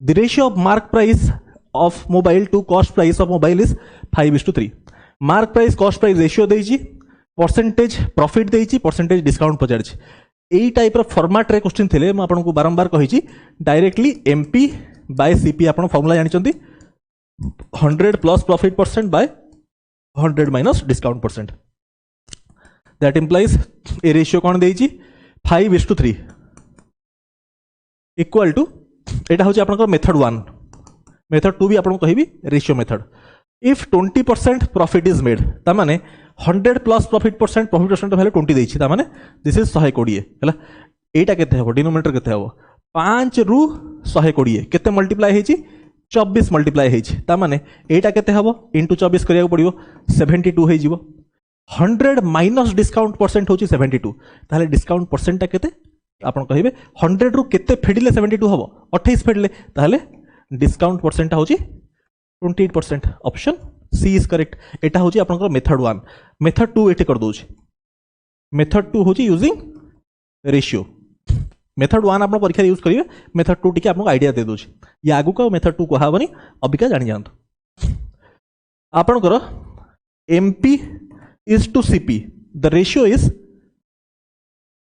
The ratio of mark price of mobile to cost price of mobile is 5:3. Mark price cost price ratio देइछि, percentage profit देइछि, percentage discount पचारछि। एई type रो format रे question थिले म आपन को बारंबार कहिछि डायरेक्टली एमपी बाय सीपी आपन फार्मूला जानि चंती 100 plus profit percent by 100 minus discount percent. That implies a ratio कोन देइछि 5:3 इक्वल टू एटा होछि आपन को मेथड 1। मेथड 2 भी आपन को कहिबी ratio method. If 20% profit is made ता माने 100 प्लस प्रॉफिट परसेंट वैल्यू 20 देइछि ता माने दिस इज 120 हैला। एटा केते हबो डिनोमिनेटर केते हबो 5 रु 120 केते मल्टीप्लाई हेछि 24 मल्टीप्लाई हेछि ता माने एटा केते हबो इनटू 24 करिया पड़िबो 72 हे जिवो। 100 माइनस डिस्काउंट परसेंट होछि 72 ताले डिस्काउंट परसेंट ता केते आपन कहिबे 100 रु केते फेडिले 72 हबो 28 फेडिले ताले डिस्काउंट परसेंट होछि 28%। Option C is correct. एटा होछि आपन मेथड 1। मेथड 2 एटे कर दोछि। मेथड 2 होछि यूजिंग रेशियो। मेथड 1 आपन परीक्षा यूज करिवे, मेथड 2 टिके आपन आईडिया दे दोछि। या आगु का मेथड 2 कहा बनी अबिका जानि जानतो। आपन करो MP is to CP the ratio is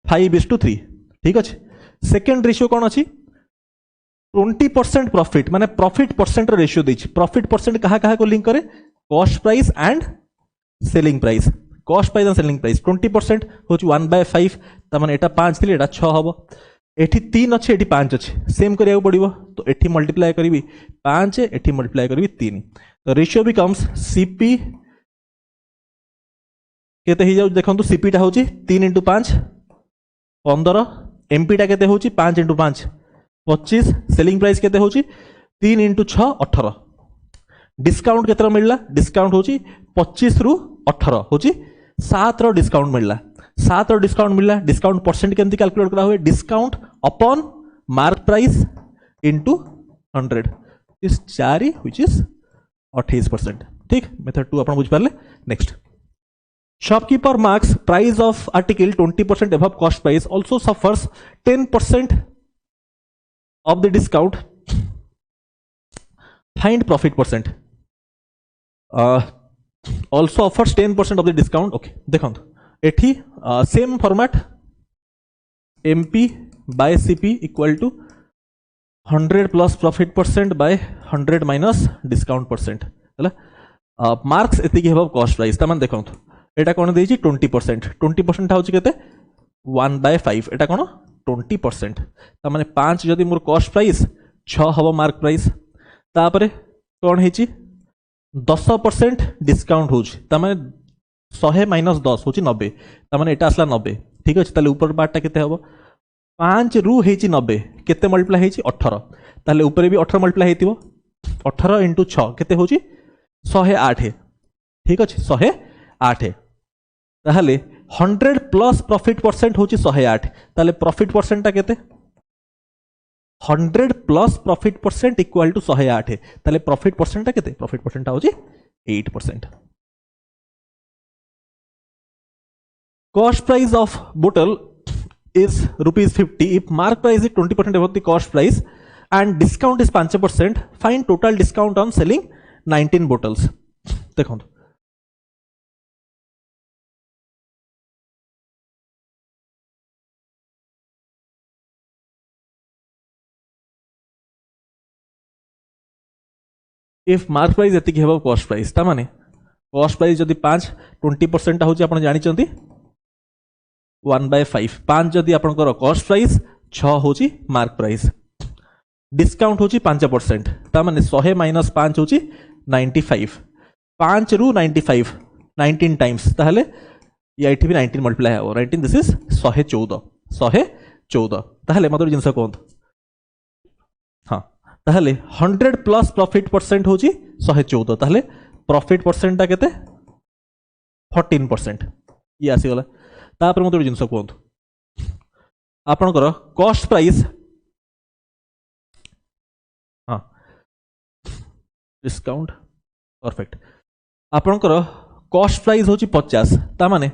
5:3 ठीक अछि। सेकंड रेशियो कोन अछि 20% प्रॉफिट माने प्रॉफिट परसेंट रेशियो देछि। प्रॉफिट परसेंट कहा कहा को लिंक करे cost price and selling price. Cost price and selling price 20% होछि 1/5 त माने एटा 5 थिले एटा 6 हबो। एठी 3 अछि एठी 5 अछि सेम करिया पड़िबो तो एठी मल्टीप्लाई करिवि 5 एठी मल्टीप्लाई करिवि 3 तो रेशियो बिकम्स सीपी केते ही जाउ देखंतु सीपी टा होछि 3 * 5 15 एमपी टा केते होछि 5 * 5 25 सेलिंग प्राइस केते होछि 3 * 6 18। डिस्काउंट केते मिलला डिस्काउंट होछि 25 रु 18 होछि 7 रो डिस्काउंट मिलला 7 रो डिस्काउंट मिलला। डिस्काउंट परसेंट केमति कैलकुलेट करा हुए discount upon mark price into 100 इस 4 व्हिच इज 28%। ठीक मेथड 2 अपन बुझ Parle. Next shopkeeper marks price of article 20% above cost price also suffers 10% of the discount, find profit percent, also offers 10% of the discount। okay देखो एठी same format MP by CP equal to 100 plus profit percent by 100 minus discount percent हैला। Marks एति के हबो cost price त मान देखो एटा कोन देछि 20%। 20% हाउछि केते 1/5 एटा कोन 20% ता माने 5 जदि मोर कॉस्ट प्राइस 6 हबो मार्क प्राइस तापरे कोन हेछि 10% डिस्काउंट होछि ता माने 100 माइनस 10 होछि 90 ता माने एटा असला 90 ठीक अछि। ताले ऊपर पार्ट ता केते हबो 5 रु हेछि 90 केते मल्टीप्लाई हेछि 18 ताले ऊपर भी 18 मल्टीप्लाई हेतिबो 18 * 6 केते होछि 108 ठीक अछि 108 ताले 100 प्लस प्रॉफिट परसेंट होछि 108 ताले प्रॉफिट परसेंट ता केते 100 plus profit percent equal to 108 ताले प्रॉफिट परसेंट ता केते प्रॉफिट परसेंट ता होछि 8%। कॉस्ट प्राइस ऑफ बोतल is ₹50 if mark price is 20% above the cost price and discount is 5%, find total discount on selling 19 bottles। देखो if mark price एति के above cost price ता माने cost price जदि 5 20% होछि आपण जानि चंती 1/5 5 जदि आपण कर कॉस्ट प्राइस 6 होची मार्क प्राइस डिस्काउंट होची 5% ता माने 100 माइनस 5 होची 95 5 रु 95 19 टाइम्स ताहले या एठी भी 19 मल्टीप्लाई हो 19 दिस इज 114 ताहले मतलब जिंस कोन हां ताहले 100 प्लस प्रॉफिट परसेंट होची 114 ताहले प्रॉफिट परसेंट ता केते 14% ये आसी गला। तापर मत जिनस कहतु आपणकर कॉस्ट प्राइस हाँ डिस्काउंट परफेक्ट आपणकर कॉस्ट प्राइस होची 50 ता माने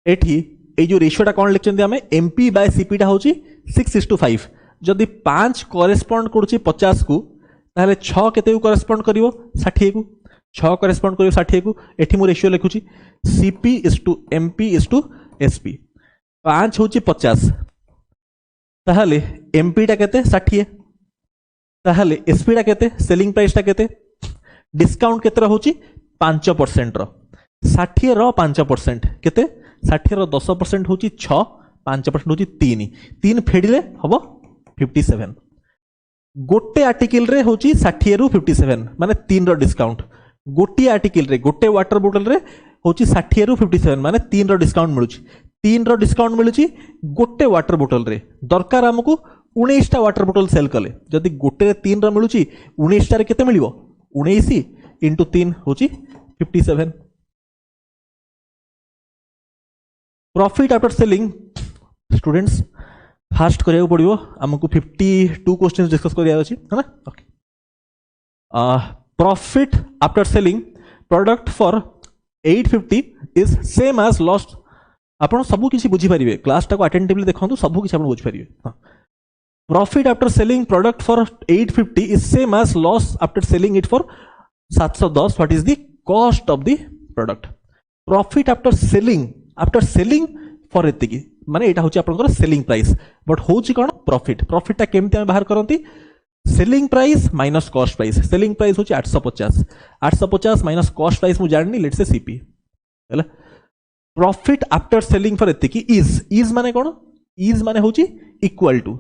एठी ए जो रेशियोटा कोन लिखचंदी हमें MP बाय CP टा होची 6:5 जदि 5 करेस्पोंड करूची 50 को ताहले 6 केते को करेस्पोंड करिवो 60 को 6 करेस्पोंड करिवो 60 को एठी मु रेशियो लिखुची CP is to MP is to SP 5 होची 50 ताहले MP टा केते 60 ताहले SP टा केते सेलिंग प्राइस टा केते डिस्काउंट केते रहउची 5% रो 60 रो 5% केते 60 रो 10% होची 6 5% होची 3 3 फेडिले हबो 57 गोटे आर्टिकल रे होची 60 रु 57 माने 3 रो डिस्काउंट गोटे आर्टिकल रे गोटे वाटर बोतल रे होची 60 रु 57 माने 3 रो डिस्काउंट मिलुची 3 रो डिस्काउंट मिलुची गोटे वाटर बोतल रे दरकार हमकु 19 टा वाटर बोतल सेल कले जदि गोटे रे 3 रो मिलुची 19 टा रे केते मिलिवो 19 इंटू 3 होची 57 profit after selling students fast करिया पड़िवो हमकु 52 क्वेश्चंस डिस्कस करिया अछि है ना okay profit after selling product for 850 is same as lost आपण सब किछि बुझी परिबे क्लास टा को अटेंटिवली देखंतु सब किछि आपण बुझी परिबे हां profit after selling product for 850 is same as loss after selling it for 710 what is the cost of the product profit after selling for एतिकी माने एटा होची आपनकर सेलिंग प्राइस बट होची कोन प्रॉफिट प्रॉफिट ता केमते हम बाहर करंती selling price minus cost price selling price होची 850 माइनस कॉस्ट प्राइस मु जाननी लेट्स से सीपी हैला प्रॉफिट आफ्टर सेलिंग फॉर एतिकी इज माने कोन इज माने होची equal to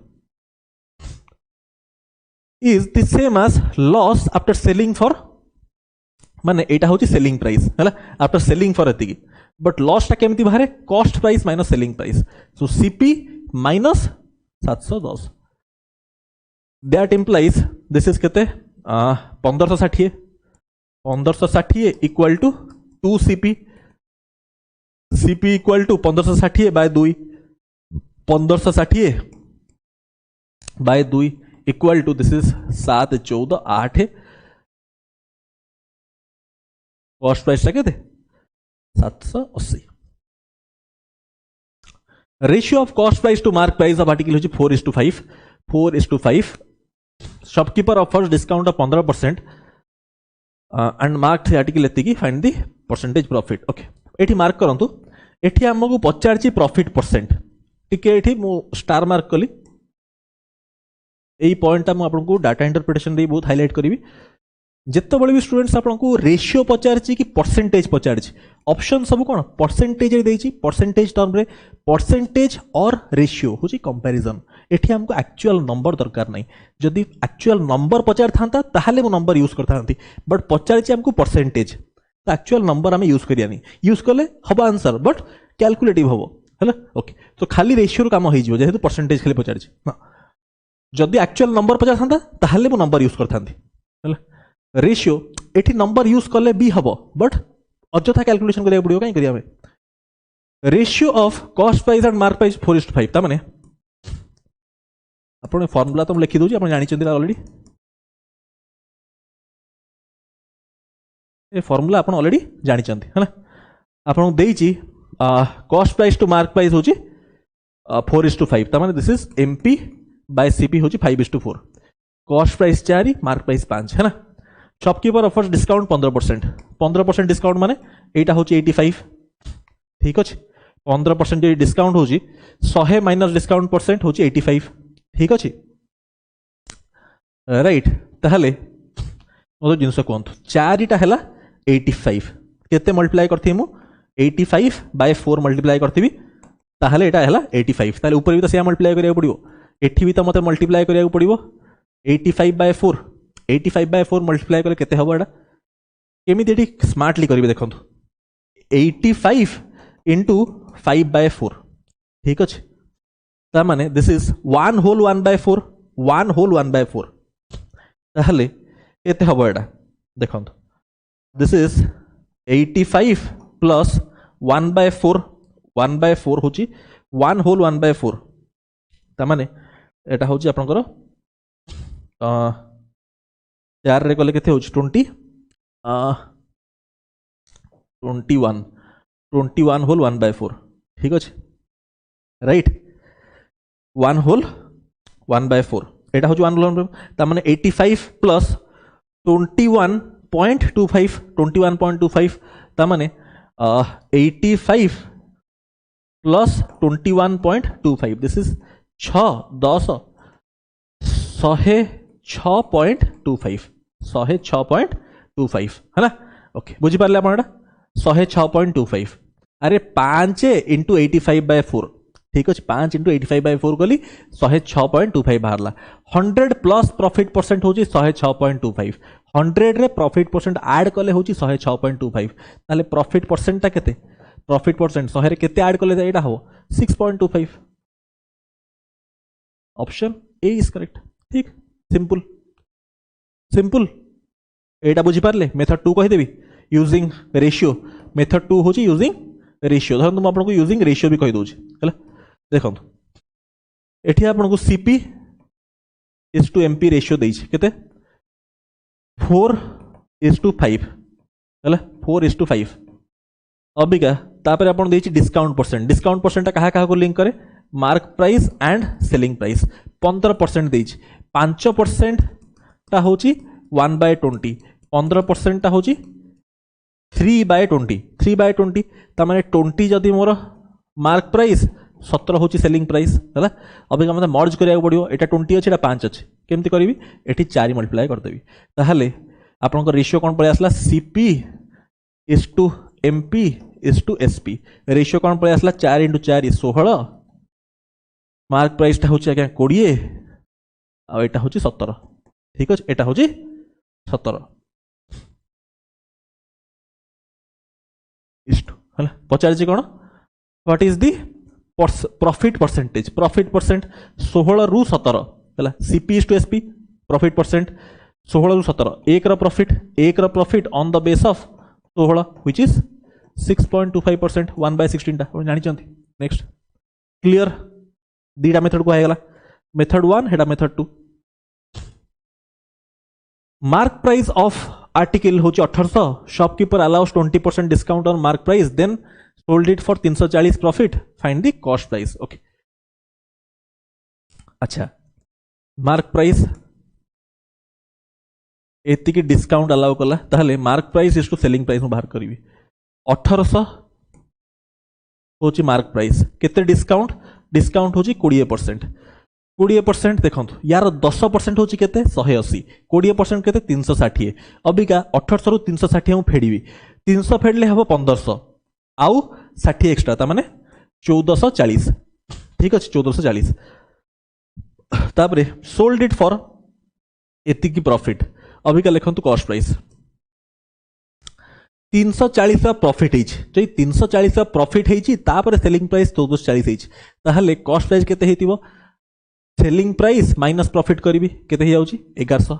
is the same as loss after selling for माने एटा होची सेलिंग प्राइस हैला आफ्टर सेलिंग फॉर एतिकी बट लॉस टा केमती बाहर cost price minus selling price so CP minus 710 that implies this is केते 1560 equal to 2 CP equal to 1560 by 2 1560 by 2 equal to this is 7 14 8 cost price टा केते 780 ratio of cost price to mark price of article होची 4:5 shopkeeper offers discount of 15% and mark article एतिकी find the percentage profit okay एठी mark करंतु एठी हमकु पचारची profit percent टिके एठी मु स्टार मार्क कली एई पॉइंट मु आपनको डाटा इंटरप्रिटेशन दे बहुत हाईलाइट करिवि जिते बड़े भी स्टूडेंट्स आपको रेशियो पचारची कि परसेंटेज पचारची ऑप्शन सब कौन परसेंटेज देची परसेंटेज टर्म रे परसेंटेज और रेशियो होची कंपैरिजन एठी हमको एक्चुअल नंबर दरकार नहीं जदि एक्चुअल नंबर पचार थांता ताहाले मो नंबर यूज करथांती बट पचारची हमको परसेंटेज तो एक्चुअल नंबर आम यूज करियानी यूज कले हबो आंसर बट कैलकुलेटिव हबो हैला ओके तो खाली रेशियो काम हो जिवो जेहेतु परसेंटेज खाली पचारची जदि एक्चुअल नंबर पचार थांता ताहाले मो नंबर यूज करथांती हैला रेशियो एठी नंबर यूज कले भी हबो बट अजथा कैलकुलेशन करिया पड़ियो काई करिया हमें ratio of cost price and mark price 4:5 ता माने आपण फार्मूला तो लिखि दोजी आपण जानि चंदी ऑलरेडी ए फार्मूला आपण ऑलरेडी जानि चंदी हैला आपण देइची cost price to mark price होची 4:5 ता माने this is MP by CP होची 5:4 कॉस्ट प्राइस 4 मार्क प्राइस 5 है ना शॉपकीपर ऑफर्स डिस्काउंट 15% डिस्काउंट माने एटा होची 85 ठीक अछि 15% जे डिस्काउंट होची 100 माइनस डिस्काउंट परसेंट होची 85 ठीक अछि राइट ताहले ओदो जिंस कोंत 4 टा हला 85 केते मल्टीप्लाई करथि मु 85 बाय 4 मल्टीप्लाई करथिबी ताहले एटा हला 85 ताहले ऊपर भी तो से मल्टीप्लाई करिया पड़िबो एठी भी तो मते मल्टीप्लाई करिया पड़िबो 85 बाय 4 मल्टीप्लाई कले केते हबो एटा केमिति एठी स्मार्टली करिवे देखंतु 85 into 5/4 ठीक अछि ता माने दिस इज 1 whole 1/4 1 whole 1/4 ताहले केते हबो एटा देखंतु दिस इज 85 plus 1/4 होची 1 whole 1/4 ता माने एटा होची आपनकर 4 रे कले केते होची 21 whole 1/4 ठीक अछि राइट 1 whole 1/4 एटा होची 1 whole 1/4 ता माने 85 plus 21.25 21.25 तामाने 85 प्लस 21.25 दिस इज 6 10 106.25 106.25 है ना ओके बुझी पारले आपण 106.25 अरे 5 इंटू 85/4 ठीक अच्छे 5 इंटू 85/4 गली 106.25 बाहरला 100 प्लस प्रॉफिट परसेंट होची 106.25 100 रे प्रॉफिट परसेंट ऐड कले होची 106.25 ताले प्रॉफिट परसेंट ता केते प्रॉफिट परसेंट 100 रे केते ऐड कले एटा हो 6.25 ऑप्शन ए इज करेक्ट ठीक सिंपल सिंपल एटा बुझी पारले मेथड 2 कहि देबी यूजिंग रेशियो मेथड 2 होची यूजिंग रेशियो धरन तुम आपको यूजिंग रेशियो भी कहि दोची हला देखो एठी आपको CP is to MP ratio देइछ केते 4:5 हला 4:5 अबिका तापर आपन देइछ डिस्काउंट परसेंट कहा कहा को लिंक करे mark price and selling price 15% देइछ 5% ता होची 1/20 15% ता होची 3/20 ता माने 20 जदी मोर मार्क प्राइस 17 होची सेलिंग प्राइस है अभी मतलब मर्ज करिया पड़ो एटा 20 अच्छे एटा 5 अच्छे केमती करी एटी 4 मल्टीप्लाई करदेवी ताहले आपन रेशियो कौन पड़े आसला CP is to MP is to SP ratio कौन पड़े आसला 4 × 4 = 16 मार्क प्राइस टा होची आज्ञा 20 आ एटा होची 17 ठीक अछि एटा होची 17 इज टू हला पचार जी कोन what is the profit percentage 16 रु 17 है CP is to SP profit percent 16 रु 17 एक रा profit on the base of 16 which is 6.25% 1/16 टा जानि चंती नेक्स्ट क्लियर दीटा मेथड को आइगला मेथड 1 हेडा method 2 mark price of article होची 1800 shopkeeper allows 20% discount on mark price then sold it for 340 profit find the cost price okay अच्छा mark price एति की डिस्काउंट अलाउ कला ताहले mark price is to selling price बाहर करी 1800 होची mark price केते डिस्काउंट होची 20% देखो यार 10% होची केते 180 20% केते 360 अबिका 1800 रु 360 हम फेडीबी 300 फेडले हबो 1500 आउ 60 एक्स्ट्रा ता माने 1440 ठीक अछि 1440 तापरे सोल्ड इट फॉर एति की प्रॉफिट अभी का लिखंतु कॉस्ट प्राइस 340 का प्रॉफिट हिच जई 340 का प्रॉफिट हिची तापरे सेलिंग प्राइस 1440 हिच ताहले कॉस्ट प्राइस केते हेतिबो सेलिंग प्राइस माइनस प्रॉफिट करबी केते हे जाउची 1100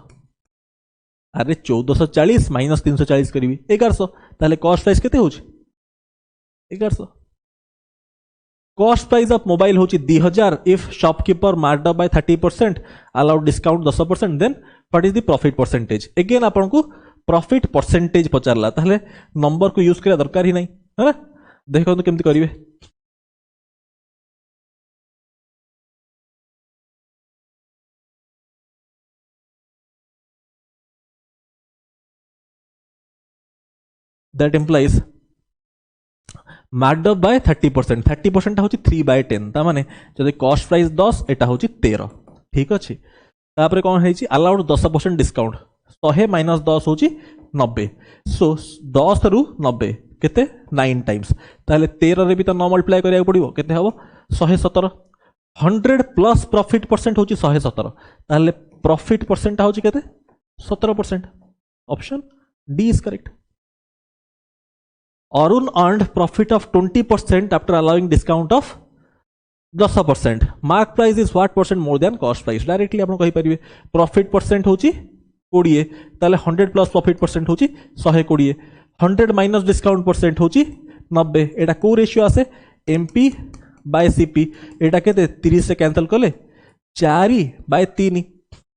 अरे 1440 माइनस 340 करबी 1100 ताहले कॉस्ट प्राइस केते होची 1100 कॉस्ट प्राइस ऑफ मोबाइल होची 2000 if shopkeeper marked up by 30% allowed discount 10% then what is the profit percentage again आपन को प्रॉफिट परसेंटेज पचारला ताहले नंबर को यूज करिया दरकार ही नहीं है ना देखो तो केमती करिवे that implies marked up by 30% 30% होची 3/10 ता माने जदि कॉस्ट प्राइस 10 एटा होची 13 ठीक अछि तापरे कोन हेची अलाउड 10% डिस्काउंट 100 माइनस 10 होची 90 सो 10 रु 90 केते 9 टाइम्स ताले 13 रे भी तो 9 मल्टीप्लाई करिया पड़िबो केते हबो 117 100 प्लस प्रॉफिट परसेंट होची 117 ताले प्रॉफिट परसेंट होची केते 17% option D is correct Arun earned profit of 20% after allowing discount of 10%. Mark price is what percent more than cost price? Directly आपन कहि परिबे प्रॉफिट परसेंट होची 20 ताले 100 प्लस प्रॉफिट परसेंट होची 120 100 माइनस डिस्काउंट परसेंट होची 90 एटा को रेशियो आसे MP by CP एटा केते 30 से कैंसिल कले 4/3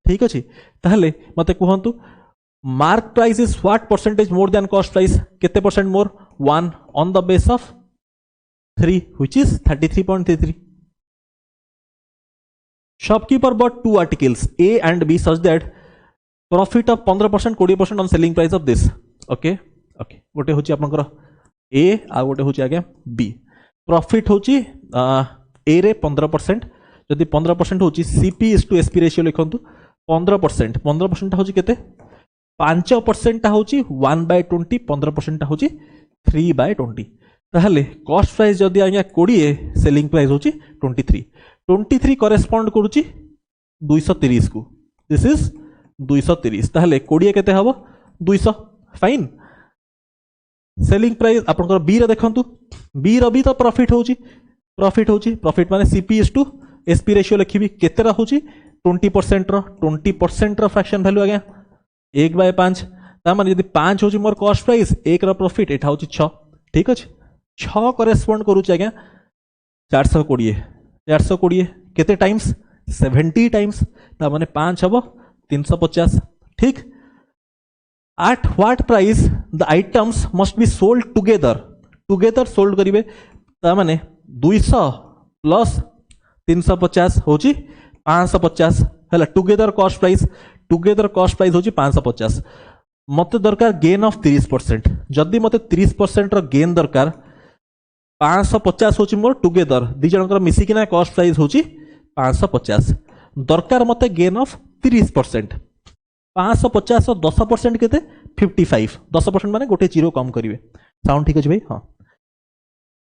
ठीक अछि ताले मते कहंतु mark price is what percentage more than cost price केते percent more 1 on the base of 3 which is 33.33 shopkeeper bought 2 articles A and B such that profit of 15% 20% on selling price of this okay okay गोटे होची आपनकर ए आ गोटे होची आगे B profit होची ए रे 15% जदि 15% होची CP is to SP ratio लिखंतु 15% होची केते 5% टा होची 1/20 15% टा होची 3/20 ताहले कॉस्ट प्राइस जदि आज्ञा 20 सेलिंग प्राइस होची 23 करेस्पॉन्ड करूची 230 को दिस इज 230 ताहले 20 केते हबो 200 फाइन सेलिंग प्राइस आपनकर बी रे देखंतु बी रो भी तो प्रॉफिट प्रॉफिट माने CP is to SP ratio लिखिबी केते रा होची 20% रो फ्रैक्शन वैल्यू आज्ञा 1/5 ता माने यदि 5 होची मोर कॉस्ट प्राइस 1 रो प्रॉफिट एठा होची 6 ठीक अछि 6 करेस्पॉन्ड करूची आज्ञा 420 केते टाइम्स 70 टाइम्स ता माने 5 हबो 350 ठीक at what price the items must be sold together sold करिवे ता माने 200 प्लस 350 होची 550 हला टुगेदर कॉस्ट प्राइस होची 550 मते दरकार गेन ऑफ 30% जदि मते 30% रो गेन दरकार 550 होची मोर टुगेदर दी जनकर मिसी किना कॉस्ट प्राइस होची 550 दरकार मते गेन ऑफ 30% 550 और 10% केते 55 10% माने गोटे जीरो कम करिवे साउंड ठीक अछि भाई हां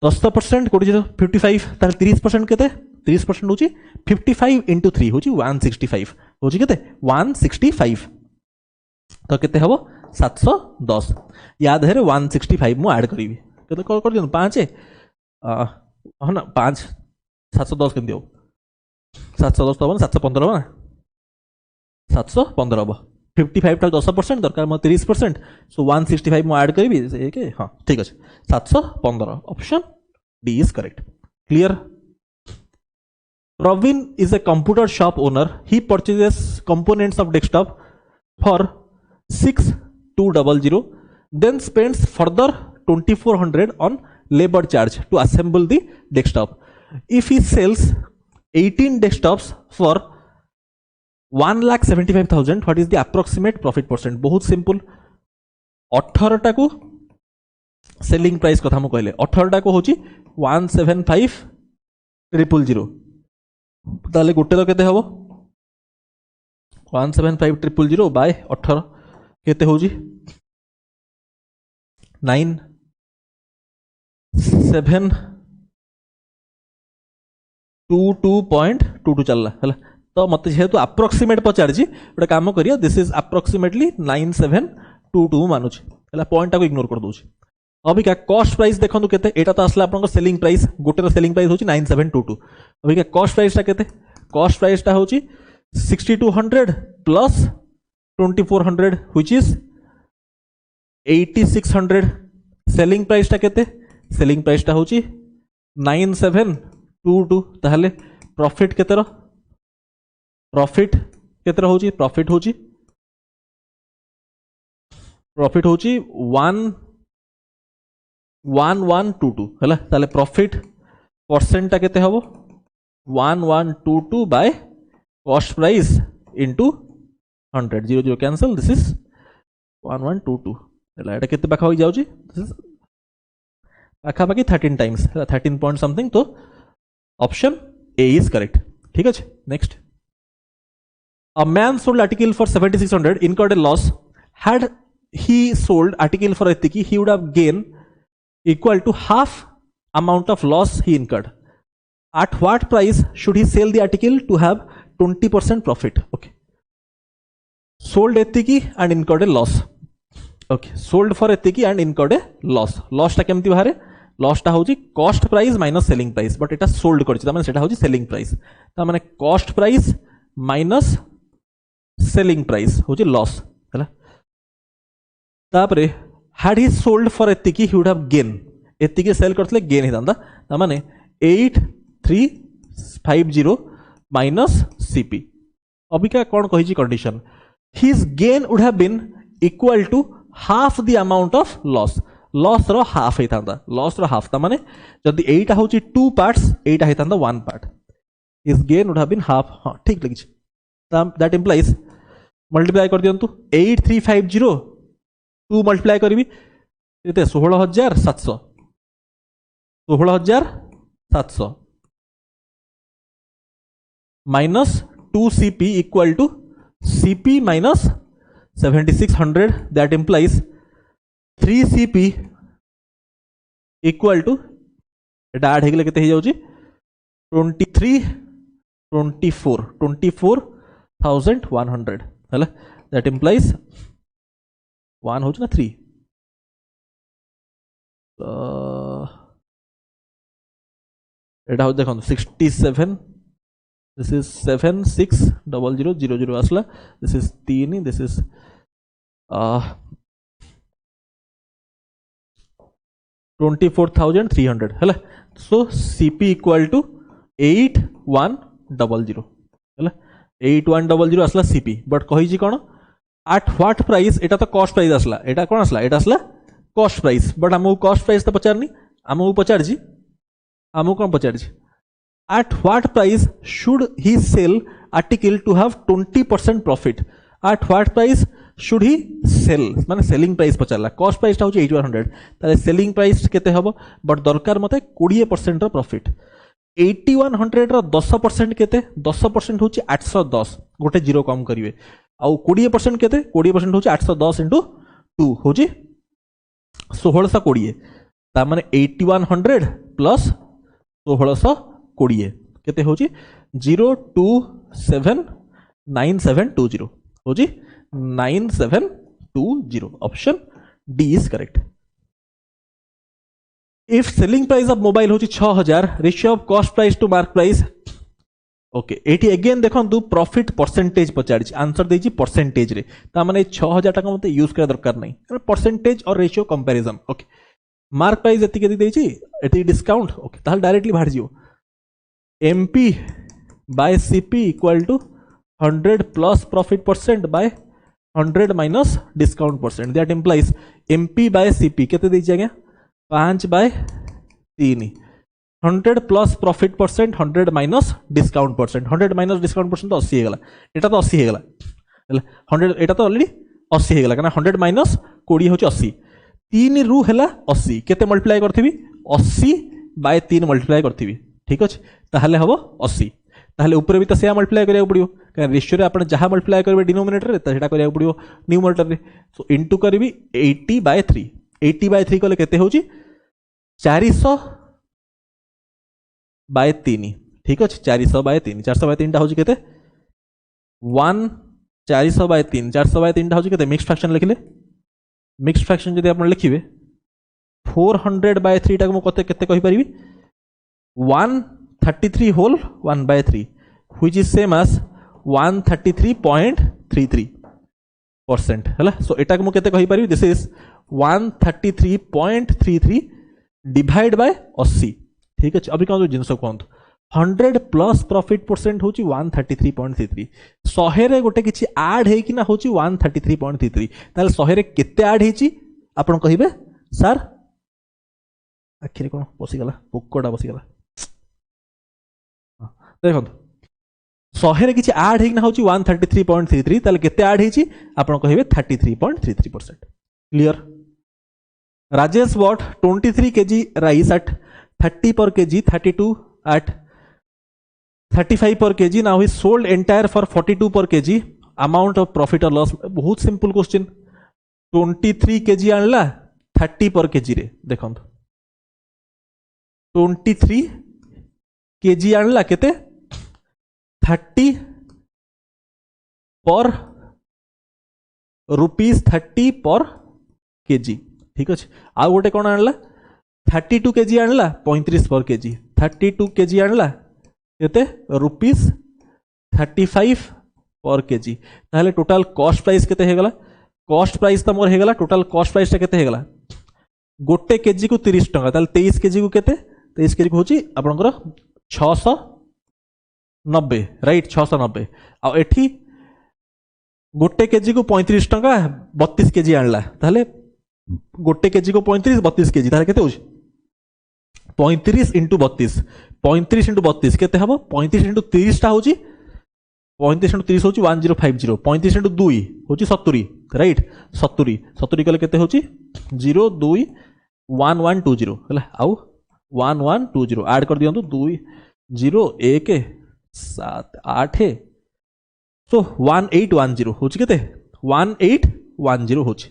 10% गोटे जीरो 55 तार 30% केते 30% होची 55 into 3 होची 165 होची केते 165 तो केते हबो 710 याद है 165 मु ऐड करिवी केते कर दियो 5 ह ना 5 710 के दियो 710 तो 715 ना 715 हबो 55 टा 10% दरकार म 30% सो 165 मु ऐड करिवी के हां ठीक अछि 715 option D is correct clear Praveen is a computer shop owner. He purchases components of desktop for 6200 then spends further 2400 on labor charge to assemble the desktop. If he sells 18 desktops for 1,75,000 what is the approximate profit percent? बहुत simple 18 टा को selling price कथा मु कहले 18 टा को होची 175,000 ताले गोटे तो केते हबो 175,000 बाय 18 केते होजी 9722.22 चलला हला तो मते जेहेतु अप्रोक्सीमेट पचार जी गोटे काम करिया दिस इज अप्रोक्सीमेटली 9722 मानुची हला पॉइंट टाको इग्नोर कर दोची अभी क्या कॉस्ट प्राइस देखंतु केते एटा तो आसला आपन सेलिंग प्राइस गोटे रो सेलिंग प्राइस होची 9722 अभी क्या कॉस्ट प्राइस ता केते कॉस्ट प्राइस ता होची 6200 plus 2400 which is 8600 selling price ता केते सेलिंग प्राइस ता होची 9722 ताहले प्रॉफिट केते रो होची प्रॉफिट होची 1122 हला ताले प्रॉफिट परसेंट ता केते हबो 1122 by cost price into 100 0 cancel this is 1122 हला एटा केते बाखा हो जाउची दिस इज बाखा बाकी 13 टाइम्स 13 पॉइंट समथिंग तो ऑप्शन ए इज करेक्ट ठीक है next a man sold article for 7600 incurred a loss had he sold article for etiki he would have gained equal to half amount of loss he incurred. At what price should he sell the article to have 20% profit? Okay. Sold etiki and incurred a loss. Okay. Sold for etiki and incurred a loss. Loss ta kemti bahare? Loss ta hoji cost price minus selling price. But eta sold korichi. Ta mane seta hoji selling price. Ta mane cost price minus selling price hoji loss. Hala. तापरे had he sold for etiki he would have gain etiki sell करथले gain ही दांदा ता माने 8350 minus cp अभी क्या कौन कहिची condition his gain would have been equal to half the amount of loss रो half ही दांदा loss रो half ता माने जदी 8 होची 2 parts 8 he दांदा 1 part his gain would have been half हां ठीक लगी that implies मल्टीप्लाई कर दियंतु 8350 2 मल्टीप्लाई करी केते 16700 16700 minus 2CP equal to CP minus 7600 that implies 3CP equal to एटा ऐड हेगले केते हे जाउची 24100 हला दैट इंप्लाइज 1 होची ना 3 एटा हो देखो 67 this is 760000 asla this is 3 this is 24300 hela so CP equal to 8100 hela 8100 asla CP but कही जी कोन at what price एटा तो कॉस्ट प्राइस असला एटा कोन असला एटा असला कॉस्ट प्राइस बट हमहु कॉस्ट प्राइस तो पचारनी हमहु पचार जी हमहु कोन पचार जी at what price should he sell article to have 20% profit at what price should he sell माने सेलिंग प्राइस पचारला कॉस्ट प्राइस ता होची 8100 ताले सेलिंग प्राइस केते हबो बट दरकार मते 20% रो प्रॉफिट 8100 रो 10% केते 10% होची 810 गोटे जीरो कम करिवे आ 20% केते 20% होची 810 into 2 होची 1620 ता माने 8100 प्लस 1620 केते होची 0279720 होची 9720 option D is correct if selling price of mobile होची 6000 ratio of cost price to mark price okay एटी अगेन देखंतु प्रॉफिट परसेंटेज पचारछि आंसर देछि परसेंटेज रे ता माने 6000 टका मते यूज करा दरकार नै परसेंटेज और ratio comparison okay mark price एति केति देछि एति डिस्काउंट ओके ताल डायरेक्टली बाहर जियो MP by CP equal to 100 plus profit percent by 100 minus discount percent that implies MP by CP केते देछि आज्ञा 5 by 3 100 plus profit percent 100 minus discount percent 100 minus discount percent तो 80 हे गला एटा तो 80 हे गला 100 एटा तो ऑलरेडी 80 हे गला काना 100 minus 20 होची 80 3 रु हैला 80 केते मल्टीप्लाई करथिबी 80 by 3 मल्टीप्लाई करथिबी ठीक अछि ताहले हबो 80 ताहले ऊपर भी तो से मल्टीप्लाई करिया पड़ियो कारण रेशियो रे आपण जहां मल्टीप्लाई करबे डिनोमिनेटर रे त सेटा करिया पड़ियो न्यूमरेटर रे सो इनटू करबी 80 by 3 80 by 3 कले केते होची 400 by 3 ठीक अछि 400 by 3 400 by 3 टा होची केते 1 400 by 3 400 by 3 टा होची केते मिक्स्ड फ्रैक्शन लिखले मिक्स्ड फ्रैक्शन जदि आपण लिखिबे 400 by 3 टा को कते केते कहि परिबी 133 whole 1 by 3 which is same as 133.33% हैला सो एटा को केते कहि परिबी दिस इज 133.33 डिवाइड बाय 80 ठीक अछि अभी कोन जिंस कोन 100 प्लस प्रॉफिट परसेंट होची 133.33 100 रे गोटे किछि ऐड हे कि ना होची 133.33 ताले 100 रे केते ऐड हेची आपण कहिबे सर आखिर कोन बसी गला पोकोडा बसी गला देखो 100 रे किछि ऐड हेकना होची 133.33 ताले केते ऐड हेची आपण कहिबे 33.33% clear Rajesh bought 23 kg rice at 30 per kg 32 at 35 per kg now he sold entire for 42 per kg amount of profit or loss बहुत simple question 23 kg आनला 30 per kg रे देखो 23 kg आनला केते 30 पर रुपीस 30 पर kg ठीक अछि आ गोटे कोन आनला 32 kg आनला 35 पर kg 32 kg आनला केते रुपीस 35 पर kg ताले टोटल कॉस्ट प्राइस केते हे गला कॉस्ट प्राइस त मोर हे गला टोटल कॉस्ट प्राइस ता केते हे गला गोटे केजी को 30 टका ताले 23 केजी को केते 23 केजी को होची आपनकर 690 राइट 690 आ एठी गोटे केजी को 35 टका 32 केजी आनला ताले गोटे केजी को 35 32 केजी ताले केते होची 35 into 32 35 into 32 केते हबो 35 into 30 टा होची 35 इंटू 30 होची 1050 35 इंटू 2 होची 70 राइट 70 70 कले केते होची 0 2 1120 हला आउ 1120 ऐड कर दियंतु 2 0 1 7 8 सो 1810 होची केते 1810 होची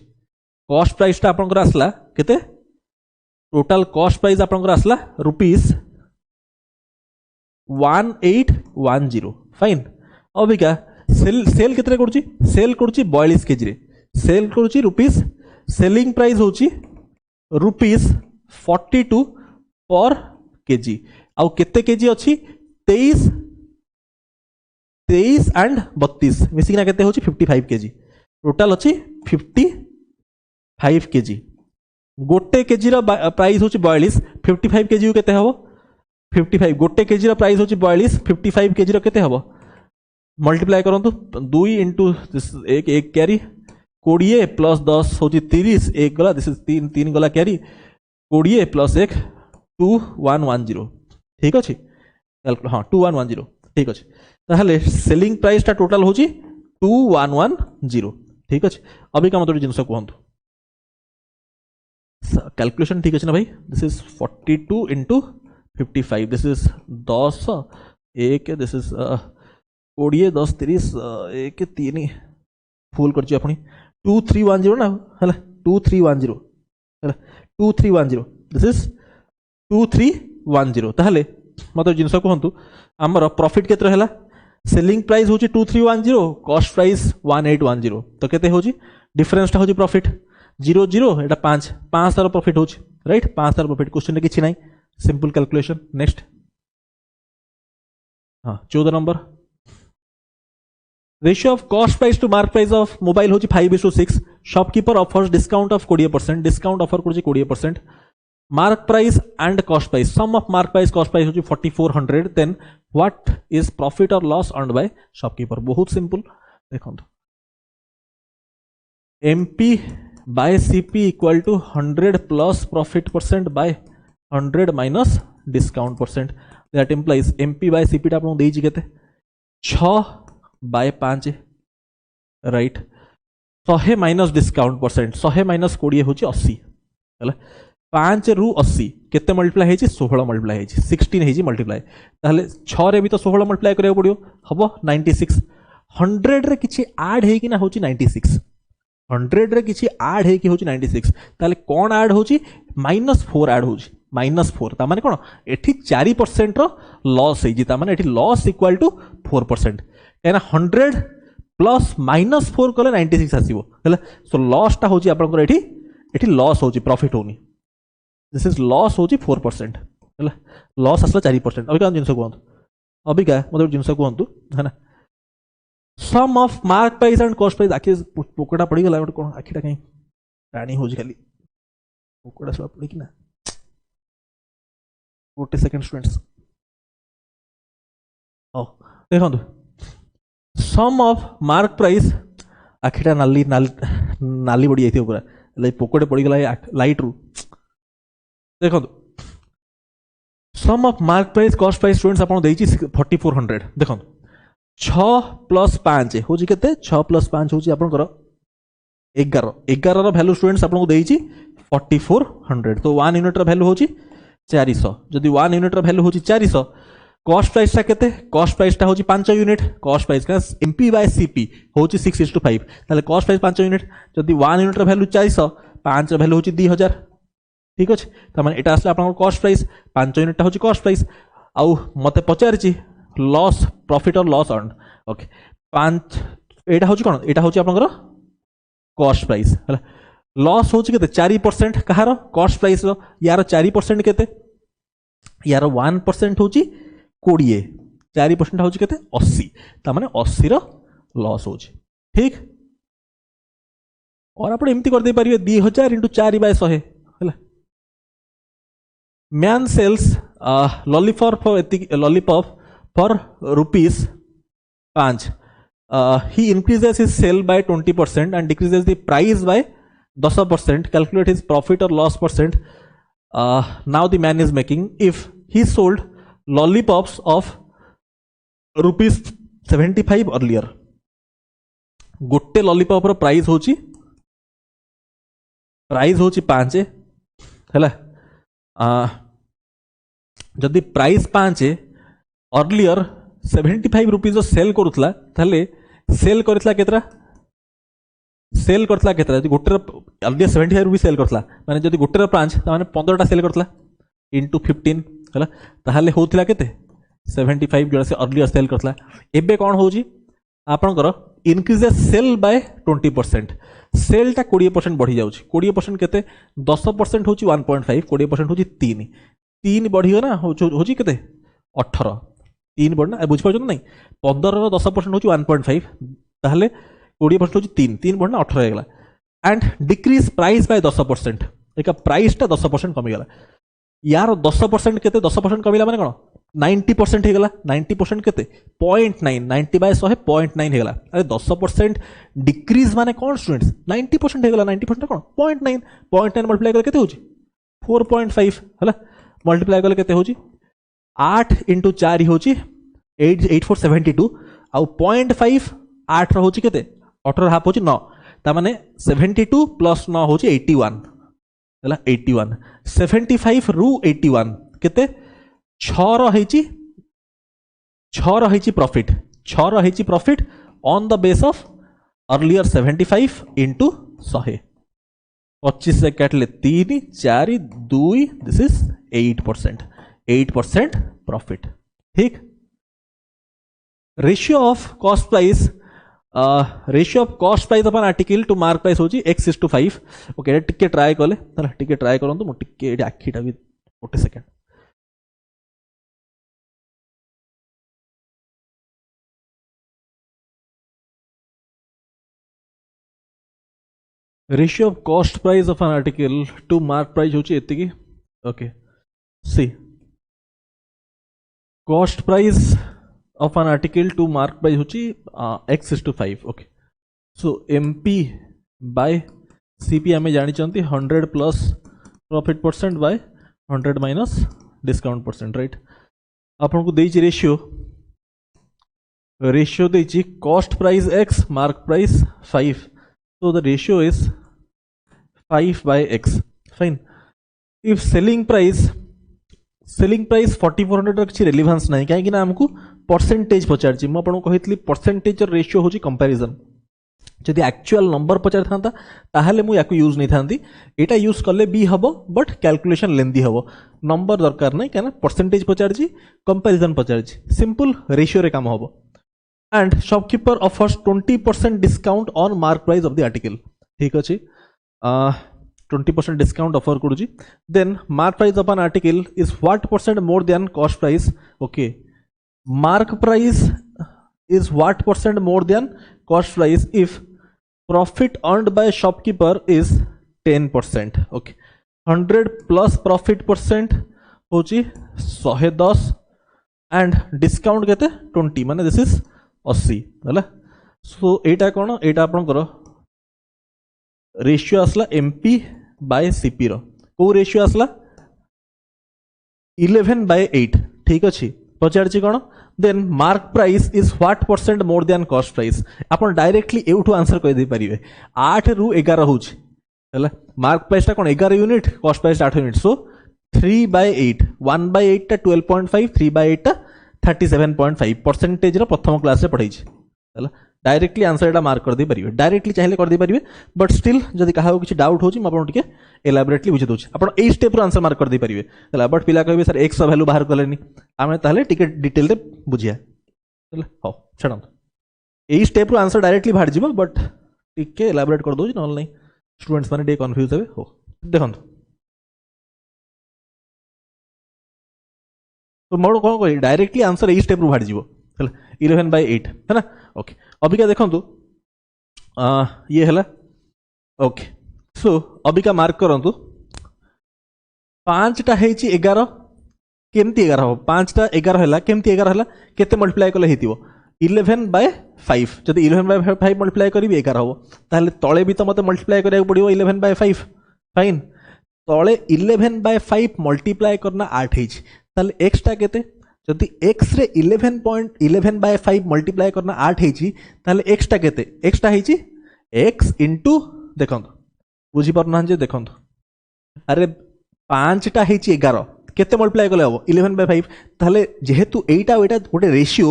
कॉस्ट प्राइस ता आपन आसला केते टोटल कॉस्ट प्राइस आपन आसला रुपीस 1810 फाइन अबिका सेल सेल केतरे करूची सेल करूची 42 केजी रे सेल करूची रुपीस सेलिंग प्राइस होची रुपीस 42 पर केजी आउ केते केजी अछि 23 एंड 32 मिसिकना केते होची 55 केजी टोटल अछि 55 केजी गोटे केजी रो प्राइस होची 42 55 केजी केते हबो 55 गोटे केजी रो प्राइस होची 42 55 केजी रो केते हबो मल्टीप्लाई करंतु 2 इंटू एक एक कैरी 20 प्लस 10 होची 30 एक गला दिस इज 3 गला कैरी 20 प्लस 1 2110 ठीक अछि हां 2110 ठीक अछि ताहले सेलिंग प्राइस ता टोटल होची 2110 ठीक अछि अभी का मतलब जिंस कहंतु कैलकुलेशन ठीक अछि ना भाई this is 42 into 55 this is 10 1 this is 20 10 30 1 3 full करछि अपनी 2310 ना हला 2310 हला 2310 दिस इज 2310 ताहले मतलब जिंस कहंतु हमर प्रॉफिट केत्र हला सेलिंग प्राइस होची 2310 कॉस्ट प्राइस 1810 तो केते होची डिफरेंस ता होची प्रॉफिट 0 0 एटा 5 5 तार प्रॉफिट होची राइट 5 तार प्रॉफिट क्वेश्चन रे किछि नै सिंपल कैलकुलेशन नेक्स्ट हां 14 number ratio of cost price to mark price of mobile होची 5:6 shopkeeper offers discount of 20% discount offer करछि 20% mark price and cost price sum of mark price cost price होची 4400 then what is profit और loss earned by shopkeeper बहुत simple देखंतु MP by CP equal to 100 plus profit percent by 100 minus discount percent that implies MP by CP टा आपन देई केते 6 by 5 right 100 minus discount percent 100 minus 20 होची 80 हला 5 रु 80 केते मल्टीप्लाई हेची 16 मल्टीप्लाई हेची 16 हेची मल्टीप्लाई ताहले 6 रे भी तो 16 मल्टीप्लाई करियो पड़ियो हबो 96 100 रे किछि ऐड हे कि ना होची 96 100 रे किछि ऐड हे कि होची 96 ताहले कोन ऐड होची -4 ऐड होची -4 ता माने कोन एठी 4% रो लॉस हेजी ता माने एठी लॉस इक्वल टू 4% एना 100 प्लस -4 कले 96 आसीबो हला सो लॉस ता होची आपन को एठी लॉस होची प्रॉफिट होनी दिस इज लॉस होची 4% हला लॉस असला 4% अभी का जिंस कोंतु अभी का मतलब जिंस कोंतु है ना sum of mark price and cost price आखि पोकड़ा पड़ी गला कोन आखिटा कहीं रानी होजी खाली पोकड़ा सब पड़ी कि ना 40 सेकंड स्टूडेंट्स ओ देखंतु सम ऑफ मार्क प्राइस आखिटा नाली नाली बड़ी आइथियो पूरा ले पोकड़े पड़ी गला लाइट रू देखो sum of mark price cost price students आपन देइची 4400 देखो 6 प्लस 5 होची केते 6 प्लस 5 होची आपन कर 11 11 रो वैल्यू स्टूडेंट्स आपन को देइची 4400 तो 1 यूनिट रो वैल्यू होची 400 जदी 1 यूनिट रो वैल्यू होची 400 कॉस्ट प्राइस ता केते कॉस्ट प्राइस ता होची 5 यूनिट कॉस्ट प्राइस का एमपी बाय सीपी होची 6:5 ताले कॉस्ट प्राइस 5 यूनिट जदी 1 यूनिट रो वैल्यू 400 5 रो वैल्यू होची 2000 ठीक अछि त माने एटा असला आपन कॉस्ट प्राइस 5 यूनिट होची कॉस्ट प्राइस आउ मते पचारची लॉस प्रॉफिट और लॉस अर्न ओके 5 एटा होची कोन एटा होची आपन कॉस्ट प्राइस हला लॉस होची केते 4% कहारो कॉस्ट प्राइस रो यार 4% केते यार 1% होची 20 4% होची केते 80 त माने 80 रो लॉस होची ठीक और आपण एम्ति कर दे परिबे 2000 * 4/100 हला man sells lollipop for rupees 5 he increases his sale by 20% and decreases the price by 10% calculate his profit or loss percent now the man is making if he sold lollipops of rupees 75 earlier गोटे lollipop रो price होची 5 हैला जदि price 5 earlier 75 rupees cell करूला ताले cell करथला केतरा गोटे earlier 75 rupees cell करथला माने जदि गोटे 5 माने 15 टा सेल करथला इंटू 15 हैला ताले होतला केते 75 जोड़ा से अर्लियर सेल करथला एबे कोन होची आपनकर इनक्रीजेस सेल बाय 20% सेल टा 20% बढ़ी जाउची 20% केते 10% होची 1.5 20% होची 3 बढ़ी ना होची केते 18 3 बढ़ना बुझ पाछन नहीं 15 रो 10% होची 1.5 ताहले 20% होची 3 बढ़ना 18 हेगला एंड डिक्रीज प्राइस बाय 10% एका प्राइस टा 10% कमी गला यार 10% केते 10% कमिला माने कोन 90% हेगला 90% केते 0.9 90 बाय 100 0.9 हेगला अरे 10% डिक्रीज माने कोन स्टूडेंट्स 90% हेगला 90% कोन 0.9 मल्टीप्लाई करके केते होची 4.5 हला मल्टीप्लाई करके केते होची 8 * 4 होची 8472 आउ 0.5 8 रो होची केते 18 हाफ होची 9 ता माने 72 + 9 होची 81 हला 81 75 रु 81 केते 6 रही प्रॉफिट 6 रही profit on the base of earlier 75 into 100 25 से काटले 3 4 2 दिस इज 8% प्रॉफिट ठीक ratio of cost price upon article to mark price होची x:5 ओके टिके ट्राई कले तला टिके ट्राई करंतु मो टिके एडी आखीटा भी 1 second ratio of cost price of an article to mark price होची एतिकी okay see cost price of an article to mark price होची x:5 okay so MP by CP हमें जानी चंती 100 plus profit percent by 100 minus discount percent right आपन को देई ratio देई cost price x mark price 5 so the ratio is 5 by x fine if selling price 4400 किसी relevance नहीं कहीं ना हमको परसेंटेज पचार मु आपको कही परसेंटेज रेशियो होची कंपैरिजन जदि एक्चुअल नंबर पचार था ताहले मु याकू यूज नहीं थांती एटा यूज करले भी हबो बट कैलकुलेशन लेंदी हबो नंबर दरकार नहीं कहना परसेंटेज पचार कंपैरिजन पचार सिंपल रेशियो रे काम हबो and shopkeeper offers 20% discount on mark price of the article ठीक अछि 20% discount offer करूची then mark price of an article is what percent more than cost price okay mark price is what percent more than cost price if profit earned by shopkeeper is 10% okay 100 plus profit percent होची 110 and discount केते 20 माने this is 80 है सो एटा कौन एटा आपनकर ratio आसला MP by CP रो को ratio आसला 11/8 ठीक अच्छी पचारची कौन then mark price is what percent more than cost price आपन डायरेक्टली एउठू आंसर कहि दे परिबे 8 रु 11 होची हैला मार्क प्राइस ता कौन 11 unit cost price 8 unit so 3/8 1/8 ता 12.5 3/8 ता 37.5 परसेंटेज रो प्रथम क्लास रे पढ़ाई है डायरेक्टली आंसर एटा मार्क कर दे परिबे डायरेक्टली चाहिले कर दे परिबे बट स्टिल जदि कहा किछि डाउट होछि म आपन टिके एलाबोरेटली बुझे दोछि आपन एई स्टेप रो आंसर मार्क कर दे परिबे हला बट पिला कहबे सर x वैल्यू बाहर करलेनी आमे ताले टिके डिटेल रे बुझिया हला हो छडन एई स्टेप रो आंसर डायरेक्टली बाहर जिवो बट टिके एलाबोरेट कर दोछि नॉन नहीं स्टूडेंट्स माने डे कंफ्यूज हेबे हो देखंतु तो मोड़ कौन कह डायरेक्टली आंसर यही स्टेप रू बाहर जीवो 11/8 है ना ओके अबिका देखंतु ये है ओके सो अबिका मार्क करंतु 5 टा हेची 11 केमती 11 हो 5 टा 11 हैला केमती 11 हैला केते मल्टीप्लाई कले हेतिवो 11/5 जदि 11/5 मल्टीप्लाई करिवि 11 हो ताले तळे भी तो मते मल्टीप्लाई करिया पड़िवो 11/5 फाइन तळे 11/5 मल्टीप्लाई करना 8 हेची ताले x टा केते जदि एक्स रे 11.11/5 मल्टीप्लाई करना 8 हेची ताले एक्स टा केते एक्स टा हेची एक्स इंटू देखंतु बुझी परना जे देखंतु अरे 5 टा हेची 11 केते मल्टीप्लाई कले हो 11/5 ताले जेहेतु एटा एटा गोटे रेशियो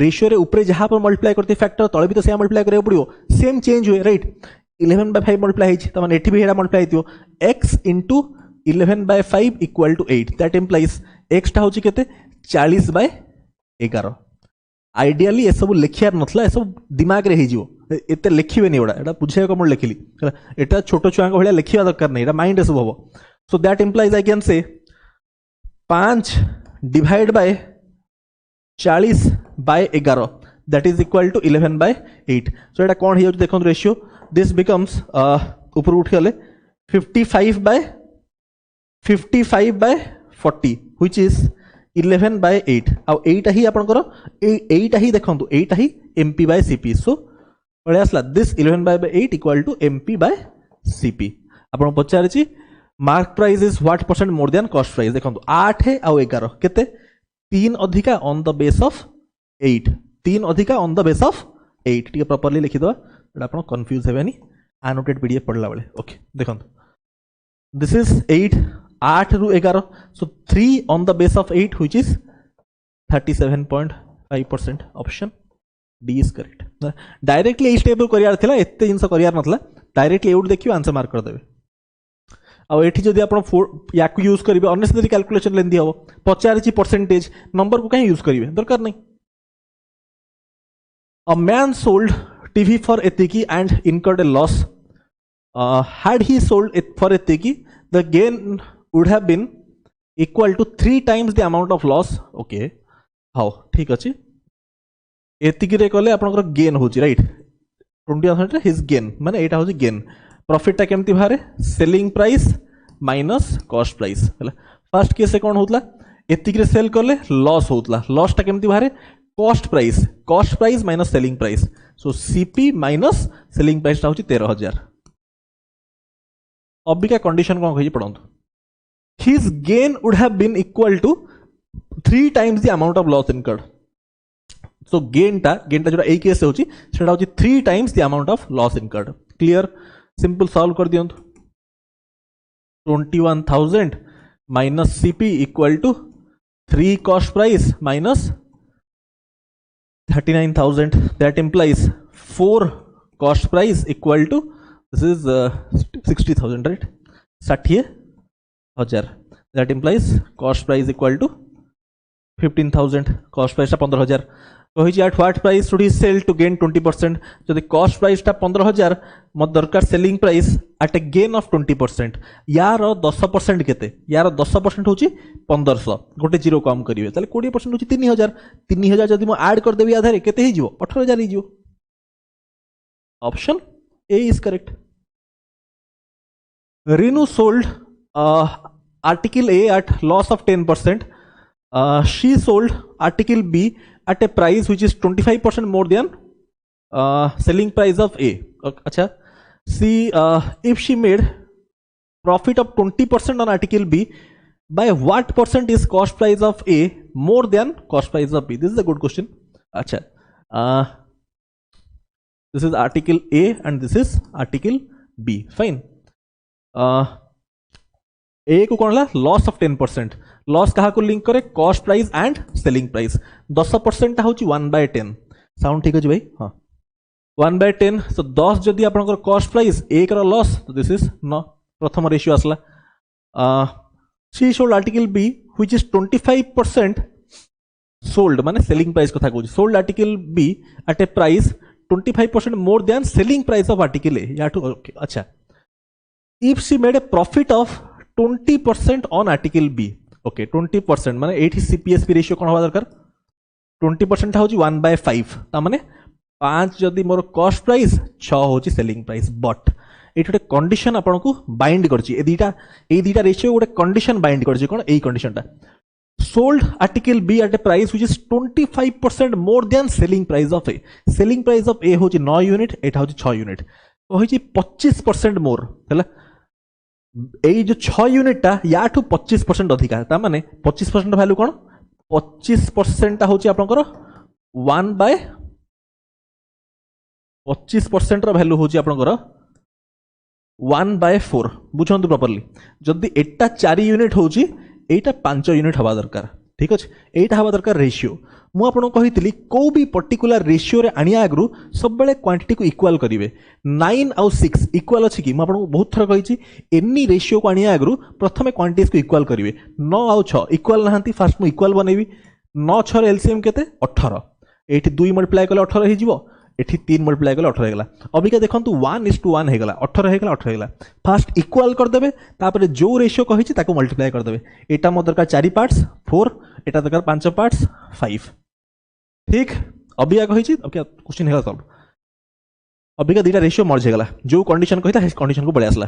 रे ऊपर जहां पर मल्टीप्लाई करते फैक्टर तळे भी तो से मल्टीप्लाई करे पड़ियो सेम चेंज हुए राइट 11/5 मल्टीप्लाई हेची त माने एठी भी हेडा मल्टीप्लाई दियो x into 11/5 equal to 8 that implies x टा होची केते 40/11 आइडियली ए सब लिखियार नथला ए सब दिमाग रे हेजिवो एते लिखिबे नै ओडा एटा बुझाय को म लिखिली एटा छोटो छुआंग भलिया लिखिबा दरकार नै एटा माइंड रे सब हबो so that implies I can say 5 divide by 40/11 that is equal to 11/8 so एटा कोन हियो देखो रेशियो दिस बिकम्स ऊपर उठ गले 55/40 व्हिच इज 11/8 आ एटा ही आपनकर एटा ही देखंतु एटा ही mp/cp सो पळे आसला दिस 11/8 इक्वल टू mp/cp आपन पचारछि mark price is what percent more than cost price देखंतु 8 है आ 11 केते 3 अधिका ऑन द बेस ऑफ 8 3 अधिका ऑन द बेस ऑफ 8 टिके प्रॉपर्ली लिखि दवा एटा आपन कंफ्यूज हेबेनी एनोटेड पीडीएफ पढला बेले ओके देखंतु दिस इज 8 रु 11 so 3 on the base of 8 which is 37.5% option D is correct directly a step करियार थिला एते जिंस करियार नथला डायरेक्टली एउड देखियो आंसर मार्क कर देबे आ एठी जदी आपण या को यूज करिवे अननेसेसरी कैलकुलेशन लेंदी हो पचारछि परसेंटेज नंबर को कहीं यूज करिवे दरकार नहीं a man sold TV for एतिकी and incurred a loss had he sold it for एतिकी the gain would have been equal to 3 times the amount of loss okay how ठीक अछि एतिकी रे कले आपनकर गेन होची राइट 20% रे हिज गेन माने एटा होची गेन प्रॉफिट टा केमती बाहरे selling price minus cost price हला फर्स्ट केस से कोन होतला एतिकी रे सेल करले लॉस होतला लॉस टा केमती बाहरे cost price minus selling price so CP minus selling price टा होची 13000 अबिका कंडीशन कोन कहि पढंतु his gain would have been equal to 3 times the amount of loss incurred so gain टा जोटा ए केस होची सेटा होची 3 times the amount of loss incurred clear simple solve कर दियंतु 21000 minus CP equal to 3 cost price minus 39000 that implies 4 cost price equal to this is 60000 right 60000 that implies cost price equal to 15000 cost price 15000 कही at what price should he sell to gain 20% जदि cost price 15000 मत दरकार selling price at a gain of 20% यार 10% केते यार 10% होची 1500 गोटे zero कम करिवे ताले 20% होची 3000 जदि मो ऐड कर देबी आधार केते ही जीवो 18000 ही जीवो option A is correct Renu sold article A at loss of 10%. She sold article B at a price which is 25% more than selling price of A. Acha. See, if she made profit of 20% on article B, by what percent is cost price of A more than cost price of B? This is a good question. Acha. This is article A and this is article B. Fine. ए को कौन ला loss of 10% loss कहा को link करे cost price and selling price 10% टा होची 1/10 sound ठीक अछि भाई हां 1/10 सो 10 जदी आपनकर कॉस्ट प्राइस 1 रो लॉस तो दिस इज नो प्रथम रेशियो आसला she sold article B which is 25% sold माने सेलिंग प्राइस कथा कहू sold article B at a price 25% more than selling price of article A या टू ओके अच्छा if she made a profit of 20% on article B okay 20% माने 80 CPSP ratio कोन होबा दरकार 20% होची 1/5 ता माने 5 जदी मोर कॉस्ट प्राइस 6 होची सेलिंग प्राइस बट एठोटे कंडीशन आपन को बाइंड करची ए दीटा रेशियो गोटे कंडीशन बाइंड करची कोन एई कंडीशन टा sold article B at a price which is 25% more than selling price of A selling price of A होची 9 यूनिट एटा होची 6 यूनिट होची 25% मोर हैला ए जो 6 यूनिट टा या ठू 25% अधिका ता माने 25% वैल्यू कोन 25% हूँ आपंकर 1/25% वैल्यू हूँ आपंकर 1/4 बुझंतु प्रॉपर्ली जदि एटा 4 यूनिट हूँ एटा 5 यूनिट हवा दरकार ठीक अच्छे एटा हवा दरकार रेशियो मु आपको कही कौ भी पर्टिकुलर रेशियो रे आनिया आगु सब बेले क्वांटिटी को इक्वल करेंगे 9 आउ 6 इक्वल अच्छी कि मुझे बहुत थर कही एनी रेशियो को आनिया आगु प्रथम क्वांटिटीज को इक्वल करेंगे 9 आउ 6 इक्वल नहांती फास्ट मु इक्वल बनैबी 9 6 एलसीएम केते 18 एठी 2 मल्टीप्लाई कले 18 हो जिवो एठी 3 मल्टीप्लाई कले 18 हेगला अबिका देखंतु 1:1 हेगला 18 हेगला 18 हेगला फास्ट इक्वल कर देबे तापर जो रेशियो कहिछि ताको मल्टीप्लाई कर देबे एटा मो दरकार 4 पार्ट्स 4 एटा दरकार 5 पार्ट्स 5 ठीक अबिका कहिछि ओके क्वेश्चन हेगा सॉल्व अबिका दुटा रेशियो मर्ज हेगला जो कंडीशन कहिता हे कंडीशन को बळे आसला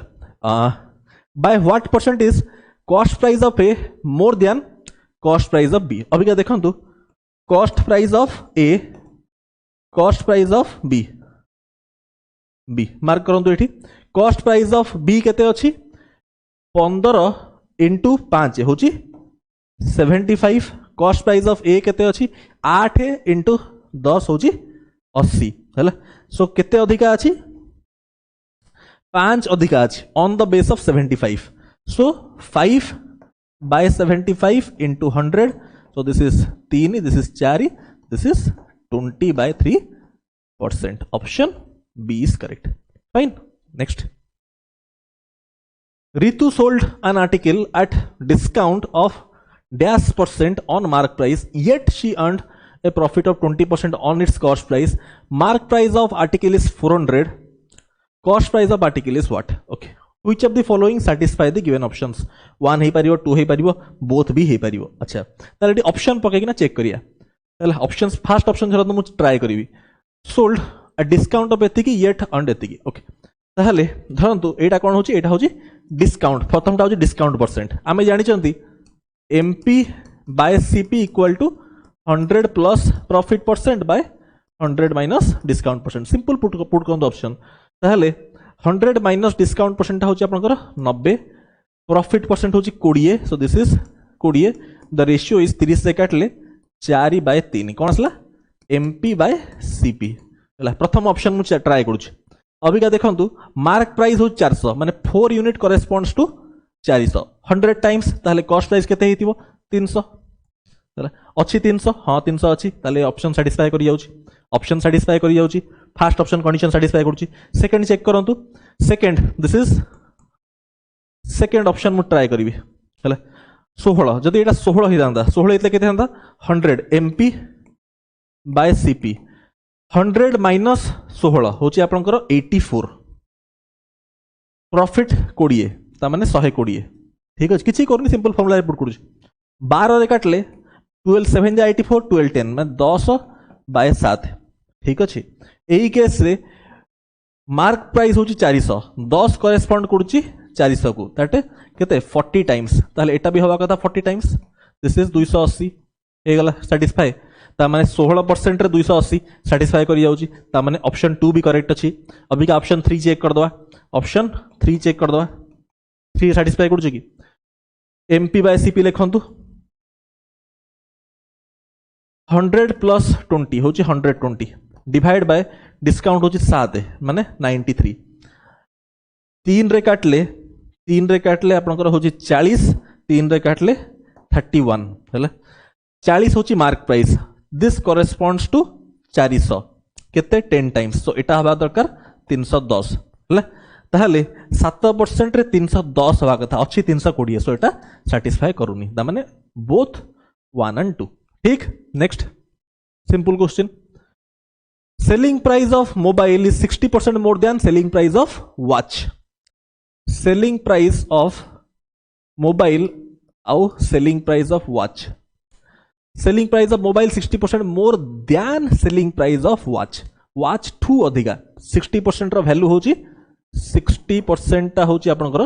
by what percentage cost price of A more than cost price of B अबिका देखंतु cost price of A cost price of B B mark करंतु एठी कॉस्ट प्राइस ऑफ बी केते अछि 15 × 5 होची 75 कॉस्ट प्राइस ऑफ ए केते अछि 8 × 10 होची 80 हैला सो केते अधिका अछि 5 अधिका अछि on the base of 75 so 5/75 × 100 so this is 3 this is 4 this is 20/3%. Option B is correct. Fine. Next. Ritu sold an article at discount of -% on mark price, yet she earned a profit of 20% on its cost price. Mark price of article is 400. Cost price of article is what? Okay. Which of the following satisfy the given options? 1 हे पारिबो 2 हे पारिबो both भी हे पारिबो अच्छा ताले option पके ना check करिया ताले ऑप्शंस फर्स्ट ऑप्शन जरा तो मु ट्राई करिवि सोल्ड अ डिस्काउंट ऑफ एतिकी येट अर्नड एतिकी ओके ताले धरंतु एटा कोन होची एटा होची डिस्काउंट प्रथमटा होची डिस्काउंट परसेंट आमे जानि चंती MP/CP = 100 plus profit percent by 100 minus discount percent simple put करंतु ऑप्शन ताले 100 माइनस डिस्काउंट परसेंट होची आपनकर 90 प्रॉफिट परसेंट होची 20 सो this is 20 the ratio is 30 से काटले 4/3 कोन असला MP/CP हला प्रथम ऑप्शन मु ट्राई करूची अबिका देखंतु मार्क प्राइस हो 400 माने 4 यूनिट करेस्पोंड्स टू 400 100 टाइम्स ताले कॉस्ट प्राइस केते हेतिबो 300 हला अछि 300 हां 300 अछि ताले ऑप्शन सैटिस्फाई करि जाउची ऑप्शन सैटिस्फाई करि जाउची फर्स्ट ऑप्शन कंडीशन सैटिस्फाई करूची सेकंड चेक करंतु second this is second option मु ट्राई करिवि हला 16 जदि एटा 16 हि जांदा 16 इतले केते हंदा 100 MP/CP 100 माइनस 16 होची आपनकर 84 प्रॉफिट 20 ता माने 120 ठीक अछि किछि करनी सिंपल फार्मूला पुट करूची 12 रे काटले 12 7 जा 84 12 10 माने 10/7 ठीक अछि एही केस रे मार्क प्राइस होची 400 10 करेस्पोंड करूची 400 को दैट केते 40 टाइम्स ताले एटा भी होवा कथा 40 टाइम्स दिस इज 280 हे गला सैटिस्फाई ता माने 16% रे 280 सैटिस्फाई करि जाउची ता माने ऑप्शन 2 भी करेक्ट अछि अभी का ऑप्शन 3 चेक कर दवा ऑप्शन 3 चेक कर दवा 3 सैटिस्फाई करूची कि MP/CP लिखंतु 100 प्लस 20 होची 120 डिवाइड बाय डिस्काउंट होची 7 माने 93 3 रे काटले आपनकर होची 40 3 रे काटले 31 हैला 40 होची मार्क प्राइस दिस करेस्पोंड्स टू 400 केते 10 टाइम्स सो एटा हवा दरकार 310 हैला ताहले 7% रे 310 हवा कथा अछि 320 सो एटा सैटिस्फाई करूनी दा माने बोथ 1 and 2 ठीक next simple question selling price of mobile is 60% more than selling price of watch selling price of mobile or selling price of watch selling price of mobile 60% more than selling price of watch 2 अधिका 60% रो value होची 60% ता होची आपनकर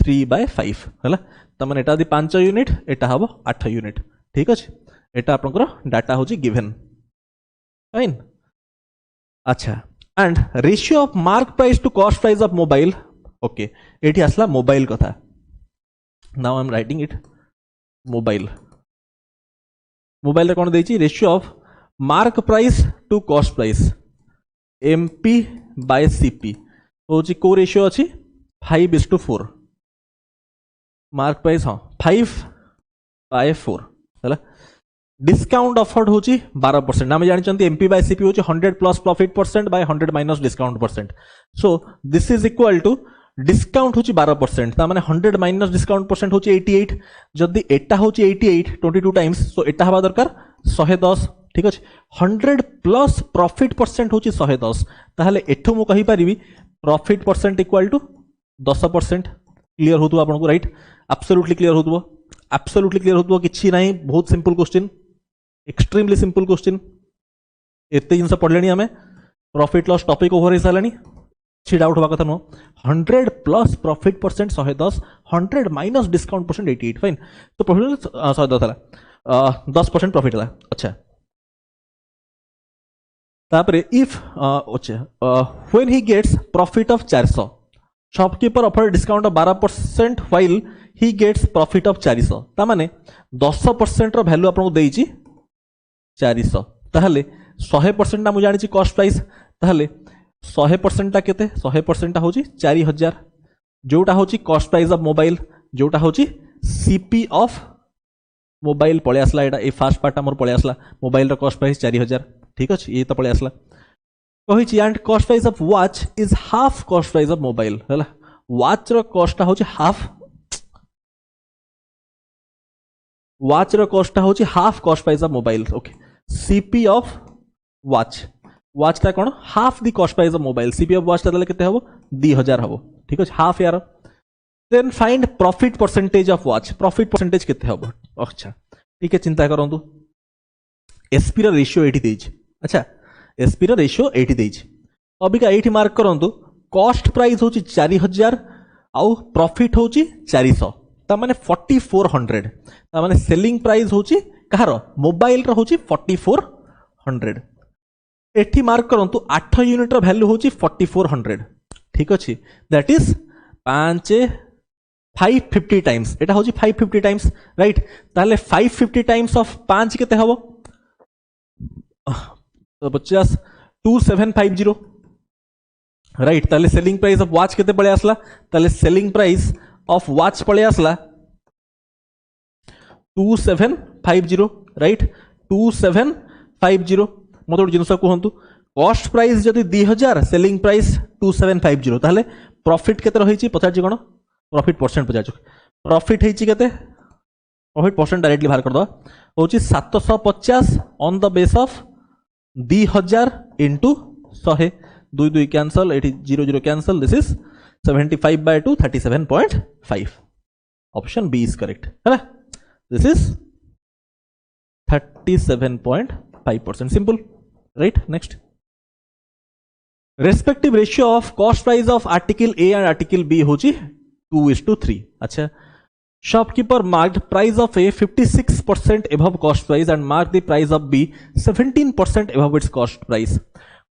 3/5 हला त माने एटा दि 5 unit एटा हबो 8 unit ठीक अछि एटा आपनकर डाटा होची गिवन फाइन अच्छा and ratio of mark price to cost price of mobile okay एठी आसला मोबाइल कथा now I am writing it mobile mobile रे कोन देछि ratio of mark price to cost price MP by CP होछि को ratio अछि 5:4 मार्क प्राइस हाँ 5/4 है डिस्काउंट ऑफर्ड होची 12% आम जानते एमपी बाय सीपी होची 100 plus profit percent by 100 minus discount percent so this is equal to discount होची 12% ता माने 100 माइनस डिस्काउंट परसेंट होची 88 जदि एटा होची 88 22 टाइम्स सो एटा हवा दरकार 110 ठीक अछि 100 प्लस प्रॉफिट परसेंट होची 110 ताहले एठो मु कहि परिबी profit percent equal to 10% clear होतु आपन को राइट एब्सोल्युटली क्लियर होतु एब्सोल्युटली क्लियर होतु किछि नाही बहुत simple question extremely simple question एते जिनस पढ़लेनी हमें प्रॉफिट लॉस टॉपिक ओवर हो सालानी छी डाउट होबा कथा no 100 plus profit percent 110 100 minus discount percent 88 fine तो प्रॉफिट 110 था 10% प्रॉफिट था अच्छा तापरे if when he gets profit of 400 shopkeeper offer discount of 12% while he gets profit of 400 ता माने 10% रो वैल्यू आपन को देइची 400 ताहले 100% ना मु जानि कॉस्ट प्राइस ताहले 100% ता केते 100% ता होची 4000 जोटा होची कॉस्ट प्राइस ऑफ मोबाइल जोटा होची सीपी ऑफ मोबाइल पळे आसला एटा ए फास्ट पार्ट हमर पळे आसला मोबाइल रो कॉस्ट प्राइस 4000 ठीक अछि ये तो पळे आसला कहिची and cost price of watch is half cost price of mobile हला वॉच रो कॉस्ट होची हाफ वॉच रो कॉस्ट होची half cost price of mobile okay CP of watch watch ता कोन half the cost price of mobile CP of watch ता तले केते हबो 2000 हबो ठीक अछि हाफ यार then find profit percentage of watch profit percentage केते हबो अच्छा ठीक है चिंता करंतु एसपी रो रेशियो 80 देइछ अच्छा एसपी रो रेशियो 80 देइछ अबिका 80 मार्क करंतु कॉस्ट प्राइस होची 4000 आउ प्रॉफिट होची 400 ता माने 4400 ता माने सेलिंग प्राइस होची कहार मोबाइल रो होची 4400 एठी मार्क करंतु 8 यूनिट रो वैल्यू होची 4400 ठीक अछि दैट इज 550 टाइम्स एटा होची 550 टाइम्स राइट ताले 550 टाइम्स ऑफ 5 केते हबो तो 50 2750 राइट ताले सेलिंग प्राइस ऑफ वॉच केते पळे आसला ताले सेलिंग प्राइस ऑफ वॉच पळे आसला 2750 राइट 2750 मतलब जिनस कहतु कॉस्ट प्राइस जदि 2000 सेलिंग प्राइस 2750 ताले प्रॉफिट केते रहिछि पचार कोन प्रॉफिट परसेंट पचार प्रॉफिट हेछि केते प्रॉफिट परसेंट डायरेक्टली बाहर कर दो होछि 750 on the base of 2000 into 100 2 2 cancel एटी 0 0 cancel this is 75/2 37.5 option B is correct है ना this is 37.5% simple right next respective ratio of cost price of article A and article B होची 2:3 अच्छा shopkeeper marked price of A 56% above cost price and marked the price of B 17% above its cost price.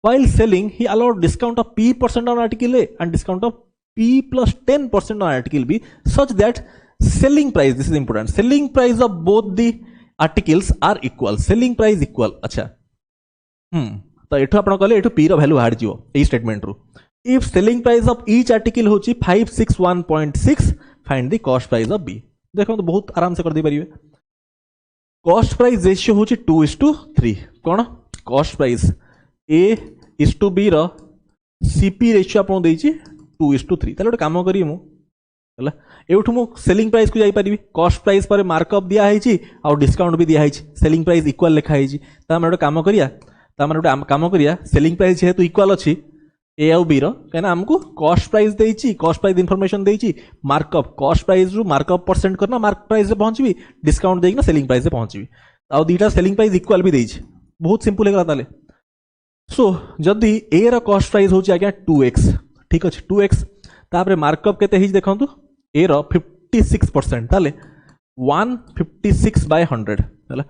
While selling, he allowed discount of P% on article A and discount of P plus 10% on article B such that selling price, this is important, selling price of both the articles are equal. Selling price equal. अच्छा तो एठो आपण कहले एठो P रो value बाहर जिवो a statement रो. If selling price of each article होची 561.6 find the cost price of B. देखो तो बहुत आराम से कर दे परिबे. कॉस्ट प्राइस रेशियो होची 2:3 कोन cost price A is to B रो सीपी रेशियो आपण देइची 2:3 ताले काम करी मु हला एठु मु सेलिंग प्राइस को जाई परिबी. कॉस्ट प्राइस पर मार्कअप दिया हैची और डिस्काउंट भी दिया हैची. सेलिंग प्राइस इक्वल लिखा हैची ता हम काम करिया ता हम काम करिया सेलिंग प्राइस जेहेतु इक्वल अछि ए आउ बी रो कहना हमको कॉस्ट प्राइस देइची कॉस्ट प्राइस इनफॉरमेशन देइची मार्कअप कॉस्ट प्राइस रु मार्कअप परसेंट करना मार्क प्राइस रे पहुंचबी डिस्काउंट देइना सेलिंग प्राइस रे पहुंचबी आ दीटा सेलिंग प्राइस इक्वल भी देइची. बहुत सिंपल हेगला ताले. सो जदी ए रो कॉस्ट प्राइस होची आज्ञा 2x ठीक अछि 2x तापरे मार्कअप केते हिज देखंतु ए रो 56% ताले 156/100 हला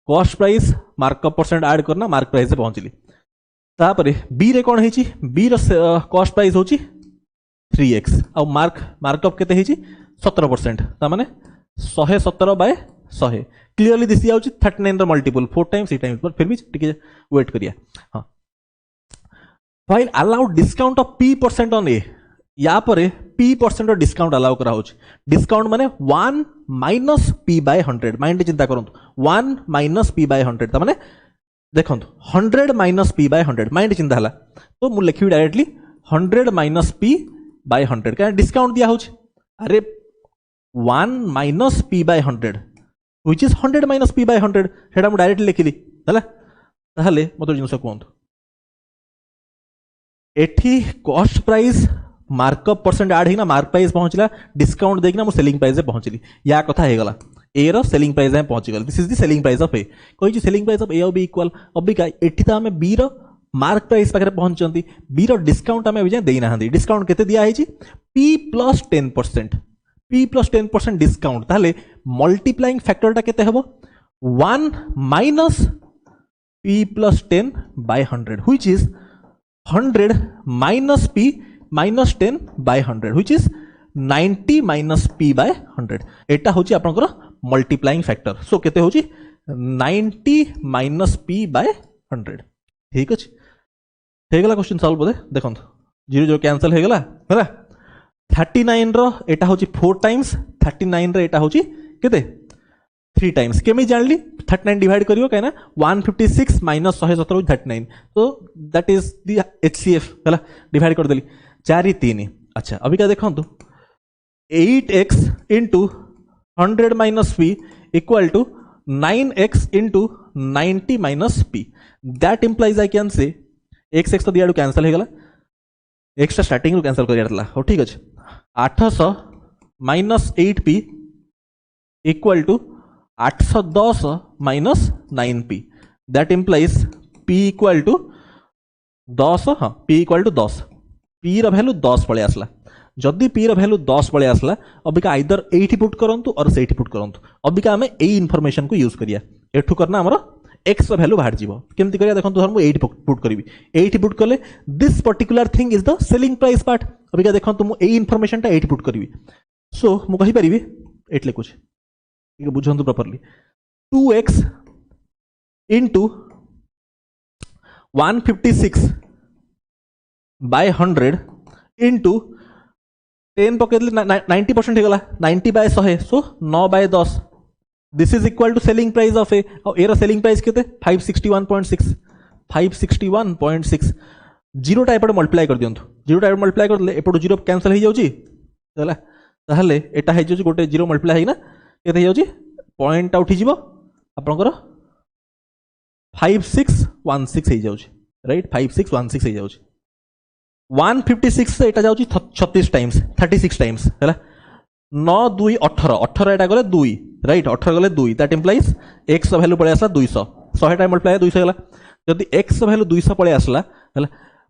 cost price markup percent add करना मार्क प्राइस रे पहुंचली. तापरे बी रे कोन हेची बी रो कॉस्ट प्राइस होची 3x आ मार्कअप केते हेची 17% ता माने 117/100 100 क्लीयरली दिसी जाउची 39 रो मल्टीपल 4 टाइम्स 3 टाइम्स, पर फिर भी टिके वेट करिया। हां, while allow discount of p% on A, या पर p% डिस्काउंट अलाउ करा होची। डिस्काउंट माने 1 माइनस p बाय 100, माइंड चिंता करंतु 1 माइनस p बाय 100 त माने देखंतु 100 माइनस p बाय 100, माइंड चिंता हला तो मु लिखि डायरेक्टली 100 माइनस p बाय 100 का डिस्काउंट दिया होची। अरे 1 minus p by 100 which is 100 minus p by 100, सेटा मु डायरेक्टली लिखिली हला। ताहले मतो जिनस कोंतु एठी cost price markup percent add Hina mark price पहुंचला, डिस्काउंट देखना मु सेलिंग प्राइस पे पहुंचली, या कथा हे गला ए रो सेलिंग प्राइस में पहुंच गल। This is the selling price of A, कोई जी सेलिंग प्राइस ऑफ ए और बी इक्वल। अब का एठी त हमें बी रो मार्क प्राइस पाखरे पहुंचंती, बी रो डिस्काउंट हमें अभी देई ना हंदी। डिस्काउंट केते दिया है जी p + 10%, p + 10% डिस्काउंट, ताले मल्टीप्लाइंग फैक्टरटा केते हबो 1 minus p + 10 by 100 which is 100 minus p minus 10 by 100 which is 90 minus p by 100। एटा होची आपनकर मल्टीप्लाइंग फैक्टर। सो केते होची 90 माइनस p बाय 100। ठीक अछि, हे गला क्वेश्चन सॉल्व बोले देखंत 0 0 कैंसिल हे गला हला। 39 रो एटा होची 4 टाइम्स, 39 रो एटा होची केते 3 टाइम्स। केमी जानली 39 डिवाइड करियो काना 156 माइनस 117 39, तो दैट इज द HCF हला, डिवाइड कर देली 4 3। अच्छा अभी का देखंतु 8x into 100 minus p equal to 9x into 90 minus p. That implies I can say x x तो दिया कैंसिल हो गला, x टा स्टार्टिंग रो कैंसिल करिया थला। हो ठीक अछि 800 minus 8p equal to 810 minus 9p. That implies p equal to 10, हाँ p equal to 10, p रो वैल्यू 10 पळे आसला। जदि p रो वैल्यू 10 पळे आसला अबिका आइदर एठी पुट करंतु और सेठी पुट करंतु। अबिका हमें एई इन्फॉर्मेशन को यूज करिया, एठु करना हमरो x रो वैल्यू बाहर जीवो। केमति करिया देखंतु हम एठी पुट करबी, एठी पुट करले this particular thing is the selling price part. Abika देखंतु मु एई इन्फॉर्मेशन ता एठी पुट करबी। सो मु कहि परिबी एटले कुछ ठीक बुझंतु properly 2x into 156 by 100 into 10 पकेले 90% हे गला 90 by 100, so 9 by 10। This is equal to selling price of A, और एरा सेलिंग प्राइस केते 561.6, 561.6। जीरो टाइप मल्टीप्लाई कर दियंतु, जीरो टाइप मल्टीप्लाई कर ले एपटो जीरो कैंसिल हो जाउची हला। ताहले एटा हे जाउची गोटे जीरो मल्टीप्लाई हैना केते जाउची पॉइंट आउट हिजिबो आपनकर 5616 हे जाउची, राइट 5616 हे जाउची। 156 से एटा जाउची 36 टाइम्स 36 टाइम्स हला। 9 2 18 18 एटा गले 2, राइट 18 गले 2, दैट इंप्लाइज x वैल्यू पळे आसला 200, 100 टाइम मल्टीप्लाई 200 गला। जदि x वैल्यू 200 पळे आसला हला,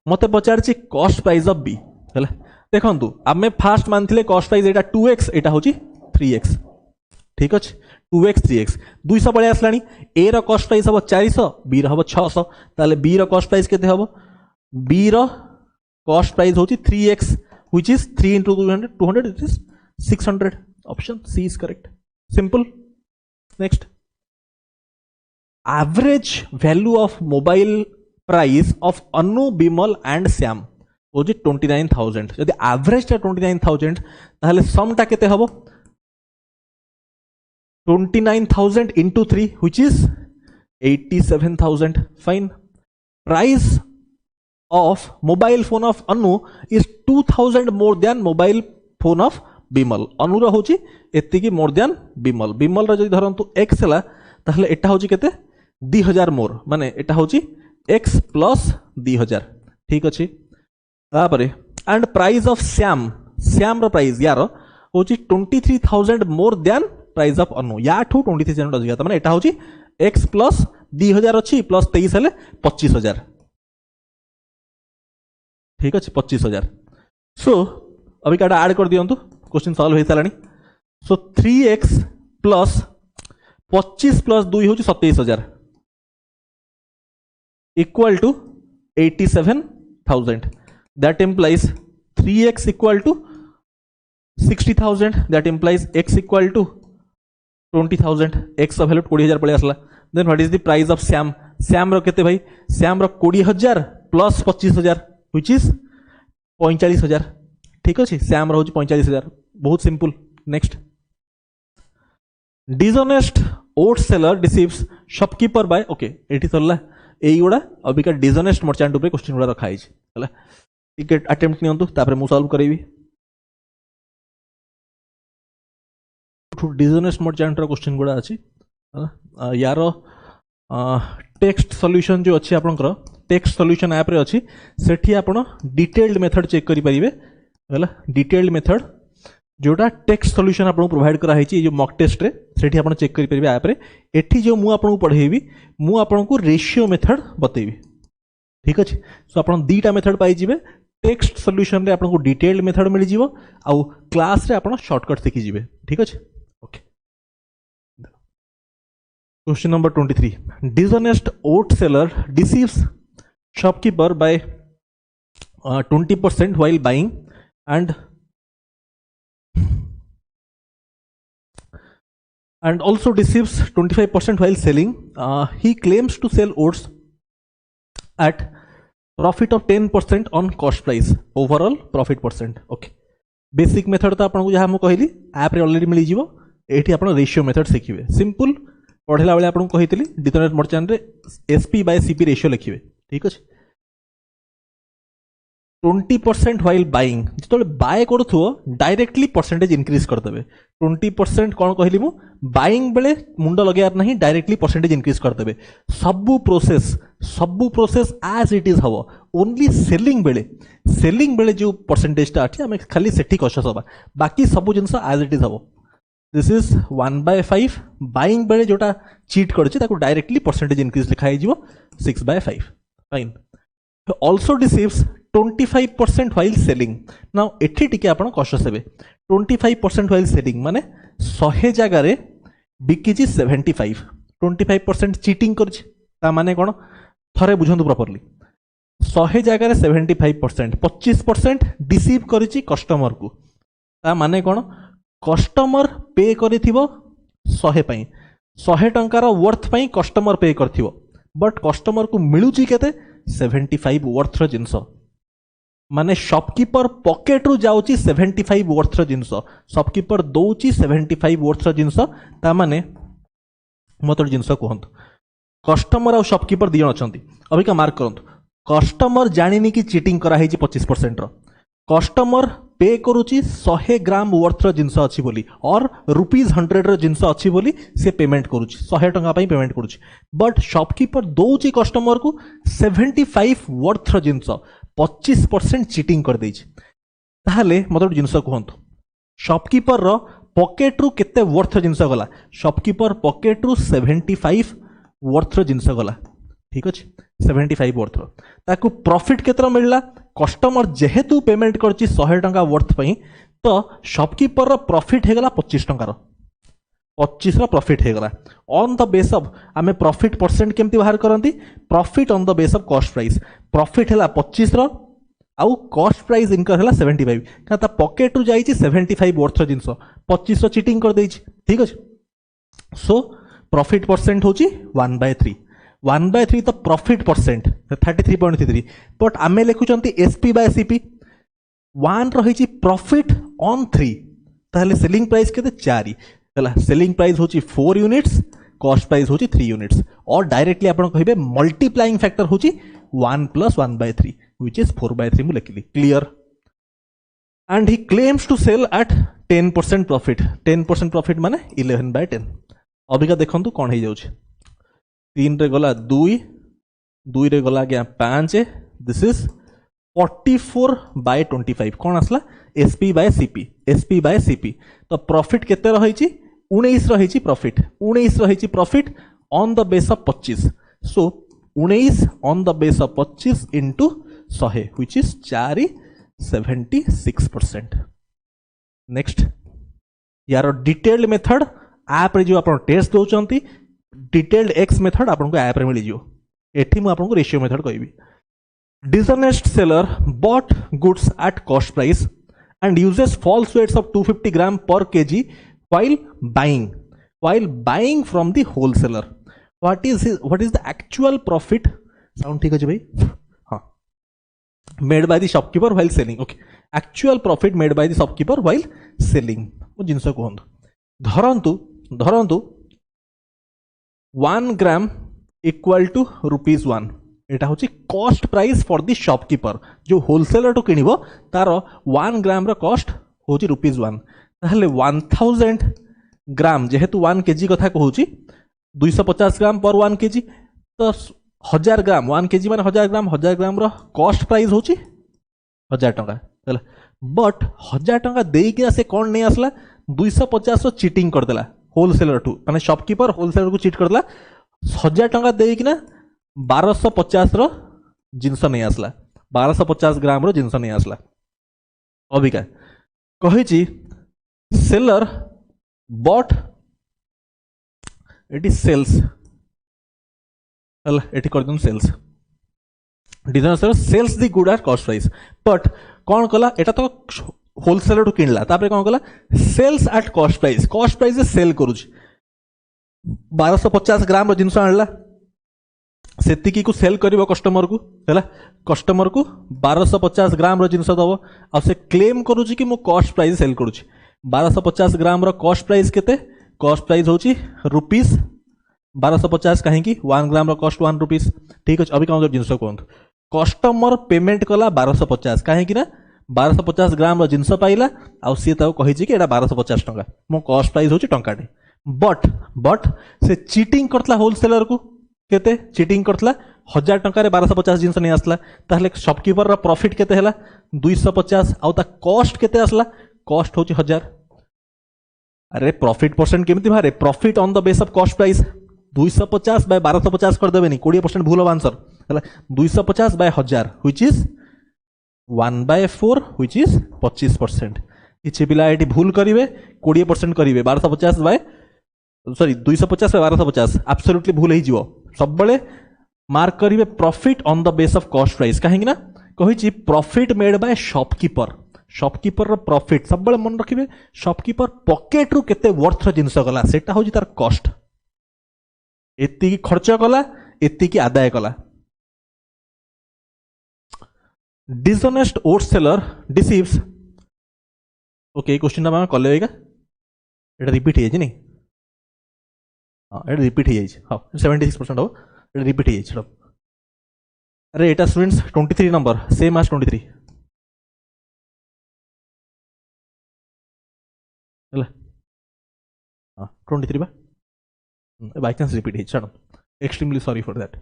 मते पचारची कॉस्ट प्राइस ऑफ b हला। देखंतु आमे फास्ट मानथिले कॉस्ट प्राइस एटा 2x एटा होची 3x, ठीक अछि 2x 3x 200 पळे आसलानी। a रो कॉस्ट प्राइस हबो 400, b रो हबो 600, ताले b रो कॉस्ट प्राइस केते हबो b रो कॉस्ट प्राइस होची 3x which is 3 into 200 it is 600. Option C is correct. Simple. Next, average value of mobile price of Anu, Bimal and Syam होची 29,000। यदि average टा 29,000 ताहले सम टा केते हबो 29,000 into 3 which is 87,000. Fine. Price of mobile phone of Anu is 2,000 more than mobile phone of Bimal. Anu रा होची एतिकी more than Bimal. Bimal रा जदि धरंतु x हला ताहले एटा होची केते 2000 मोर, माने एटा होची x plus 2000, ठीक अछि। तापरे and price of Shyam, Shyam रा प्राइस यार होची 23,000 मोर देन प्राइस ऑफ अनु, या ठू 23,000 अधिक त माने एटा होची x plus 2000 अछि प्लस 23 हेले 25,000, ठीक अछि 25,000। सो अभी काटा ऐड कर दियंतु, क्वेश्चन सॉल्व हो सालानी। सो 3x प्लस 25 प्लस 2 होची 27,000 equal to 87,000। That implies 3x equal to 60,000, that implies x equal to 20,000 x value 20,000 पड़े आसला then what is the price of Shyam Shyam रो केते भाई श्याम रो 20,000 प्लस 25,000 व्हिच इज 45,000 ठीक अछि श्याम रो 45,000 बहुत सिंपल नेक्स्ट डिसऑनेस्ट ओट seller deceives shopkeeper by okay एठी सरला एई गुडा अबिका डिसऑनेस्ट मर्चेंट ऊपर क्वेश्चन गुडा रखा हिच हला टिकट अटेम्प्ट नियंतु तापर मु सॉल्व करैबी डिसऑनेस्ट मर्चेंट रो क्वेश्चन गुडा अछि यार टेक्स्ट सॉल्यूशन जो अच्छी आपनकर टेक्स्ट सॉल्यूशन ऐप रे अच्छी सेठी आपण डिटेल्ड मेथड चेक करि परिबे हला डिटेल्ड मेथड जोटा टेक्स्ट सॉल्यूशन आपन प्रोवाइड करा हिची जो मॉक टेस्ट रे सेठी आपण चेक करि परिबे ऐप रे एठी जो मु आपन पढेबी मु आपन को रेशियो मेथड बतेबी ठीक अछि सो आपण दीटा मेथड पाई जिवे टेक्स्ट सॉल्यूशन रे आपन को डिटेल्ड मेथड मिल जिवो आ क्लास रे आपण शॉर्टकट सिखि जिवे ठीक अछि okay Question number 23. Dishonest oat seller deceives shopkeeper by 20% while buying and also deceives 25% while selling. He claims to sell oats at profit of 10% on cost price. Overall profit percent. Okay. Basic method तो आपको जहाँ मुझे कहली app रे already मिल जिवो एठी आपण ratio method सिखिबे simple पढ़ला बेले आपको कही डिसऑनेस्ट मर्चेंट रे एसपी बाय सीपी रेशियो लिखिबे ठीक अछि 20% व्हाइल बाइंग जितले बाय करथुओ डायरेक्टली परसेंटेज इंक्रीज कर देबे 20% कोन कहली मु बाइंग बेले मुंडो लगायार नहीं डायरेक्टली परसेंटेज इंक्रीज कर देबे सबु प्रोसेस एज इट इज हबो ओनली सेलिंग बेले जो परसेंटेज ता अछि हमें खाली सेठी कॉन्शियस होबा बाकी सबु जिंस एज इट इज हबो दिस इज 1/5 बाइंग बेले जोटा चीट करछि ताको डायरेक्टली परसेंटेज इंक्रीज लिखाई जिवो 6/5 fine also deceives 25% while selling now एठी टिके आपण कॉन्शियस हेबे 25% व्हाइल सेलिंग माने 100 जगह रे बिकिछि 75 25% चीटिंग करछि ता माने कोन थरे बुझंतु प्रॉपर्ली 100 जगह रे 75% 25% डिसीव करछि कस्टमर को ता माने कोन कस्टमर पे करिथिबो 100 पई 100 टंकार वर्थ पई कस्टमर पे करथिबो बट कस्टमर को मिलुची केते 75 वर्थ रो जिंस माने शॉपकीपर पॉकेट रु जाउची 75 वर्थ रो जिंस शॉपकीपर दोउची 75 वर्थ रो जिंस ता माने मतर जिंस कहंतु कस्टमर और शॉपकीपर दियन अछंती अबिका मार्क करंतु कस्टमर जानिनी कि चीटिंग करा हेची 25% रो कस्टमर पे करुची 100 ग्राम वर्थ रो जिंस अछि बोली और ₹100 रो जिंस अछि बोली से पेमेंट करुची 100 टंका पई पेमेंट करुची बट शॉपकीपर दोउची कस्टमर को 75 वर्थ रो जिंस 25% चीटिंग कर देछि ताहले मतलब जिंस कहंतु शॉपकीपर रो पॉकेट रु केते वर्थ रो जिंस गला शॉपकीपर पॉकेट रु 75 वर्थ रो जिंस गला ठीक अछि 75 वर्थ रो ताकू प्रॉफिट केतरा मिलला कस्टमर जेहेतु पेमेंट करछि 100 टंका वर्थ पई तो शॉपकीपर रो प्रॉफिट हे गला 25 टंका रो 25 रो प्रॉफिट हे गला ऑन द बेस ऑफ आमे प्रॉफिट परसेंट केमती बाहर करंती profit on the base of cost price profit हैला 25 रो आउ कॉस्ट प्राइस इनकर हैला 75 का ता पॉकेट रु जाईची 75 वर्थ रो जिंस 25 रो चीटिंग कर देछि ठीक अछि सो प्रॉफिट परसेंट होची 1/3 1/3 तो प्रॉफिट परसेंट 33.33 बट आमे लिखुचंती एसपी बाय सीपी 1 रहिची प्रॉफिट ऑन 3 ताहले सेलिंग प्राइस केते 4 हला सेलिंग प्राइस होची 4 यूनिट्स कॉस्ट प्राइस होची 3 यूनिट्स और डायरेक्टली आपण कहिबे मल्टीप्लाइंग फैक्टर होची 1 + 1/3 व्हिच इज 4/3 मु लिखली clear and he claims to sell at 10% profit 10% profit माने 11/10 अबिका देखंतु कोन हे जाउछ 3 रे गला 2 रे गला गया 5 दिस इज 44/25 कौन आसला एसपी बाय सीपी तो प्रॉफिट केते रहिची 19 रहिची profit on the base of 25 so 19 on the base of 25 into 100 which is 76%. Next यार डिटेल्ड मेथड ऐप रे जो आपण टेस्ट दोचंती डिटेल्ड एक्स मेथड आपन को ऐप रे मिल जियो एठी मु आपन को रेशियो मेथड कहबी dishonest seller bought goods at cost price and uses false weights of 250 gram per kg while buying while buying from the wholesaler. What is the actual profit? Sound ठीक है जी भाई? हाँ. Made by the shopkeeper while selling. Okay. Actual profit made by the shopkeeper while selling. वो जिनस कहतु धरतु 1 ग्राम equal to ₹1. एटा होची cost price for the shopkeeper. जो wholesaler to किनिबो तार 1 ग्राम रो cost होची ₹1. ताहले 1000 ग्राम जेहेतु 1 केजी कथा कहूची 250 ग्राम पर 1 केजी तो 1000 ग्राम 1 केजी माने 1000 ग्राम रो कॉस्ट प्राइस होची 1000 टंका. ताहले बट 1000 टंका देई कि से कोन नै आसला 250 रो चीटिंग कर देला होलसेलर टू माने शॉपकीपर होलसेलर को चीट कर देला 1000 टंका देई कि ना 1250 रो जिनस नहीं आसला 1250 ग्राम रो जिनस नहीं आसला. अबिका कहि छी seller bought it is sells हला एटी कर दन sells designer seller sells the good at cost price but कौन कला एटा तो होलसेलर टू किनला तापरे कौन कला sells at cost price sell करूछ 1250 ग्राम रो जिनस आणला सेतिकी को सेल करिवो कस्टमर को हैला कस्टमर को 1250 ग्राम रो जिनस दबो आ से क्लेम करूछ कि मो कॉस्ट प्राइस सेल करूछ 1250 ग्राम रो कॉस्ट प्राइस केते कॉस्ट प्राइस होची रुपीस 1250 कहीं की 1 ग्राम रो कॉस्ट 1 रुपीस. ठीक अछि. अभी कौन जिनस कोंत कस्टमर पेमेंट कला 1250 कहीं की ना 1250 ग्राम रो जिनस पाइला आ सी ताऊ कहि छी कि एटा 1250 टंका मो कॉस्ट प्राइस होची टंकाटे बट से चीटिंग करतला होलसेलर को केते चीटिंग करतला 1000 टंका रे 1250 जिनस नहीं आसला ताहले शॉपकीपर रो प्रॉफिट केते हैला 250 आ ता कॉस्ट केते आसला कॉस्ट होची 1000. अरे प्रॉफिट परसेंट केमिति बारे profit on the base of cost price 250 by 1250 कर देबेनी 20% भूल आंसर हैला 250 by 1000 which is 1/4 which is 25%. किछि पिला एटी भूल करिवे 20% करिवे 1250 बाय सॉरी 250 बाय 1250 एब्सोल्युटली भूल ही जीवो सब बळे मार्क करिवे profit on the base of cost price कहीं ना कहि छी प्रॉफिट मेड बाय शॉपकीपर रो प्रॉफिट सब बळे मन रखिबे शॉपकीपर पॉकेट रु केते वर्थ रो जिंस गला सेटा होजी तार कॉस्ट एत्ती की खर्च कला एत्ती की आदाय कला. डिसऑनेस्ट ओट सेलर डिसीव्स. ओके क्वेश्चन ना कले होगा एटा रिपीट हो जाए नहीं हाँ एटा रिपीट हो जाए हाँ 76% हम एटा रिपीट हो जाए. अरे एटा स्टूडेंट्स 23 नंबर सेम आज 23 है हाँ 23 बा बाय चांस रिपीट हो छाड़ extremely sorry for that.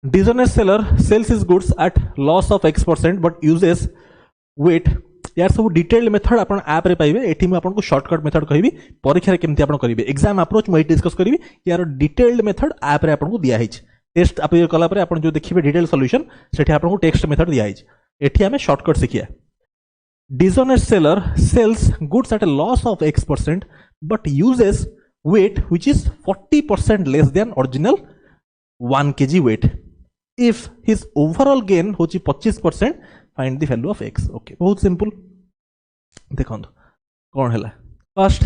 Dishonest seller sells his goods at loss of X% but uses weight यार सब डिटेल्ड मेथड आपन ऐप रे पाइबे. एठी मैं आपन को शॉर्टकट मेथड कहिबी परीक्षा रे केमति आपन करिवे एग्जाम अप्रोच मैं डिस्कस करिवि यार डिटेल्ड मेथड ऐप रे आपन को दिया हिच टेस्ट अप्लाई कला परे आपन जो देखिबे डिटेल सॉल्यूशन सेठी आपन को टेक्स्ट मेथड दिया हिच. एठी हमें शॉर्टकट सिखिया. Dishonest seller sales goods at a loss of X% but uses weight which is 40% less than original 1 kg weight. If his overall gain होची 25% find the value of X. Okay बहुत simple देखो कौन है first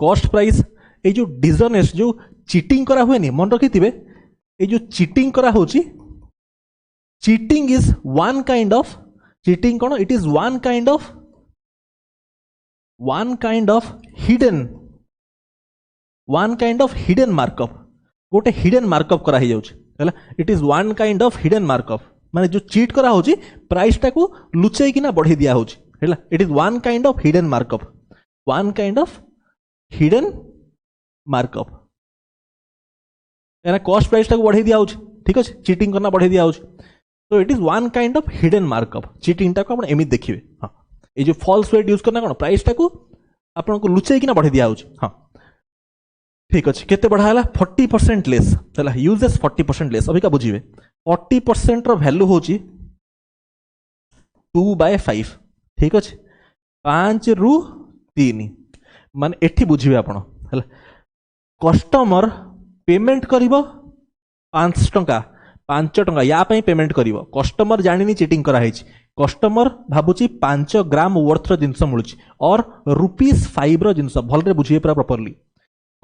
cost price ये जो dishonest जो cheating करा हुए नहीं मन रखी थे ये जो चीटिंग करा होची cheating is one kind of cheating कौन it is one kind of hidden markup गोटे हिडन मार्कअप करा ही जाउछ हैला it is one kind of hidden markup माने जो चीट करा होची प्राइस टाको लुचेई किना बढ़े दिया होची हैला it is one kind of hidden markup Yana cost price टाको बढ़े दिया होची ठीक अछि चीटिंग करना बढ़े दिया होची तो it is one kind of hidden markup cheating टाको आपण एमित देखिबे हां ए जो फॉल्स वेट यूज करना कोन प्राइस टाको आपण को लुचेई किना बढ़े दिया होची हां ठीक अच्छे केते बढ़ा है 40% लेस है यूजेस 40% लेस अभी का बुझे 40% वैल्यू हूँ 2/5 ठीक अच्छे 5 रु 3 मान एठी बुझे आप कस्टमर पेमेंट कर 5 टंका 5 टंका या पेमेंट कर कस्टमर जानी चीटिंग कराई कस्टमर भावुची 5 ग्राम वर्थ जिनस मिलूँ और ₹5 जिनस भलरे बुझे पूरा प्रॉपर्ली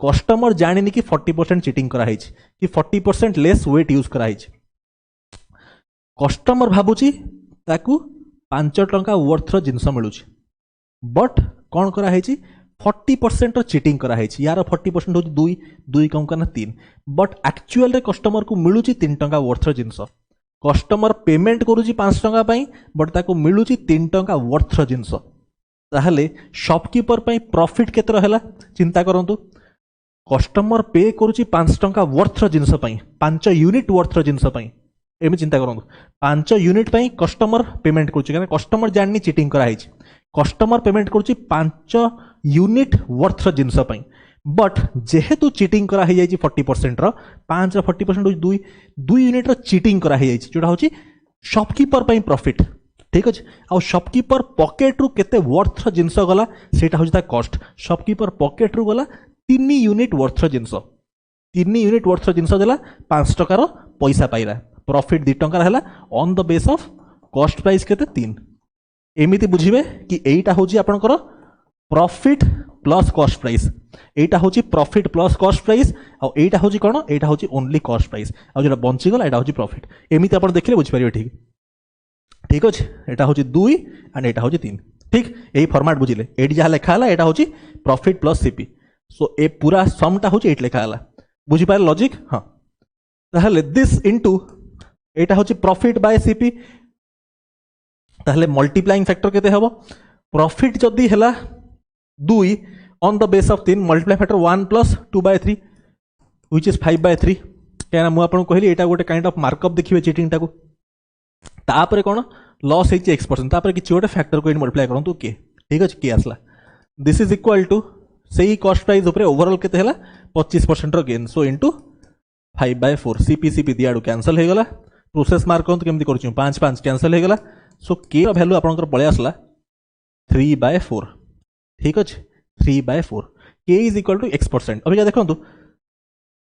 कस्टमर जानिनी कि 40% चिटिंग कराई कि 40% लेस वेट यूज कराई कस्टमर भावुची ताकू 5 टंका वर्थ जिनस मिलूँ बट कौन कराई 40% चिटिंग कराई यार 40% हूँ 2 कम करना 3 बट एक्चुअल कस्टमर को मिलूँ 3 टंका वर्थ जिनस कस्टमर पेमेंट करुच्ची 5 टंका बट ताको मिलूँ 3 टंका वर्थ जिनस ताहले शॉपकीपर प्रॉफिट केते रहला चिंता करंतु कस्टमर पे करुच्ची 5 टंका वर्थ जिनस 5 यूनिट वर्थ जिनस एम चिंता करंतु 5 यूनिट कस्टमर पेमेंट करुच्ची कारण कस्टमर जानी चिटिंग कराई कस्टमर पेमेंट करुच्ची 5 यूनिट वर्थ जिनस बट जेहेतु चिटिंग कराई 40% रो 5 रो 40% 2 यूनिट रो चिटिंग कराई जोटा होची शॉपकीपर प्रॉफिट ठीक अच्छे आउ शॉपकीपर पॉकेट रु केते वर्थ जिनस गला सेटा होची ता कॉस्ट शॉपकीपर पॉकेट रु गला 3 यूनिट वर्थ जिनस 3 यूनिट वर्थ जिनस देला 5 टकार पैसा पाइला प्रॉफिट 2 टंका रहला on the base of cost price केते 3 एमिति बुझिबे कि एटा होची आपनकर प्रॉफिट प्लस कॉस्ट प्राइस एटा होची प्रॉफिट प्लस कॉस्ट प्राइस आ एटा होची कोन एटा होची ओनली कॉस्ट प्राइस आ जेटा बंची गला एटा होची प्रॉफिट एमिति आपण देखले बुझि परिबे ठीक ठीक अच्छे एटा होची 2 एंड एटा होची 3 ठीक यही फॉर्मेट बुझिले एटी जहाँ लिखा है एटा होची प्रॉफिट प्लस सीपी सो ए पूरा समटा होची एट लिखा है बुझी पारे लॉजिक हाँ ताहले दिस इनटू एटा होची प्रॉफिट बाय सीपी ताहले मल्टीप्लाइंग फैक्टर केते हबो प्रॉफिट जदी हैला 2 on the base of 3 multiply factor 1 plus 2/3 which is 5/3 क्या मु आपन कहली एटा गोटे काइंड ऑफ मार्कअप देखिबे चीटिंग टाको तापरे कोन लॉस होइछि x% तापरे किछि गोटे फैक्टर को मल्टीप्लाई करंतु के ठीक अछि के आसला दिस इज इक्वल टू सेही कॉस्ट प्राइस ऊपर ओवरऑल केते हैला 25% रो गेन सो इनटू 5/4 सीपी दियाडू कैंसिल हे गला प्रोसेस मार्क करंतु केमति करछु 5 कैंसिल हे गला सो के रो वैल्यू आपनकर पळे आसला 3/4 ठीक अछि 3/4 के इज इक्वल टू x%। अभी क्या देखंतु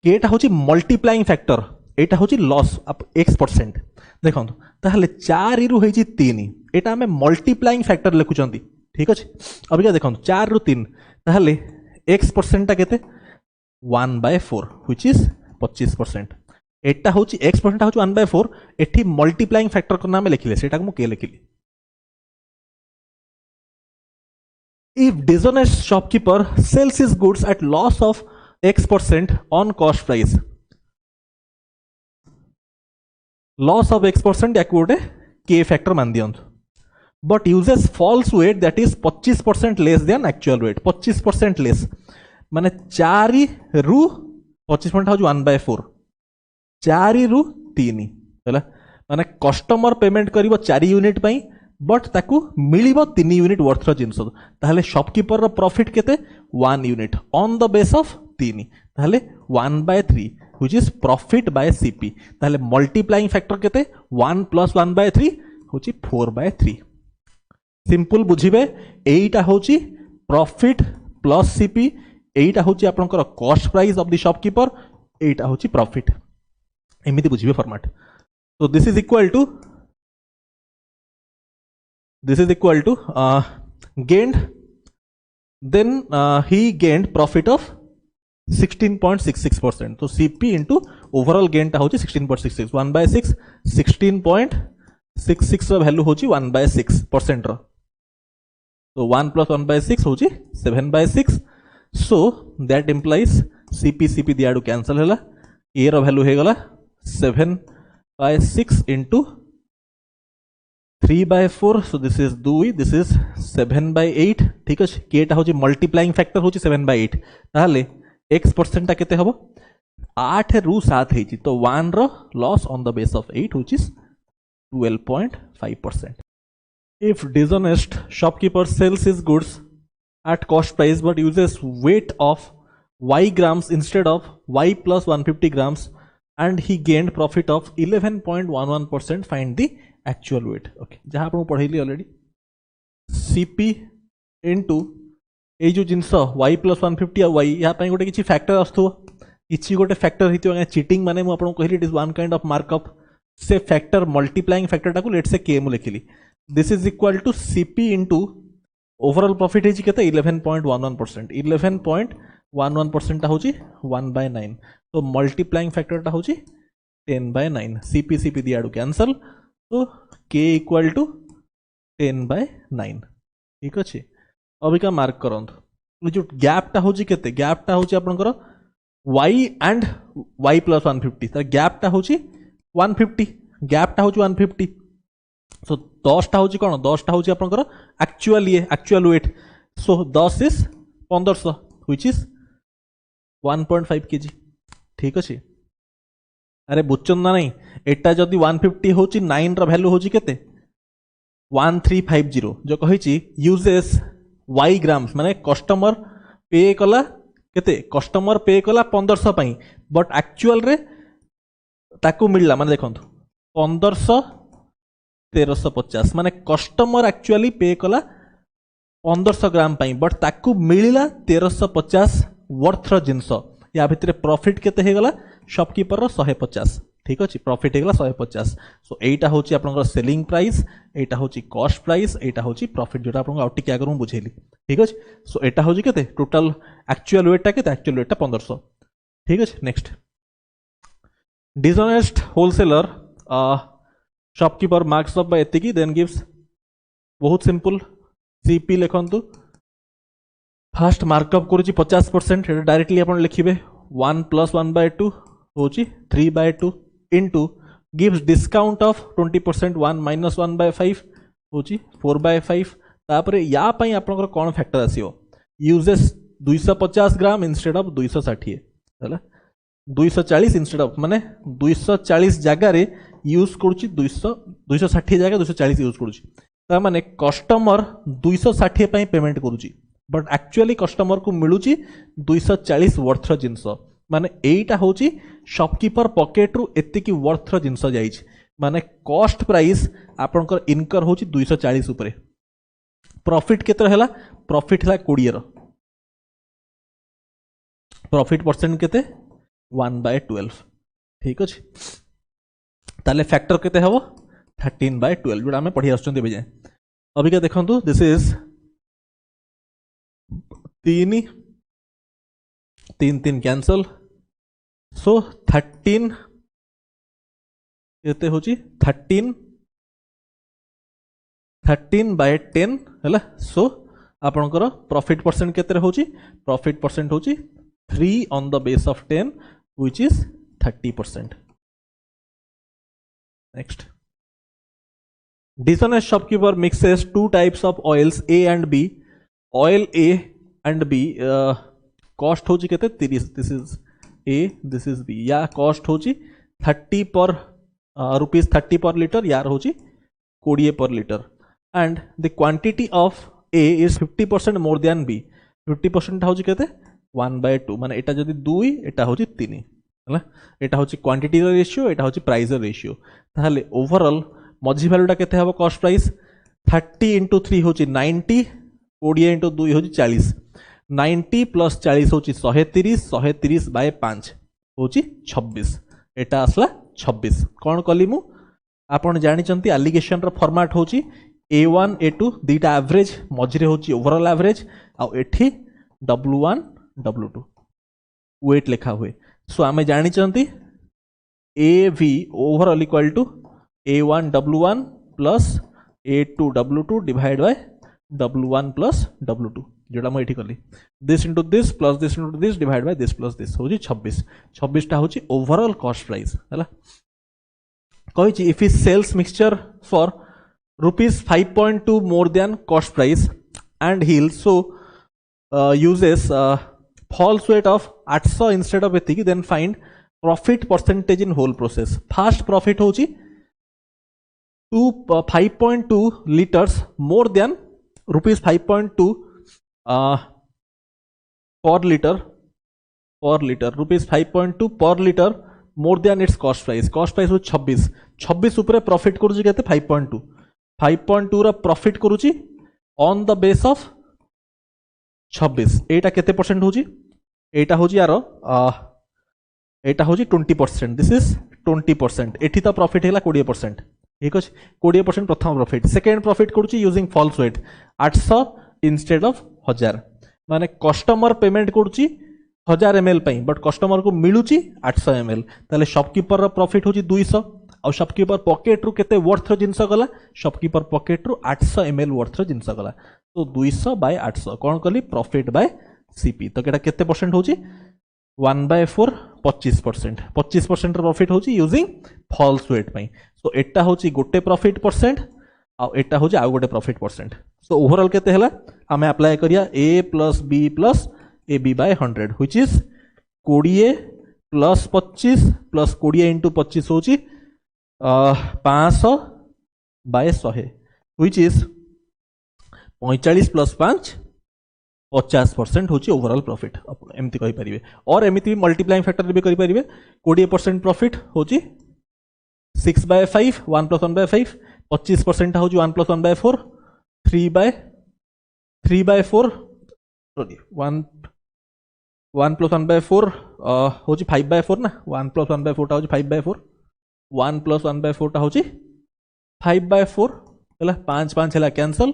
के टा होची मल्टीप्लाइंग फैक्टर एटा होची लॉस x% देखंतु ताहले 4 रु होईची 3 एटा हमें मल्टीप्लाइंग फैक्टर लिखुचंती ठीक अछि अभी क्या देखंतु 4 रु 3 ताहले x% ता केते 1/4 व्हिच इज 25% एटा होची x% होची 1/4 एठी मल्टीप्लाइंग फैक्टर को नाम लिखिले सेटा को मु के लिखिली if dishonest shopkeeper sells his goods at loss of x% on cost price loss of x% या गोटे k factor मान दियंतु but uses false weight that is 25% less than actual weight 25% less माने 4 रु 25% हो 1/4 4 रु 3 हैला माने कस्टमर पेमेंट करिवो 4 यूनिट पई बट ताकू मिलिबो 3 यूनिट वर्थ जिनस ताहले शॉपकीपर रो प्रॉफिट केते 1 unit on the base of 3 ताहले 1/3 which is profit by CP ताहले मल्टीप्लाइंग फैक्टर केते 1 प्लस 1/3 होची 4/3 सिंपल बुझिबे एटा होची प्रॉफिट प्लस सीपी एटा होची आपनकर cost price of the shopkeeper एटा होची प्रॉफिट एमिति बुझिबे format so this is equal to gained then he gained profit of 16.66% so CP into overall gain ता होची 16.66 1/6 16.66 रो वैल्यू होची 1/6% रो so 1 plus 1/6 होची 7/6 so that implies CP दियाडू कैंसिल होला ए रो वैल्यू हे गला 7/6 into 3/4 so this is 2 this is 7/8 ठीक अछि के टा होची मल्टीप्लाइंग फैक्टर होची 7/8 ताहले x% ता केते हबो 8 रु 7 हेची तो 1 रो loss on the base of 8 which is 12.5%. If dishonest shopkeeper sells his goods at cost price but uses weight of y grams instead of y plus 150 grams and he gained profit of 11.11%, find the actual weight. Okay, जहाँ आपको पढ़ेली already CP into ए जो जिनस y plus 150 और y यहाँ पे गोटे किसी factor आसथो किसी गोटे फैक्टर हितो चीटिंग माने मु आपको कहली it is one kind of markup say factor multiplying factor टाको लेट्स से k मु लिखिली this is equal to CP into overall profit है केते 11.11% 1% टा होची 1/9 तो मल्टीप्लाइंग फैक्टर टा होची 10/9 CP दियाडू कैंसल तो k इक्वल टू 10/9 ठीक अच्छे अबिका मार्क करंतु जो गैप टा होची केते गैप टा होची आपनकर y एंड y प्लस 150 तो गैप टा होची 150 गैप टा होची 150 सो 10 टा होची कोन 10 टा होची आपनकर actual wait so 10 is 1500 which is 1.5 kg ठीक अछि अरे बुझछन ना नहीं एटा जदी 150 होची 9 रा वैल्यू होची केते 1350 जो कहिची यूजेस y ग्राम्स माने कस्टमर पे कला केते कस्टमर पे कला 1500 पई बट एक्चुअल रे ताकू मिलला माने देखंतु 1500 1350 माने कस्टमर एक्चुअली पे कला 1500 ग्राम पई बट ताकू मिलला 1350 वर्थ रो जिंस या भितरे प्रॉफिट केते हे गला शॉपकीपर रो 150 ठीक अछि प्रॉफिट हे गला 150 सो एटा होची आपनकर सेलिंग प्राइस एटा होची कॉस्ट प्राइस एटा होची प्रॉफिट जोटा आपन आउट के आगर बुझेली ठीक अछि सो एटा होची केते टोटल एक्चुअल वेट टा केते एक्चुअल वेट टा 1500 ठीक अछि next dishonest wholesaler shopkeeper marks up by एतिकी देन गिव्स बहुत सिंपल सीपी लिखंतु फास्ट मार्कअप करूची 50% डायरेक्टली अपन लिखिबे 1 + 1/2 होची 3/2 इनटू गिव्स डिस्काउंट ऑफ 20% 1 - 1/5 होची 4/5 तापरे या पई आपनकर कोन फैक्टर आसीओ यूजेस 250 ग्राम इंस्टेड ऑफ 260 हला 240 इंस्टेड ऑफ माने 240 जगह रे यूज करूची 260 जगह 240 यूज करूची ता माने कस्टमर 260 पई पेमेंट करूची बट एक्चुअली कस्टमर को मिलूची 240 वर्थ जिनस माने एटा होची शॉपकीपर पॉकेट रु एतिकी वर्थ जिनस जाइछ माने कॉस्ट प्राइस आपनकर इनकर होची 240 ऊपर प्रॉफिट केतर हैला प्रॉफिट हैला 20 रो प्रॉफिट परसेंट केते 1/12 ठीक अछि ताले फैक्टर केते हबो 13/12 जोड़ा हमें पढ़ी आछन देबे जाय अभी क्या देखंतु दिस इज 3 कैंसल सो 13 केते होची 13/10 हैला सो आपनकर प्रॉफिट परसेंट केते होची प्रॉफिट परसेंट होची 3 on the base of 10 which is 30% next dishonest shopkeeper mixes 2 types of oils A and B oil A and B cost होची केते 30 this is A this is B या cost होची 30 पर rupees 30 per liter यार होची 20 per liter and the quantity of A is 50% more than B 50% होची केते 1/2 माने एटा जदी 2 एटा होची 3 हला एटा होची क्वांटिटी रो रेशियो एटा होची प्राइस रो रेशियो ताहले ओवरऑल मझी वैल्यूटा केते हबो कॉस्ट प्राइस 30 × 3 होची 90 20 × 2 होची 40 90 + 40 होची 130 130/5 होची 26 एटा असला 26 कोन कली मु आपण जानि चंती एलिगेशन रो फॉर्मेट होची A1 A2 दीटा एवरेज मझी रे होची ओवरऑल एवरेज आ एठी W1 W2 वेट लिखा हुए सो आमे जानि चंती AV overall equal to A1 W1 plus A2 W2 divided by W1 plus W2 जोड़ा मैं एठी करली this into this plus this into this divided by this plus this होची 26 टा होची ओवरऑल कॉस्ट प्राइस हला कहिची if he sells mixture for rupees 5.2 more than cost price and he also uses false weight of 800 instead of एतिकी then find profit percentage in whole process first profit होची 5.2 liters more than rupees 5.2 per liter rupees 5.2 per liter more than its cost price हो 26 ऊपर profit करूची केते 5.2 रा profit करूची on the base of 26 एटा केते percent होची एटा होची यार एटा होची 20% दिस इज 20% एठी तो प्रॉफिट हैला 20% ठीक अछि 20% प्रथम प्रॉफिट सेकंड प्रॉफिट करूची using false weight 800 instead of 1000 माने कस्टमर पेमेंट करूची 1000 ml पाई बट कस्टमर को मिलूची 800 ml ताले शॉपकीपर रो प्रॉफिट होची 200 और शॉपकीपर पॉकेट रु केते वर्थ रो जिंस गला शॉपकीपर पॉकेट रु 800 ml वर्थ रो जिंस गला तो 200 बाय 800 कोन कली प्रॉफिट बाय सीपी तो केटा केते परसेंट होची 1/4 25% 25% प्रॉफिट होची यूजिंग फॉल्स वेट पाई सो एटा होची गोटे प्रॉफिट परसेंट आ एटा होची आ गोटे प्रॉफिट परसेंट सो ओवरऑल केते हला हमें अप्लाई करिया a + b + AB by 100 which is 20 plus 25 plus 20 into 25 होची 500 by 100 which is 45 plus 5 50% होची ओवरऑल प्रॉफिट एमती कहि परिबे और एमिति मल्टीप्लाइंग फैक्टर भी करि परिबे 20% प्रॉफिट होची 6/5 1 + 1/5 25% होची 1 + 1/4 3/4 सॉरी 1 + 1/4 होची 5/4 ना 1 + 1/4 टा होची 5/4 1 + 1/4 टा होची 5/4 हला 5 5 हला कैंसिल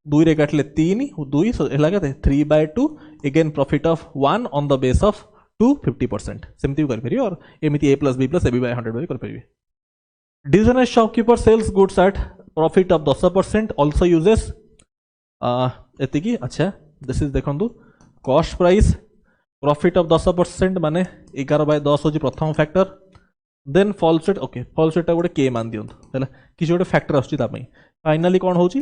2 रे काटले 3 2 हला केते 3/2 again profit of 1 on the base of 250% सेमति कर परियो और एमिति a + b + ab by 100 कर परियो dishonest shopkeeper sells goods at profit of 10% also uses एतिकी अच्छा दिस इज देखंतु कॉस्ट प्राइस प्रॉफिट ऑफ 10% माने 11/10 होची प्रथम factor then false rate okay false rate गोटे के मान दियंतु हैला किछ गोटे फैक्टर आछी ता पई फाइनली कोन होची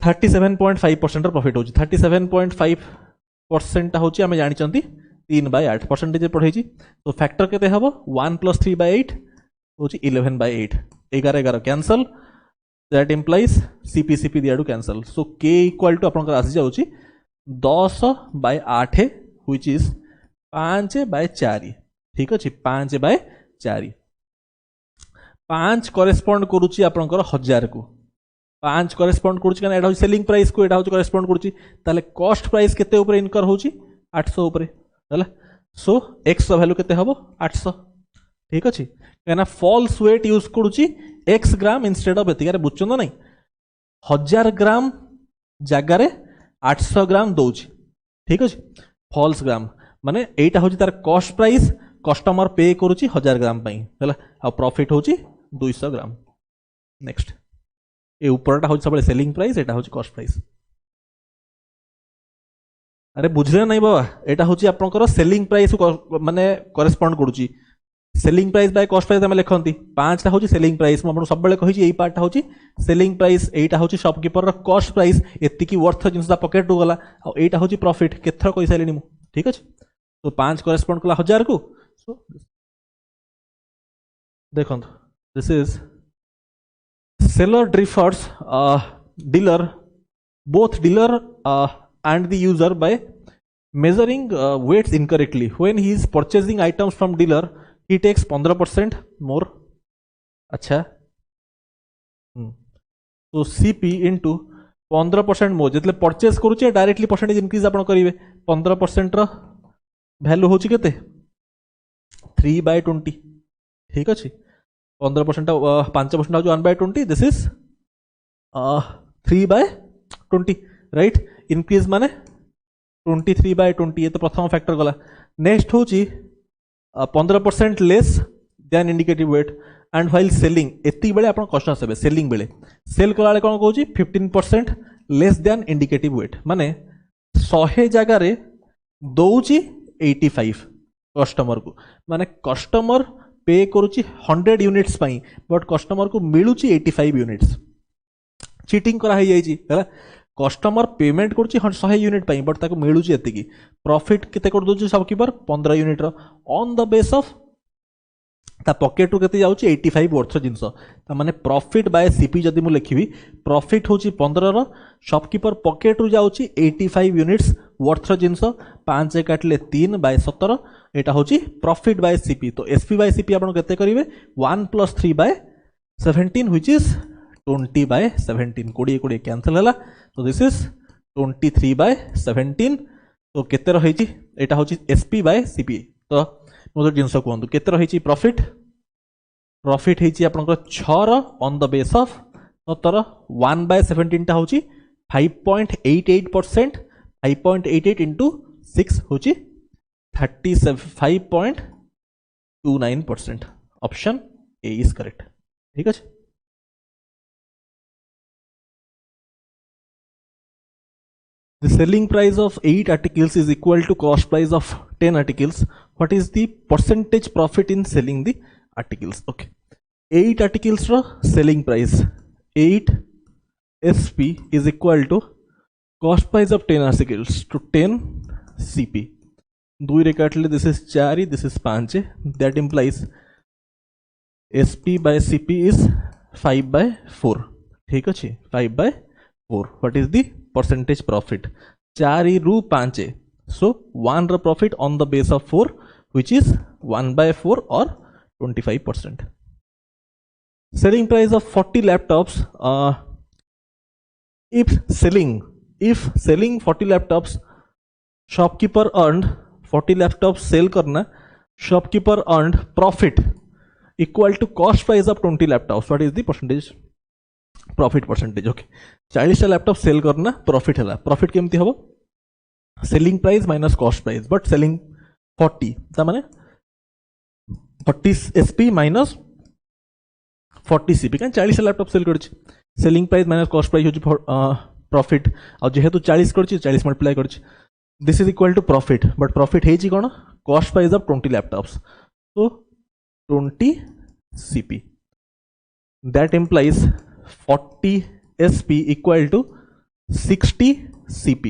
37.5% प्रॉफिट होची 37.5% होची हमें जानि चंती 3/8 परसेंटेज पढैची तो फैक्टर केते हबो 1 + 3/8 होची 11/8 11 11 कैंसिल दैट इंप्लाइज CP दियाडू कैंसिल सो k = आपन आसी जाउची 10/8 व्हिच इज 5/4 ठीक अछि 5/4 5 करेस्पोंड करूची आपनकर 1000 को 5 करेस्पोंड करूची कना एडा सेलिंग प्राइस को एडा हो करेस्पोंड करूची ताले कॉस्ट प्राइस केते ऊपर इनकर होची 800 ऊपर हला सो x वैल्यू केते हबो 800 ठीक अछि कना फॉल्स वेट यूज करूची x ग्राम इंस्टेड ऑफ एतिकारे बुझचंद नै 1000 ग्राम जगह रे 800 ग्राम दौची ठीक अछि फॉल्स ग्राम माने एटा होची तार कॉस्ट प्राइस कस्टमर पे करूची 1000 ग्राम पई हला आ प्रॉफिट होची 200 ग्राम नेक्स्ट ए ऊपरटा होची सबले सेलिंग प्राइस एटा होची कॉस्ट प्राइस अरे बुझले नै बाबा एटा होची आपनकर सेलिंग प्राइस माने करेस्पोंड करूची selling price by cost price हम लिखंती 5 टा होची सेलिंग प्राइस म आपन सब बेले कहि छी एई पार्ट टा होची सेलिंग प्राइस एटा होची शॉपकीपर रो कॉस्ट प्राइस एति की वर्थ जिंस दा पॉकेट रो गला आ एटा होची प्रॉफिट केथर कहि साइलेनी मु ठीक अछि तो 5 करेस्पोंड कला 1000 को सो देखंत this is seller differs dealer both dealer and the user by measuring weights incorrectly when he is purchasing items from dealer he takes 15% more अच्छा तो CP into 15% more जितले परचेस करूचे डायरेक्टली परसेंटेज इंक्रीज आपण करिवे 15% रो value होची केते 3/20 ठीक अछि 15% 5% हो 1/20 दिस इज 3/20 राइट इंक्रीज माने 23/20 ये तो प्रथम फैक्टर गला नेक्स्ट होची 15% less than indicative weight and while selling एति बेले आपण कॉस्ट आसे सेलिंग बेले सेल कला कोन कहूची 15% लेस देन इंडिकेटिव वेट माने 100 जगह रे दउची 85 कस्टमर को माने कस्टमर पे करूची 100 यूनिट्स पाई बट कस्टमर को मिलूची 85 यूनिट्स चीटिंग करा जाइए है कस्टमर पेमेंट करुच्ची 100 यूनिट पाई बट ताको मिलूची एतिकी प्रॉफिट केते कर दोची शॉपकीपर 15 यूनिट रो ऑन द बेस ऑफ ता पॉकेट रु केते जाउची 85 वर्थ जिंस ता माने प्रॉफिट बाय सीपी जदी मु लिखिबी प्रॉफिट होची 15 रो शॉपकीपर पॉकेट रु जाउची 85 यूनिट्स वर्थ जिंस 5 काटले 3/17 एटा होची प्रॉफिट बाय सीपी तो एसपी बाय सीपी आपण केते करिवे 1 + 3/17 व्हिच इज 20/17 20 कैंसिल हला तो दिस इज 23/17 तो केते रहिची एटा होची एसपी बाय सीपी तो मोर जिंस कोंदु केते रहिची प्रॉफिट प्रॉफिट हेची आपनकर 6 रो ऑन द बेस ऑफ 17 1/17 टा होची 5.88% 5.88 into 6 होची 35.29%. Option A is correct. ठीक है. The selling price of 8 articles is equal to cost price of 10 articles. What is the percentage profit in selling the articles? Okay. 8 articles ro selling price 8 SP is equal to cost price of 10 articles to 10 CP. 2 रे काटले this is 4, this is 5. That implies SP by CP is 5/4. ठीक अच्छे 5/4. What is the percentage profit? 4 रू 5. So 1 रा profit on the base of 4, which is 1/4 or 25%. Selling price of 40 laptops. If selling 40 laptops, shopkeeper earned 40 laptops sell करना, shopkeeper earned profit equal to cost price of 20 laptops. What is the percentage? Profit percentage. Okay. 40 laptop sell करना profit है. Profit केमती हम selling price minus cost price but selling 40 ताने 40 SP minus 40 CP कहीं 40 laptop sell कर selling price minus cost price हो profit और जेहेतु 40 कर 40 मल्टीप्लाई कर this is equal to profit but profit है कौन cost price of 20 laptops so 20 CP that implies 40 SP equal to 60 CP.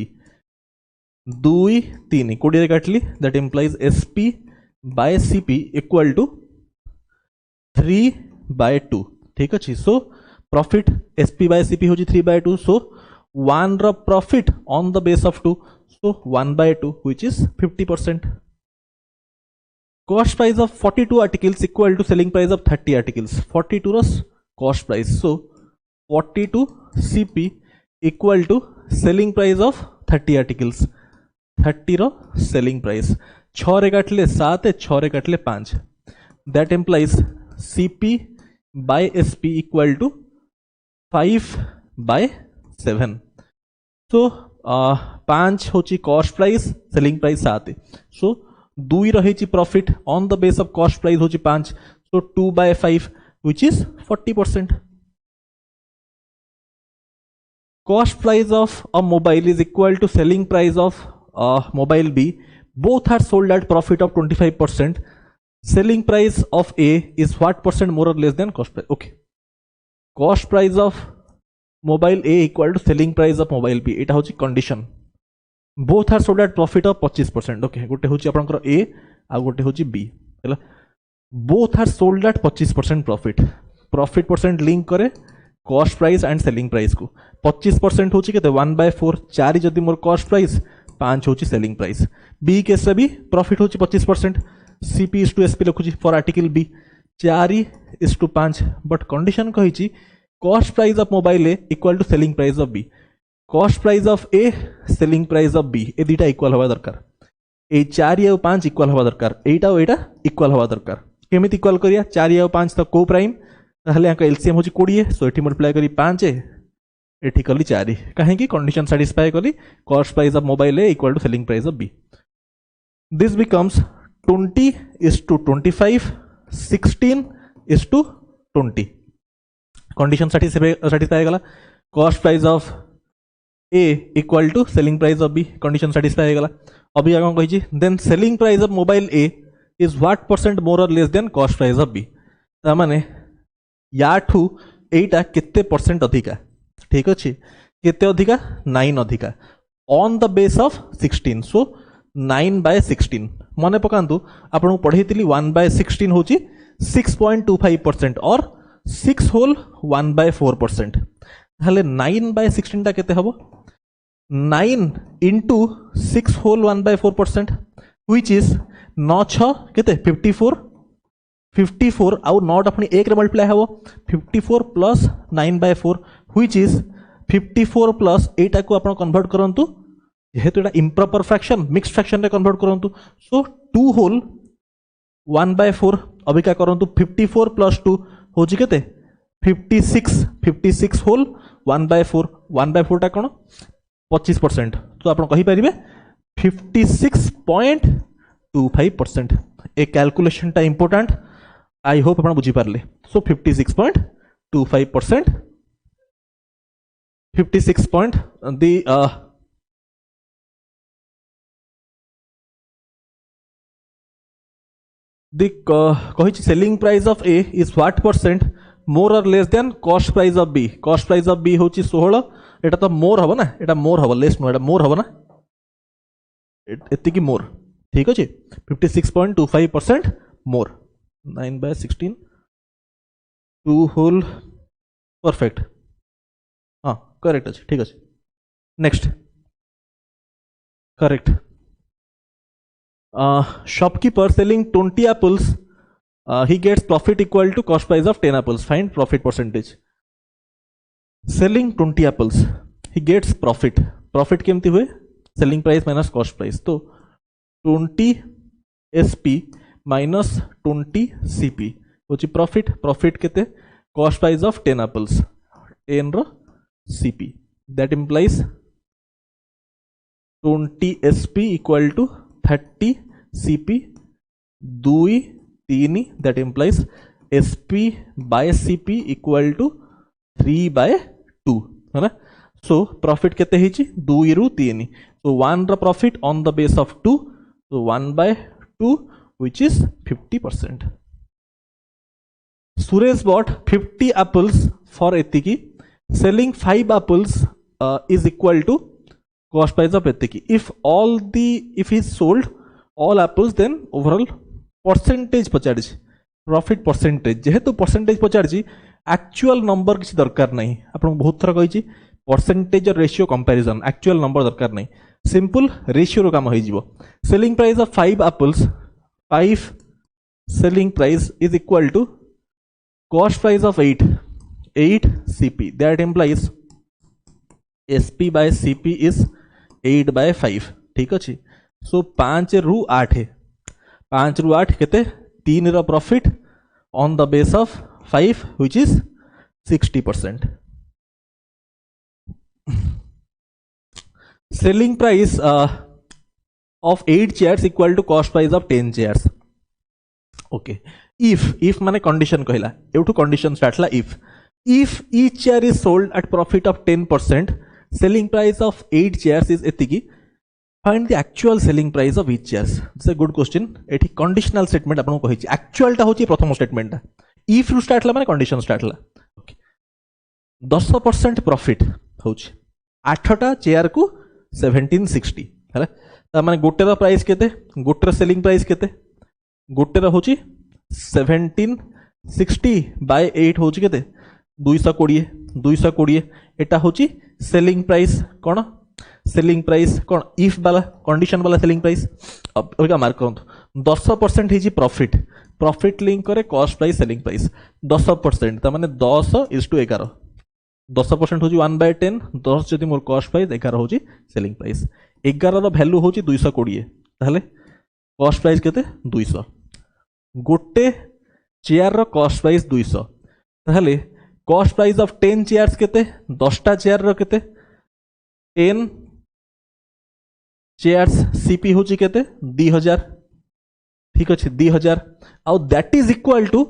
2 3 कोड़ी काटली that implies SP by CP equal to 3/2. ठीक अच्छी. So profit SP by CP होची 3/2. So 1 रा profit on the base of 2. So 1/2 which is 50%. Cost price of 42 articles equal to selling price of 30 articles. 42 रा cost price. So 42 CP equal to selling price of 30 articles. 30 row selling price. 6 रे काटले 7 6 रे काटले 5. That implies CP by SP equal to 5/7. So 5 होची cost price, selling price 7. So 2 रही profit on the base of cost price होची 5. So 2/5 which is 40%. Cost price of a mobile is equal to selling price of mobile B. Both are sold at profit of 25%. Selling price of A is what percent more or less than cost price? Okay. Cost price of mobile A equal to selling price of mobile B. It is condition. Both are sold at profit of 25%. Okay. गोटे होची आपनकर A आ गोटे होची B. हैला. Both are sold at 25% profit. Profit percent link करे cost price and selling price को 25% होची केते 1/4 4 जदि मोर कॉस्ट प्राइस 5 होची सेलिंग प्राइस. बी केस रे भी प्रॉफिट होची 25%. सीपी इज टू एसपी लिखुची for article B 4:5 but condition कहिची cost price of mobile A equal to selling price of B. Cost price of A selling price of B A दुटा equal हवा दरकार. ए 4 और 5 equal हवा दरकार. एटा और एटा equal हवा दरकार. केमिति इक्वल करिया 4 और 5 तो को प्राइम ताहले एलसीएम होची 20 सो एठी मल्टीप्लाई करी 5 एठी कली 4 कहीं कंडीशन सैटिस्फाई कली cost price of mobile A equal to selling price of B. This becomes 20:25 16:20 condition satisfy गला. Cost price of A equal to selling price of B condition satisfy गला. अभी आगे कही then selling price of mobile A is what percent more और less than cost price of B. तामाने याठू एटा केते परसेंट अधिका. ठीक अच्छे केते अधिका 9 अधिका ऑन द बेस ऑफ 16. सो 9/16 मन पकांतु आपन पढ़ी 1/16 होची 6.25% और 6 होल 1/4%. ताहले 9/16 टा केते हबो 9 into 6 होल 1/4% which is 9 6 केते 54 आउ नॉट अपनी एक रे मल्टीप्लाई हबो 54 plus 9/4 which is 54 plus iota को आपण कन्वर्ट करंतु जेहेतु एटा इम्प्रॉपर फ्रैक्शन मिक्स्ड फ्रैक्शन रे कन्वर्ट करंतु. सो 2 होल 1/4 अबिका करंतु 54 प्लस 2 होची केते 56 होल 1/4 टा कोन 25%. तो आपण कहि परिबे 56.25 56.25%. ए कैलकुलेशन टा इंपोर्टेंट, आई होप आप बुझी पारले. सो 56.25%, 56 point the कही selling price of A is what percent more और less than cost price of B. Cost price of B होची 16. एटा तो मोर हबो ना, एटा मोर हबो, लेस नो एटा मोर हबो ना, एति की मोर. ठीक अछि. 56.25% मोर. 9/16 2 होल परफेक्ट. हाँ करेक्ट अच्छे. ठीक अच्छे. Next correct. Shopkeeper selling 20 apples, he gets profit equal to cost price of 10 apples. Find profit percentage. Selling 20 apples, he gets profit. Profit केमती हुए? Selling price minus cost price. तो 20 SP minus 20 CP होची profit. Profit केते? Cost price of 10 apples. 10 row CP. That implies 20 SP equal to 30 CP 2 3. That implies SP by CP equal to 3/2 है ना. So profit केते हिची 2 रु 3. So 1 रा profit on the base of 2. So 1/2 which is 50%. Suresh bought 50 apples for etiki. Selling 5 apples is equal to cost price of etiki. If he sold all apples, then overall percentage पचाड़ी, profit percentage. जेहेतु percentage पचाड़ी, actual number किसी दरकार नहीं. आपको बहुत थर कही परसेंटेज और रेशियो कंपैरिजन, एक्चुअल नंबर दरकार नहीं. सिंपल रेशियो रो काम हो जिवो. Selling price of 5 apples, 5 selling price is equal to cost price of 8 CP. That implies SP by CP is 8/5. ठीक अच्छे. सो 5 रु 8 है. 5 रु 8 केते 3 रा profit on the base of 5 which is 60%. Selling price of 8 chairs equal to cost price of 10 chairs. Okay. If माने condition कहला, एवठू condition स्टार्ट ला. If each chair is sold at profit of 10%, selling price of 8 chairs is etiki. Find the actual selling price of each chairs. This is a good question. एठी conditional statement आपन को कहि. Actual टा होची प्रथम statement टा. If रू start ला माने condition स्टार्ट ला. ओके. 10% प्रॉफिट होची 8 टा चेयर को 1760 हैला. ता माने गोटे रा प्राइस केते, गोटे रा सेलिंग प्राइस केते, गोटे रा होची 1760 बाय 8 होची केते 220. एटा होची सेलिंग प्राइस. कौन सेलिंग प्राइस कौन? इफ वाला कंडीशन वाला सेलिंग प्राइस. अब मार्क करंतु 10% हिची प्रॉफिट. प्रॉफिट लिंक करे कॉस्ट प्राइस सेलिंग प्राइस. 10% ता माने 10:11. 10% होची 1/10. 10 जदि मोर कॉस्ट प्राइस, 11 होची सेलिंग प्राइस. 11 रो वैल्यू होची 220. ताहले कॉस्ट प्राइस केते 200. गोटे चेयर रो कॉस्ट प्राइस 200. ताहले कॉस्ट प्राइस ऑफ 10 चेयर्स केते? 10टा चेयर रो केते? 10 चेयर्स सीपी होची केते? 2000. ठीक अछि 2000. आउ that is equal to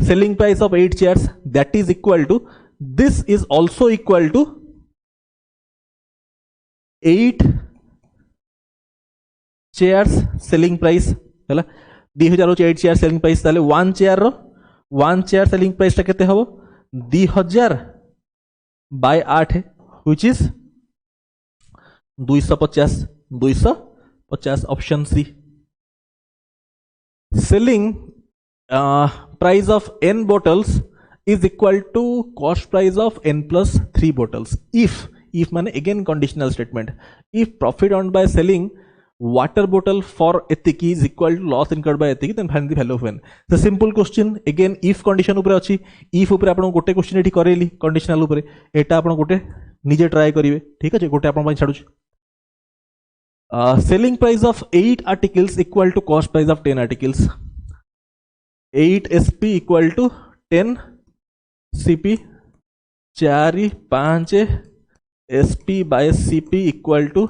selling price of 8 chairs. That is equal to, this is also equal to 8 chairs selling price हैला. 2000 होची 8 चेयर सेलिंग प्राइस. ताले 1 चेयर सेलिंग प्राइस ता केते हबो? 2000 बाय 8 है which is 250. Option C. सेलिंग price ऑफ n bottles is equal to cost price of n plus 3 bottles. If माने again conditional statement. If profit earned by selling water bottle for etiki is equal to loss incurred by etiki, then find the value of n. The simple question again if condition ऊपर अछि. if ऊपर आपण गोटे question एठी करेली conditional ऊपर. एटा आपण गोटे निजे ट्राई करिवे. ठीक अछि. गोटे आपण पई छाडु. Selling price of 8 articles equal to cost price of 10 articles. 8 SP equal to 10 CP. 4 5 SP by CP equal to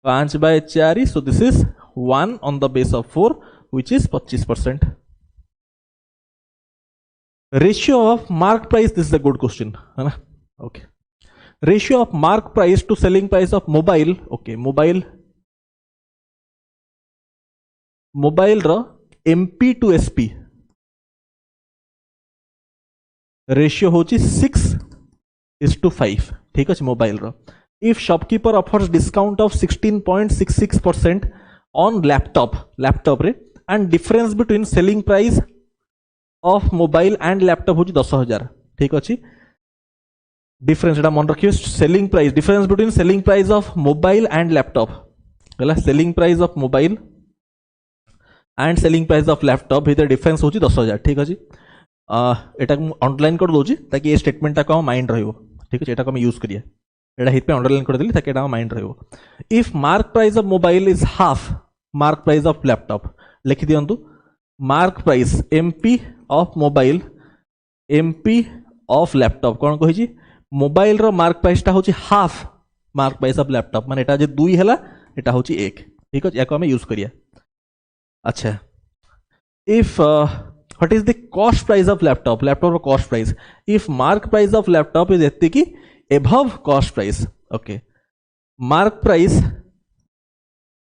5/4. So this is 1 on the base of 4 which is 25%. Ratio of mark price, this is a good question है ना. Okay, ratio of mark price to selling price of mobile. Okay, mobile रो MP to SP ratio होची 6:5. ठीक अच्छे मोबाइल रो. If shopkeeper offers discount of 16.66% on laptop रे and difference between selling price of mobile and laptop होची 10,000. ठीक अच्छे डिफरेंस एटा मन रखियो. Selling price difference between selling price of mobile and laptop है selling price of mobile and selling price of laptop भीतर difference होची 10,000. ठीक अच्छे एटा अंडरलाइन कर दूसरी ताकि ये स्टेटमेंटा को माइंड रहिबो. ठीक अच्छे एटा को यूज करिए. एटा हित पे अंडरलाइन कर देली ताकि एटा माइंड रहिबो. If mark price of mobile is half mark price of laptop लिखि दियंतु. Mark price MP of mobile MP of laptop कोन कहि मोबाइल रो मार्क प्राइस टा होची half mark price of laptop माने एटा जे 2 हैला एटा होची 1. ठीक अछि याको हमें यूज करिया. अच्छा if what is the cost price of laptop cost price if mark price of laptop is एतिकी above cost price. okay mark price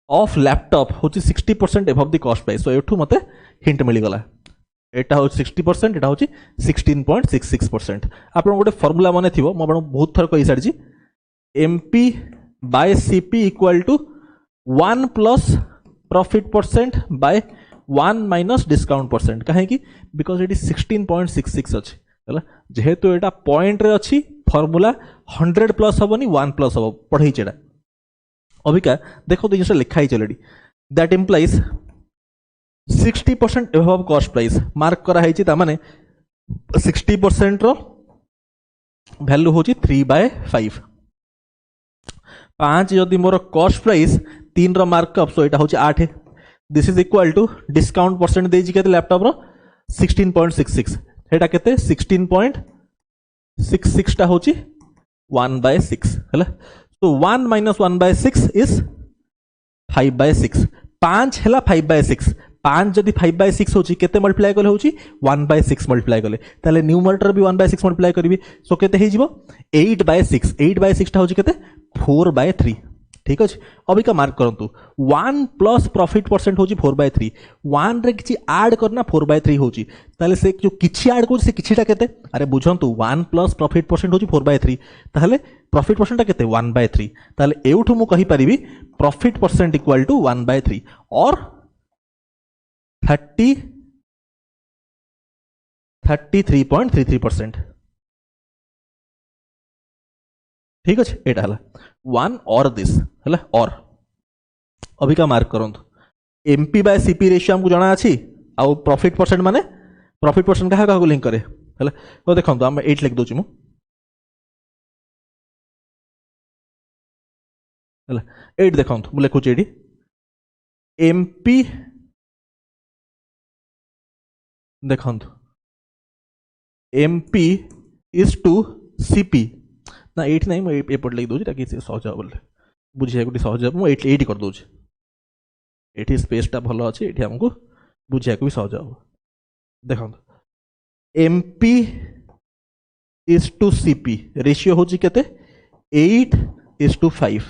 of laptop होची 60% above the cost price. so एठू मते हिंट मिली गला. एटा हो 60% एटा होची 16.66%. आपन गोटे formula माने थिबो म आपन बहुत थर कहि सारजी. MP by CP equal to 1 plus profit percent by 1 minus discount percent. कहीं कि बिकॉज इट इज 16.66 अच्छी है जेहेतु एटा पॉइंट रे अच्छी फॉर्मूला 100 प्लस हबनी 1 प्लस हब पढ़ई चेडा. अबिका देखो तो जिनसे लिखा ही already that implies 60% above cost price mark करा है ता माने 60% रो वैल्यू होची 3/5. 5 यदि मोर कॉस्ट प्राइस 3 रो मार्कअप सो एटा होची 8. This is equal to discount percent देजी केते लैपटॉप रो 16.66 हेटा केते 16.66 टा होची 1/6 हैला. तो 1 minus 1/6 इज 5/6. 5 हैला 5/6. 5 जदि 5/6 होची केते मल्टीप्लाई करले होची 1/6 मल्टीप्लाई करले ताले न्यूमरेटर भी 1/6 मल्टीप्लाई करबी सो केते हे जिवो 8/6. 8/6 टा होची केते 4/3. ठीक अच्छे अबिका मार्क करंतु 1 प्लस प्रॉफिट परसेंट होची 4/3. 1 रे किछि ऐड करना 4/3 होची ताले से जो किछि ऐड को से किछिटा केते अरे बुझंतु 1 प्लस प्रॉफिट परसेंट होची 4/3 ताले प्रॉफिट परसेंट टा केते 1/3 ताले एउठु मु कहि परिबी प्रॉफिट परसेंट इक्वल टू 1/3 और 33.33%. ठीक अच्छे एटा हला 1 और दिस हला और अबिका मार्क करंतु एमपी बाय सीपी रेशियो हमको जाना अछि आ प्रॉफिट परसेंट माने प्रॉफिट परसेंट कहा को लिंक करे हला. तो देखंतु हम 8 लिख दोची मु हला 8 देखंतु मु लिखुची एडी एमपी देखंतु एमपी इज टू सीपी ना 8 नहीं मैं एपट लिख दूची ताकि सहज हे बोले बुझिया गोटे सहज हे 8 कर दूची. एठी स्पेसटा भलो अछि एठी हमको बुझिया को भी सहज हे. देखंतु MP is to CP ratio होची केते 8:5.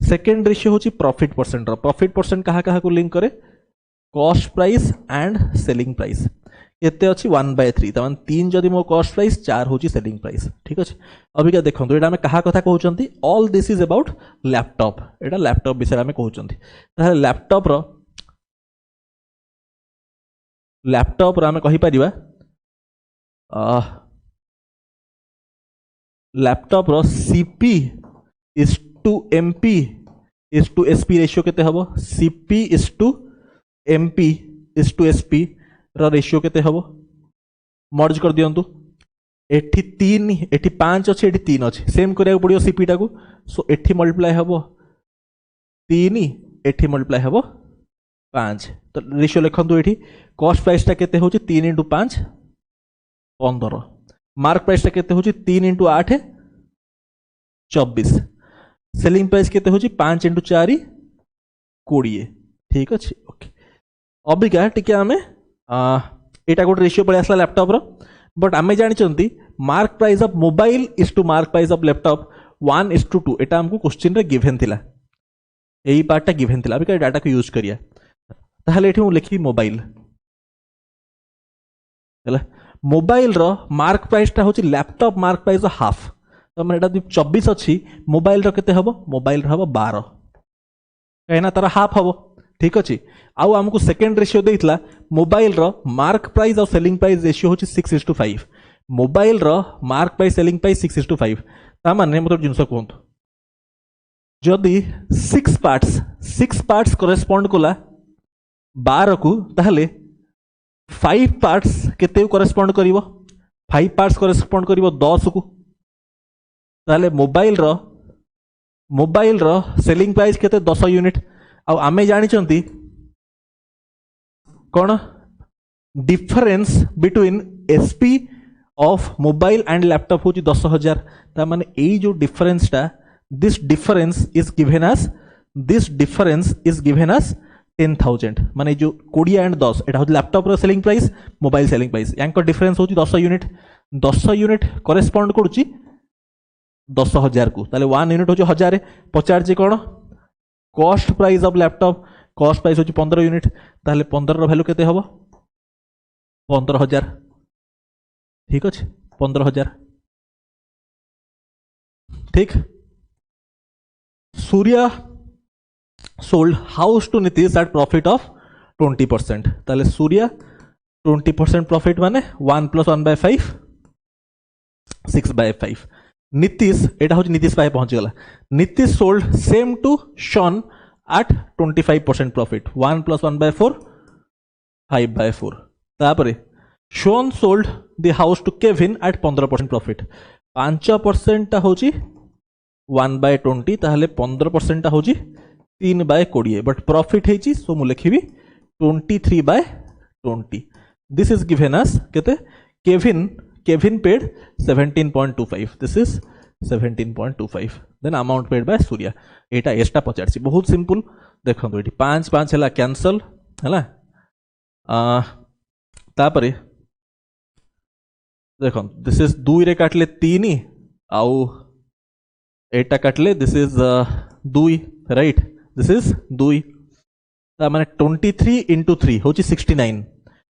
सेकेंड रेशियो होची प्रॉफिट परसेंट रो. प्रॉफिट परसेंट कहा को लिंक करे cost price and selling price केते अछि 1/3 तमान 3 जदि मो कॉस्ट प्राइस 4 होची सेलिंग प्राइस. ठीक अछि अभी क्या देखंतु एटा हमें कहा कथा कहउचंती all this is about laptop. एटा लैपटॉप विषय हमें कहउचंती ताहे लैपटॉप रो हमें कहि परिबा लैपटॉप रो CP is to MP is to SP ratio केते हबो. CP is to MP is to SP रो रेशियो केते हबो मर्ज कर दियंतु. एठी 3 एठी 5 अछि एठी 3 अछि सेम करिया पड़ियो सीपी टा को. सो एठी मल्टीप्लाई हबो 3 एठी मल्टीप्लाई हबो 5. तो रेशियो लिखंतु एठी कॉस्ट प्राइस टा केते होची 3 * 5 15. मार्क प्राइस टा केते होची 3 * 8 24. सेलिंग प्राइस केते होची 5 * 4 20. ठीक अच्छे ओके अबिका टिके आमे एटा गोटे रेशियो पड़े आसला लैपटॉप रो बट आमे जानी mark price of mobile is to mark price of laptop 1:2 एटा हमको क्वेश्चन रे गिवन थिला यही पार्टा गिवन थिला अबिका डाटा को यूज करिया ताहले एठी मु लिखी मोबाइल हैला मोबाइल रो मार्क प्राइस टा होची लैपटॉप मार्क प्राइस हाफ तो मैं एटा 24 अच्छी मोबाइल रो केते हबो मोबाइल रो हबो 12 कहना तार हाफ हबो ठीक अच्छे आउ आमको सेकेंड रेशियो देइतला मोबाइल रो मार्क प्राइस और सेलिंग प्राइस रेशियो होची 6:5 मोबाइल रो मार्क प्राइस सेलिंग प्राइस 6:5 ता माने मतलब जिनस कोंत जदि 6 पार्ट्स करेस्पोंड कोला 12 को ताहले 5 पार्ट्स केते करेस्पोंड करिवो 5 पार्ट्स करेस्पोंड करिवो 10 को ताहले मोबाइल रो सेलिंग प्राइस केते 10 यूनिट आ आमे जानी चंती कौन difference between SP of mobile and laptop होची 10,000 ता माने एई जो डिफरेंस टा this difference is given as 10,000 माने जो 20 एंड 10 एटा होची लैपटॉप रो selling price mobile selling price यांको डिफरेंस होची 10 यूनिट करेस्पोंड करूची 10,000 को ताले 1 यूनिट होची 1000 पचार जे कोन cost price of laptop cost price होची 15 यूनिट ताले 15 रो वैल्यू केते हबो 15,000 ठीक अछि 15,000 ठीक Surya sold house to Nitish at profit of 20% ताले सूर्या 20% प्रॉफिट माने 1 + 1/5 6/5 नीतीश एटा होची नीतीश पाए पहुंच गला Nitish sold same to Shaun at 25% profit 1 + 1/4 5/4 तापरे Shaun sold the house to Kevin at 15% profit 5% ता होची 1/20 ताहले 15% ता होची 3/20 बट प्रॉफिट हेची सो मु लिखिबी 23/20 दिस इज गिवन एज केते Kevin paid 17.25 this is 17.25 then amount paid by Surya एटा एस्टा पचारसी बहुत सिंपल देखो एटी 5 हला कैंसल हला तापरे देखो दिस इज 2 रे काटले 3 आउ एटा काटले this is 2 right this is 2 ता माने 23 × 3 होची 69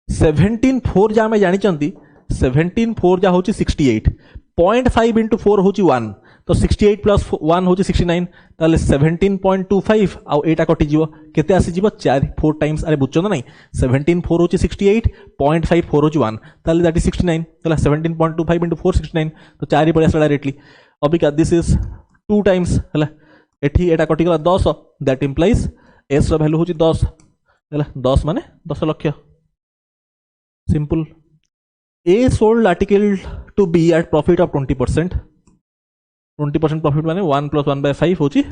17 4 जा में जानि चंती 17 4 जा होची 68 0.5 × 4 होची 1 तो 68 + 1 होची 69 ताले 17.25 आउ एटा कटि जीवो केते आसी जीवो 4 टाइम्स अरे बुझछो ना नहीं 17 4 होची 68 0.5 4 होची 1 ताले दैट इज 69 ताले 17.25 × 4 69 तो 4 पड़े आसला डायरेक्टली अबिका दिस इज 2 टाइम्स हला एठी एटा कटि गला 10 दैट इंप्लाइज एस रो वैल्यू होची 10 हला 10 माने 10 lakh simple A sold article to B at profit of 20%. 20% profit माने 1 + 1/5 होची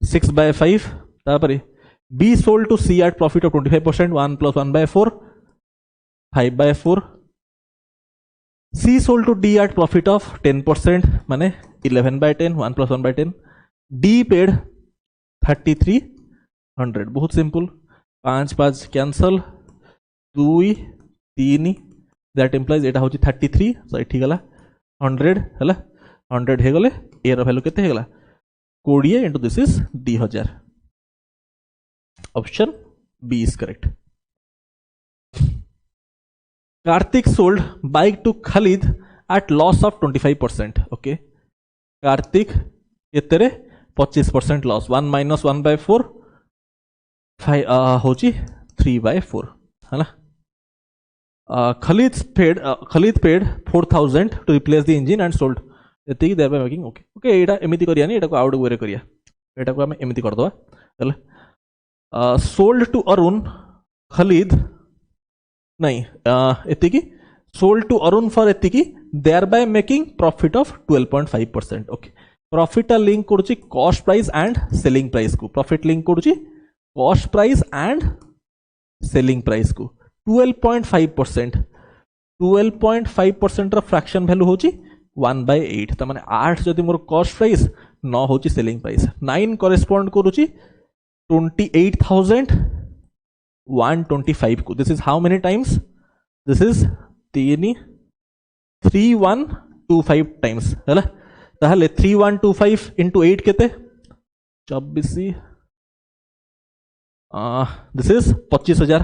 6/5 तापरे B sold to C at profit of 25% 1 + 1/4 5/4 C sold to D at profit of 10% माने 11/10 1 + 1/10 D paid 3,300 बहुत सिंपल 5 कैंसल 2 3 दैट इंप्लाइज एटा होची 33 सो एठी गला 100 हला 100 हे गले ए रो वैल्यू केते हे गला 20 * this is 2000 option B is correct Karthik sold bike to Khalid at loss of 25% okay Karthik एतरे 25% लॉस 1 - 1/4 होची 3/4 हला Khalid paid 4,000 to replace the engine and sold एति thereby making okay एटा एमिति करिया नि एटा को आउट वे करिया एटा को हम एमिति कर दवा हला sold to Arun Khalid नहीं एति की sold to Arun for एति की thereby making profit of 12.5% okay profit टा लिंक करूची cost price and selling price को profit लिंक करूची cost price and selling price को 12.5% रा फ्रैक्शन वैल्यू होची 1/8 त माने 8 जदि मोर कॉस्ट प्राइस 9 होची सेलिंग प्राइस 9 करेस्पोंड करूची 28,125 को, this is how many times, this is 3125 times है, ताहले 3125 इंटू 8 केते 24, दिस इज 25,000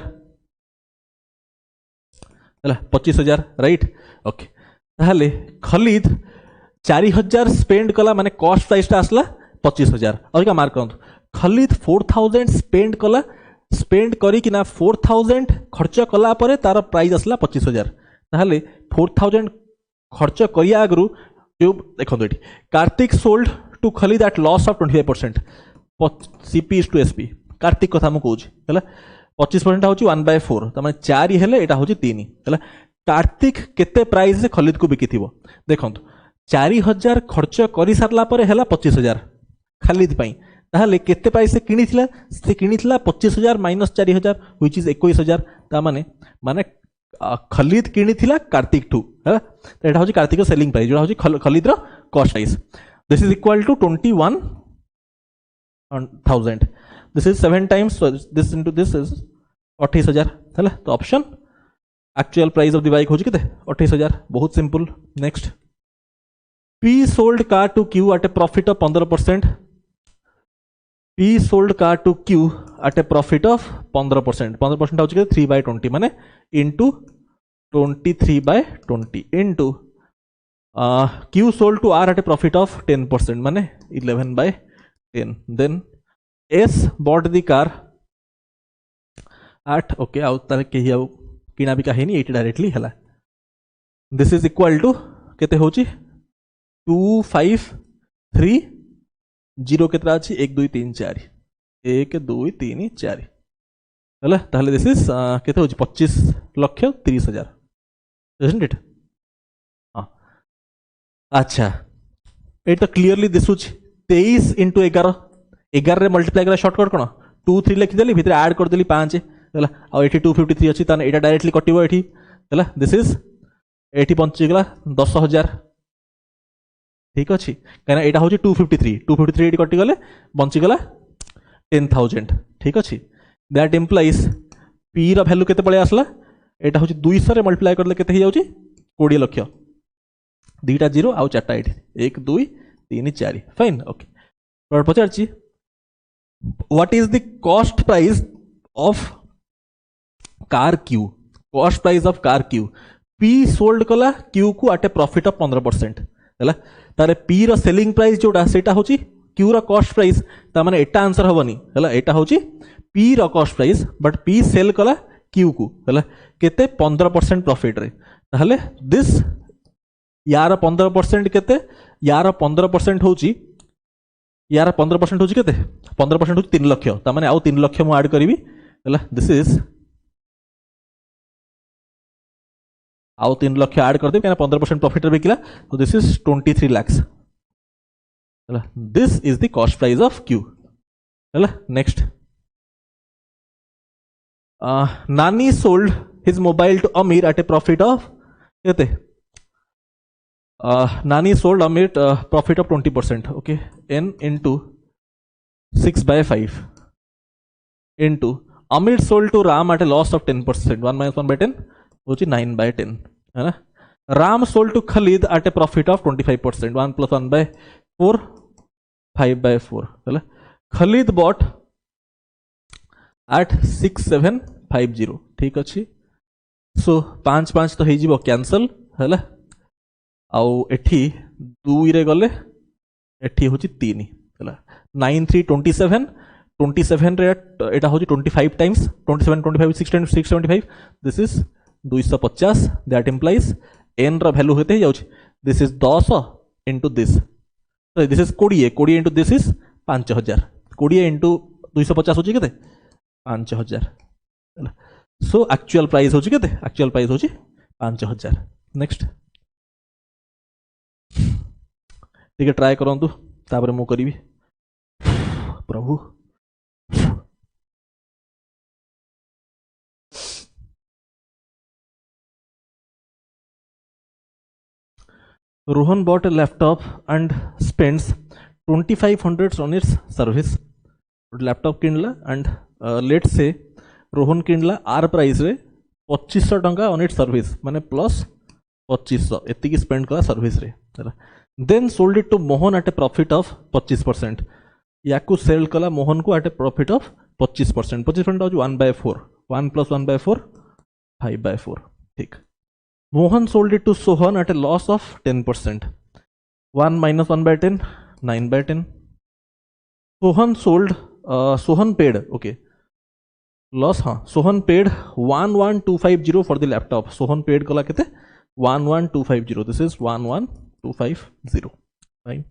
है, 25,000 राइट। ओके, ताहले खलीद 4,000 स्पेंड कला माने कॉस्ट प्राइस आसला 25,000। अधिका मार्क करंतु, खलीद 4,000 स्पेंड कला, स्पेंड करी कि ना 4,000 खर्च कला परे तार प्राइस आसला 25,000। ताहले 4,000 खर्च करिया आगु जो देखो ये Kartik sold to Khalid at loss of 25%, CP is to SP, Kartik कथा मु कहूँ है, 25% हूँ 1/4, तमें 4 हेले यहाँ हूँ 3 है। कार्तिक केते प्राइस से खलीद को बिकी थी देखो, 4,000 खर्च कर सारा पर है 25,000 खलीद पाई, ताहले केते प्राइस से किनिथिला, से किनिथिला 25,000 माइनस 4,000 व्हिच इज 21,000, ता माने माने खलीद किनिथिला कार्तिक ठू है, एटा हूँ कार्तिक सेलिंग प्राइस, जोड़ा हूँ खलीद रो cost price, this is equal to 21,000, this is 7 times, this into this is 28,000 है। तो option actual price of the bike हो 28,000, बहुत simple. Next, P sold car to Q at a profit of 15%. P sold car to Q at a profit of 15%. 15% होची 3/20 माने into 23/20 into Q sold to R at a profit of 10% माने 11/10. Then S bought the car at okay आउ तार के ही आउ किना भी कहीं नहीं, एटी डायरेक्टली हला, दिस इज इक्वल टू केते होची 2530 केतरा अछि 1 2 3 4 1 2 3 4 हला, ताहले दिस इज केते होची 25,30,000 isn't it? हां अच्छा, ए तो क्लियरली दिसुची 23 इंटू 11 रे मल्टीप्लाई करा शॉर्टकट कोन 2 3 लिखि देली, भितर ऐड कर देली 5 हला, आ एठी 253 अछि, ताने एटा डायरेक्टली कटिबो एठी हला, दिस इज एठी पहुंची गला 10,000 ठीक अच्छे, कहीं यहाँ हूँ 253 ये कटिगले बंचीगला 10,000 ठीक अच्छे। दैट इम्प्लाइज पी रैल्यू के पलि आसला, यहाँ हूँ 200 रे मल्टीप्लाई करले केते हो जाउची 20 लाख, 2टा 0 आउ 4टा 1 2 3 4 fine. Okay, Pachar what is the cost price of car Q, cost price of car Q, P sold कला क्यू को एट ए प्रॉफिट ऑफ 15% है, तारे पी रो सेलिंग प्राइस जोड़ा सेटा होची क्यू रो कॉस्ट प्राइस, ता माने एटा आंसर होबनी है, एटा होची पी रो cost price but P sell कला क्यू को है केते 15% प्रॉफिट रे, ताहले दिस यार 15% केते, यार 15% होची, यार 15% होची केते 15% होची 3 लाख, ता माने आउ 3 लाख मु ऐड करबी है, दिस इज आउ 3 लाख ऐड कर दे, 15% प्रॉफिट रे बिकला, तो this is 23 lakh, this is the cost price of Q है। Next, Nani sold his mobile to Amir at a profit of केते, Nani sold Amir profit of 20%, okay, n into 6/5 into Amir sold to Ram at a loss of 10%, 1 - 1/10 होची 9/10 है ना। Ram sold to Khalid at a profit of 25%, 1 + 1/4 5/4 है। Khalid bought at 6750 ठीक अच्छे, सो 5 5 तो हो कैंसल है, आउ एठी 2 रे गले एठी होची 3 है, 9 3 27 27 रे एटा होची 25 times, 27 25 675, this is 250, that implies N रो वैल्यू होते जाउची, this is 10 into this, this is 20 into this is 5000, 20 into 250 होची केते 5000, सो एक्चुअल प्राइस होची केते, एक्चुअल प्राइस होची 5000। नेक्स्ट, ठीक है, ट्राई करंतु तापर मु करिवि, प्रभु Rohan bought a laptop and spends 2,500 on its service. Laptop किनला एंड लेट से रोहन किनला आर प्राइस रे 2500 टंका ऑन इट सर्विस माने प्लस 2500 एतिकी स्पेंड कला सर्विस रे then sold it to Mohan at a profit of 25%. याकू सेल कला मोहन को एट ए प्रॉफिट ऑफ 25%. 25% हो 1/4 1 + 1/4 5/4. ठीक. Mohan sold it to Sohan at a loss of 10%. 1 - 1/10 9/10. Sohan sold Sohan paid okay loss हाँ Sohan paid 11250 for the laptop. Sohan paid कला केते 11250. This is 11250. Fine.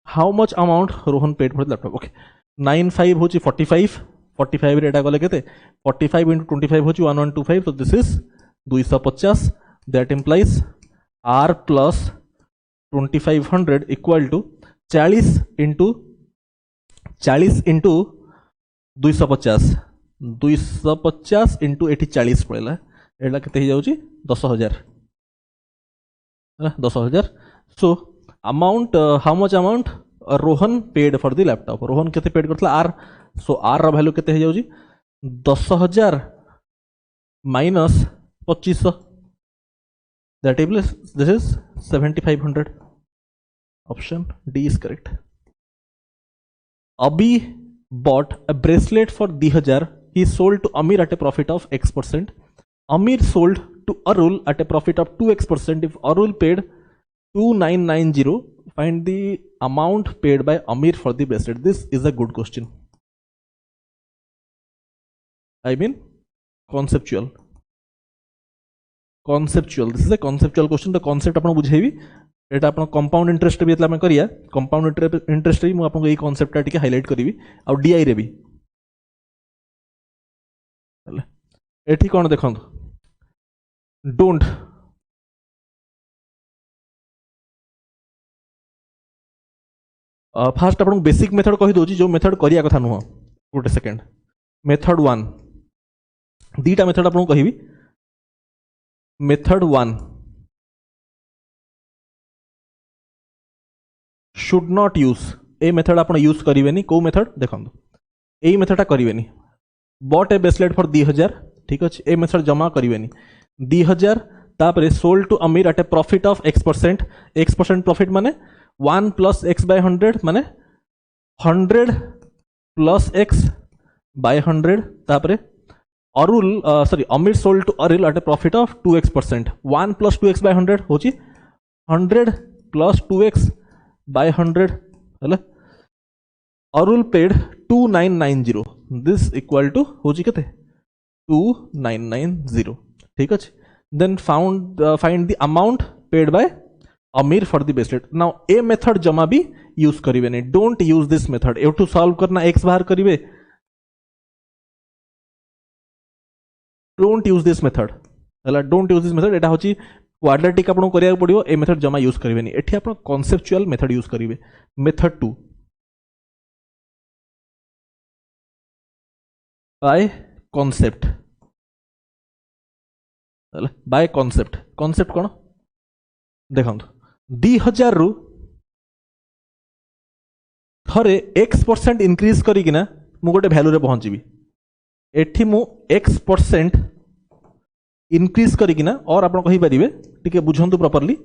How much amount Rohan paid for the laptop okay 95 होची 45 45 रे एटा गले केते 45 × 25 होची 1125. so this is 250. that implies r plus 2500 equal to 40 into 250 250 into 40 पड़ेगा एटा केते हो जाउची 10000 10,000. So amount how much amount Rohan paid for the laptop. Rohan केते पेड करथला आर. सो आर रा वैल्यू केते हो जाउची 10,000 minus 2500. That is this is 7500. Option D is correct. Abhi bought a bracelet for 1000. He sold to Amir at a profit of X%. Amir sold to Arul at a profit of 2X%. If Arul paid 2990, find the amount paid by Amir for the bracelet. This is a good question. I mean conceptual. This is a conceptual question. The concept आपन बुझेबी. एटा अपन compound interest भी एतला में करिया. Compound interest भी मु आपन को ए concept टा टिके हाईलाइट करबी आ डीआई रे भी एठी कोन देखंत डोंट फास्ट अपन बेसिक मेथड कहि दोची जो मेथड करिया कथा नुह. गोटे सेकंड. मेथड 1 दीटा मेथड अपन कहिबी. Method 1 should not use. ए मेथड आप यूज करेंगे. कौ मेथड देखो यही मेथडा करेंगे. Bought a bracelet for 2000. ठीक अच्छे. ए मेथड जमा करेंगे 2000. तापर sold to Amir at a profit of X%. X% profit माने 1 + x/100 माने 100 + x/100. तापर Arul sorry Amir sold to Arul at a profit of 2x%. 1 + 2x/100 होची 100 + 2x/100 है. Arul paid 2990. This equal to होची केते 2990. ठीक अच्छे. Then find the amount paid by Amir for the bracelet. Now ए मेथड जमा भी यूज करिवे नहीं. Don't use this method. एठू सॉल्व करना x बाहर करिवे. डोंट यूज दिस मेथड है. Don't use this method. एटा होची क्वाड्रेटिक आपको करिया पड़ियो. ए मेथड जमा यूज करिवे नहीं. एठी आपण कॉन्सेप्चुअल मेथड यूज करिवे. Method 2 by concept. By concept. Concept कौन देखो 2000 रु थरे X% इंक्रीज करिकिना मु गोटे वैल्यू रे पहुंचीबी. एठी मु X% इंक्रीज करिकिना और आपण कहि परिबे टिके बुझंतु प्रॉपर्ली.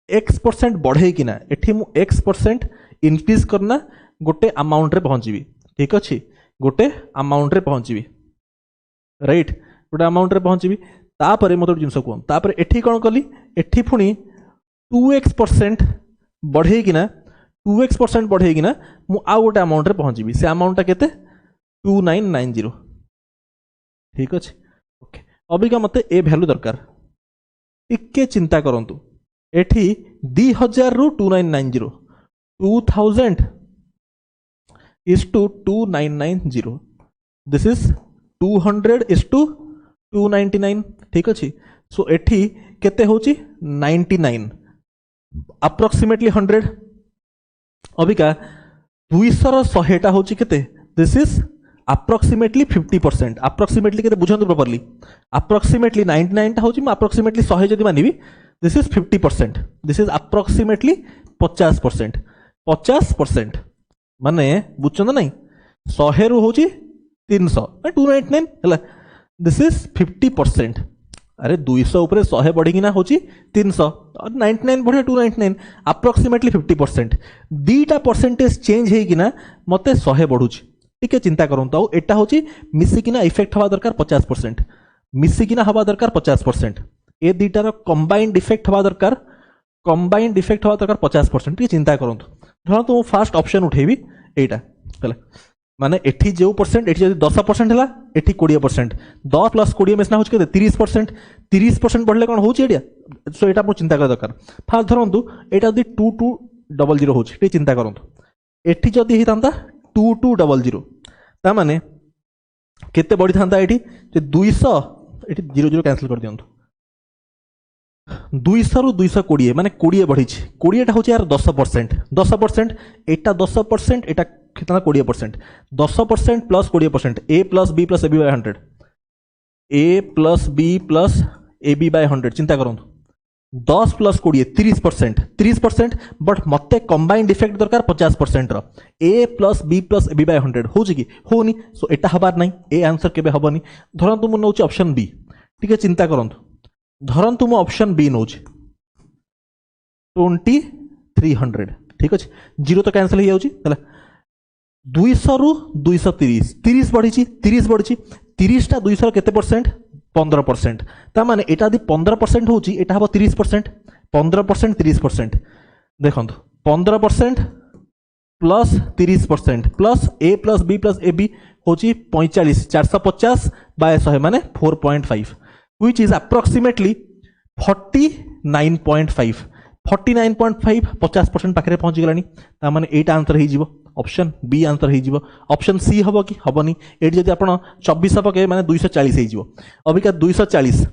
X% बढ़े किना एठी मु X% इंक्रीज करना गोटे अमाउंट रे पहुंचीबी. ठीक अच्छे. गोटे अमाउंट रे पहुंचीबी. राइट. गोटे अमाउंट रे पहुंचीबी. तापरे मतलब जिनस को तापरे एठी कोन कली एठी पुनी 2x% बढ़े किना 2x% बढ़े किना मु आ गोटे अमाउंट रे पहुंचीबी. से अमाउंट टा केते 2990. ठीक अच्छे. ओके. अबिका मते ए वैल्यू दरकार. टिके चिंता करंतु. एठी 2000 रु 2990 2000 is to 2990. This is 200 is to 299. ठीक अच्छे. सो एठी केते होची 99 अप्रोक्सीमेटली 100. अबिका 200 रो 100 टा होची केते. This is approximately 50%. अप्रोक्सीमेटली केते बुझंतु प्रॉपर्ली. अप्रोक्सीमेटली 99 टा होची म अप्रोक्सीमेटली 100 जदी मानिबी this is 50%. This is approximately 50%. 50% माने बुझुछन ना 100 रु होची 300 299 हला दिस इज 50%। अरे 200 ऊपर 100 बढ़ी ना होची 300 और 99 बढ़े 299 अप्रोक्सीमेटली 50%। दीटा परसेंटेज चेंज हेकिना मते 100 बढ़ुची टिके चिंता करंतु। आ एटा होची मिसिकिना इफेक्ट हवा दरकार 50%, मिसिकिना हवा दरकार 50%। ए दीटार कंबाइंड इफेक्ट हवा दरकार 50% टिके चिंता करंतु। धरन तो फर्स्ट ऑप्शन उठेबी एटा हला माने एठी जो परसेंट एठी जदि 10% हला एठी 20%, 10 प्लस 20 मेसना होच केते 30%, 30% बढ़ले कोन होची एडिया। सो एटा पो चिंता कर दरकार। फास्ट धरंतु एटा जदि 2200 होची टिके चिंता करंतु। एठी जदि हितांता 2200 ता माने केते बढ़ी थांता एठी जे 200 एठी 00 कैंसिल कर दियंतु। 200 रु 220 माने 20 बढ़ी 20 टा होची यार 10%, 10% एटा 10% एटा कितना 20%, 10% plus 20% A plus B plus A B by 100, A plus B plus A B by 100 चिंता करंतु। 10 प्लस 20 30%, 30% बट मते कंबाइंड इफेक्ट दरकार 50% रो A plus B A by 100 होची कि होनी। सो एटा हबार नै ए आंसर केबे हबनी। धरंतु मु नउची ऑप्शन बी ठीक है चिंता करंतु। धरंतु मु ऑप्शन बी नउची 2300 ठीक अछि। जीरो तो कैंसिल हो जाउची हला 200 रु 230 30 बढ़ी 30 टा 200 केते परसेंट 15%। ता माने एटा यदि 15% होची एटा हबो 30%, 15% 30% देखंतु 15% प्लस 30% प्लस ए प्लस बी होची 45 450 बाय 100 माने 4.5 व्हिच इज अप्रोक्सीमेटली 49.5 50% पाखरे पहुंची गलानी। ता माने एटा आंसर हे जीवो ऑप्शन बी आंसर हे जीवो। ऑप्शन सी हबो कि हबनी एटी जदि आपण 24 पके माने 240 हे जीवो। अबिका 240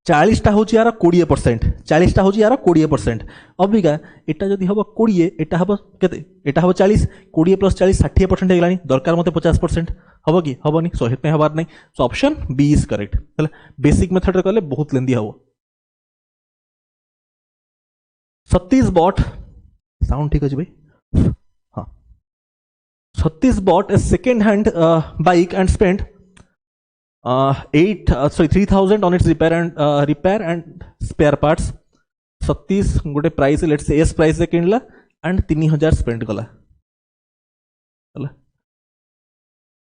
40 टा होची यार 20%, 40 टा होची यार 20%। अबिका एटा जदि हबो 20 एटा हबो केते एटा हबो 40 20 प्लस 40 60% हे गलानी दरकार मते 50% हबो कि हबनी। सो हेत में हबार नै। So option B is correct हला। बेसिक मेथड रे कहले बहुत लेंदी हबो। सतीश बॉट साउंड ठीक अछि भाई हाँ। Satish bought a second hand bike and spent 3,000 on its repair and spare parts। Satish गोटे price let's say S price किनला एंड 3000 स्पेंड कला।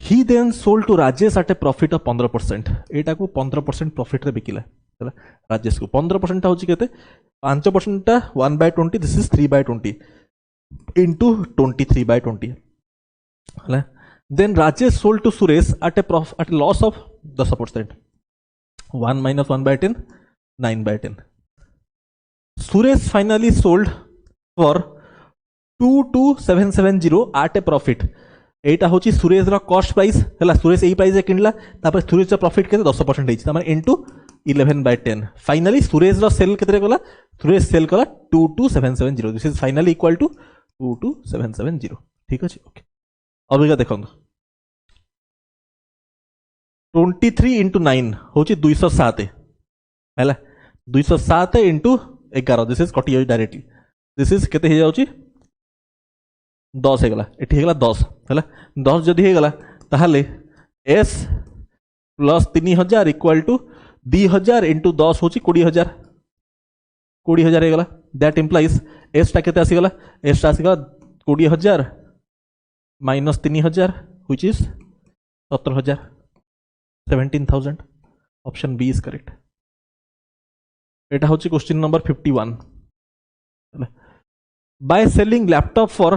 He then sold to Rajesh at a profit of 15%। एटा को 15% प्रॉफिट रे बिकिला राजेश को। 15% होची केते 5% 1/20 दिस इज 3/20 into 23/20 है। Then Rajesh sold to Suresh at a loss of 10%, 1 minus 1/10 9/10। Suresh finally sold for 22,770 at a profit. एटा होची सुरेश रो कॉस्ट प्राइस हैला। सुरेश एई प्राइस किनला तापर सुरेश रो प्रॉफिट केते 10% हेछि माने इनटू 11/10। फाइनली सुरेश रो सेल केते गला सुरेश सेल कला 22,770 this is finally equal to 22,770 ठीक अछि। ओके अबिका देखंतु 23 into 9 होची 207 हैला 207 into 11 दिस इज कटि डायरेक्टली दिस इज केते हे जाउची 10 हे गला एठी हे गला 10 हैला 10 जदी हे गला ताहाले s plus 3000 equal to 2000 into 10 होची 20000 20000 हे गला। दैट इंप्लाइज s टा केते आसी गला s टा आसी गला 20000 minus 3000 which is 17000 17,000। Option B is correct. एटा होची question number 51। By selling laptop for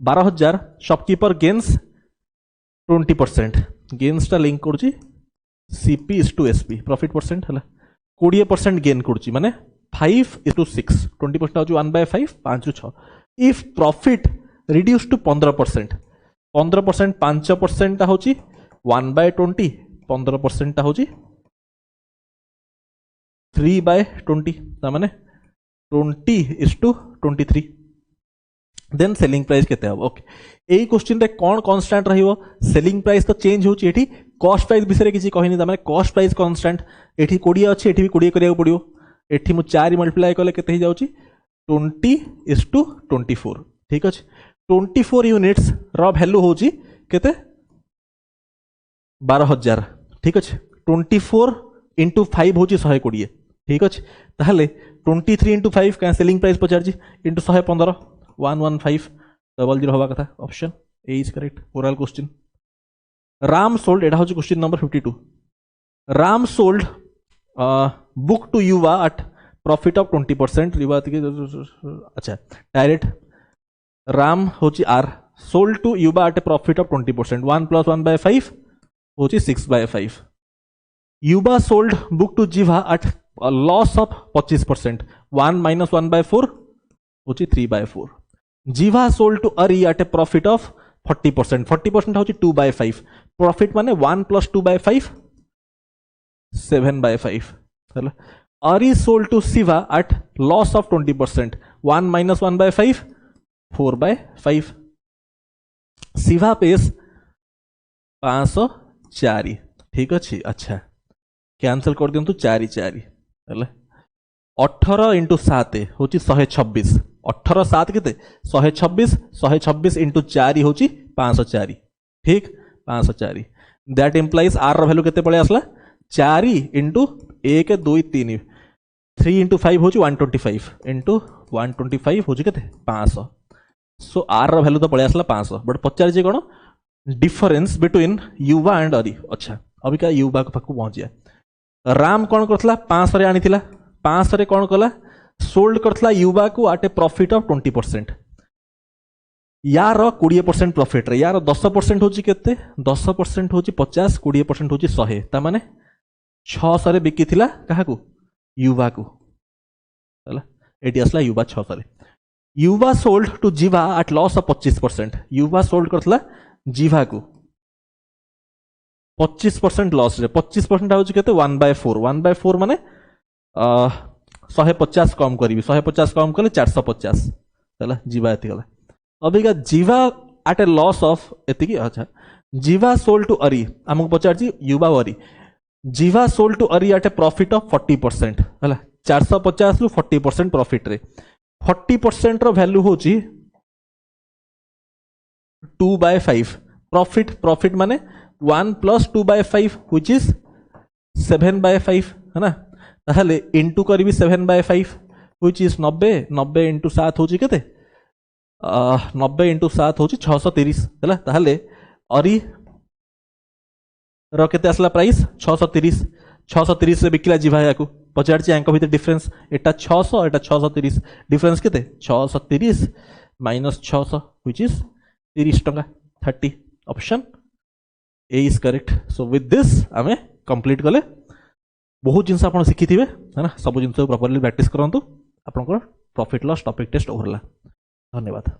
12,000 shopkeeper gains 20%। Gains टा लिंक करची CP is to SP profit percent है 20% गेन करची माने 5:6 20% होची 1/5 5 रु 6। इफ प्रॉफिट रिड्यूस टू 15% 15% 5% टा होची 1/20 15% टा होची 3/20 ता माने 20:23। देन सेलिंग प्राइस केते हो। ओके एई क्वेश्चन रे कोन कांस्टेंट रहिवो सेलिंग प्राइस तो चेंज होची एठी कॉस्ट प्राइस विषय किसी कहनी ता माने कॉस्ट प्राइस कांस्टेंट एठी 20 अछि एठी भी 20 करिया पड़ियो। एठी मु 4 मल्टीप्लाई कले केते हो जाउची 20:24 ठीक अछि। 24 यूनिट्स रो वैल्यू होची केते 12,000 ठीक अच्छे 24 इंटू 5 होची 120 ठीक अच्छे ताहले 23 इंटू 5 क्या सेलिंग प्राइस पचार इंटू 115 115 00 हवा कथा option A is correct oral question Ram sold एटा होची question number 52 Ram sold book to Yuva at profit of 20% Yuva अच्छा डायरेक्ट राम होची R sold to Yuva at profit of 20% 1 + 1/5 होची 6/5 Yuva sold book to Jeeva at loss of 25% 1 - 1/4 होची 3/4 Jeeva sold to Ari at a profit of 40% 40% होची 2/5 profit माने 1 + 2/5 7/5 चलो Ari sold to Shiva at loss of 20% 1 - 1/5 4/5 Shiva pays 504 ठीक अच्छे अच्छा कैंसल कर दिंतु 4 4 18 इंटू 7 हूँ 126 18 7 के 126 126 इंटू 4 हूँ 504 ठीक 504 दैट इम्प्लाइज आर वैल्यू के पड़े आसला 4 इंटू 1 2 3 3 इंटू 5 हूँ 125 इंटू 125 हूँ के 500 सो आर वैल्यू तो पड़े आसला 500 बट पचार कौन डिफरेंस बिटवीन युवा एंड अरी अच्छा अभी क्या युवा पाक पहुंची राम कौन करथला 500 आनी 500 कौन कला सोल्ड करथला युवा को आटे प्रॉफिट ऑफ 20% यार 20% प्रॉफिट रे यार 10% होची केते 10% होची 50 20% होची 100 ता माने 600 रे बिकी थिला काहा को युवा को हला एटी असला युवा 600 रे युवा sold to Jeeva at loss of 25% युवा सोल्ड करथला जीवा को 25% लॉस रे 25% होची केते 1/4 1/4 माने 150 कम करी 150 कम कले 450 चला जीवा एति गला अबिका जीवा एट ए लॉस ऑफ एति अच्छा जीवा सोल्ड टू अरी हमको पचार युवा अरी जीवा sold to Ari at a profit of 40% हला 450 रु 40% प्रॉफिट रे 40% रो वैल्यू होची 2/5 प्रॉफिट प्रॉफिट माने 1 + 2/5 व्हिच इज 7/5 है ना ताहले इंटू करी 7/5 व्हिच इज 90 90 इंटू 7 होची केते 90 इंटू 7 होची 630 हैला ताहले अरी रो केते असला प्राइस 630 630 रे बिकला जीवा याकू पचार ची अंक भीतर डिफरेंस एटा 600 एटा 630 डिफरेंस केते 630 - 600 व्हिच इज 30 टका 30 option A is correct so with this आमे कंप्लीट कले बहुत जिनस आप शिखी थे है ना सब जिन प्रॉपर्ली प्रैक्टिस करंतु आपनकर प्रॉफिट लॉस टॉपिक टेस्ट ओवरला धन्यवाद।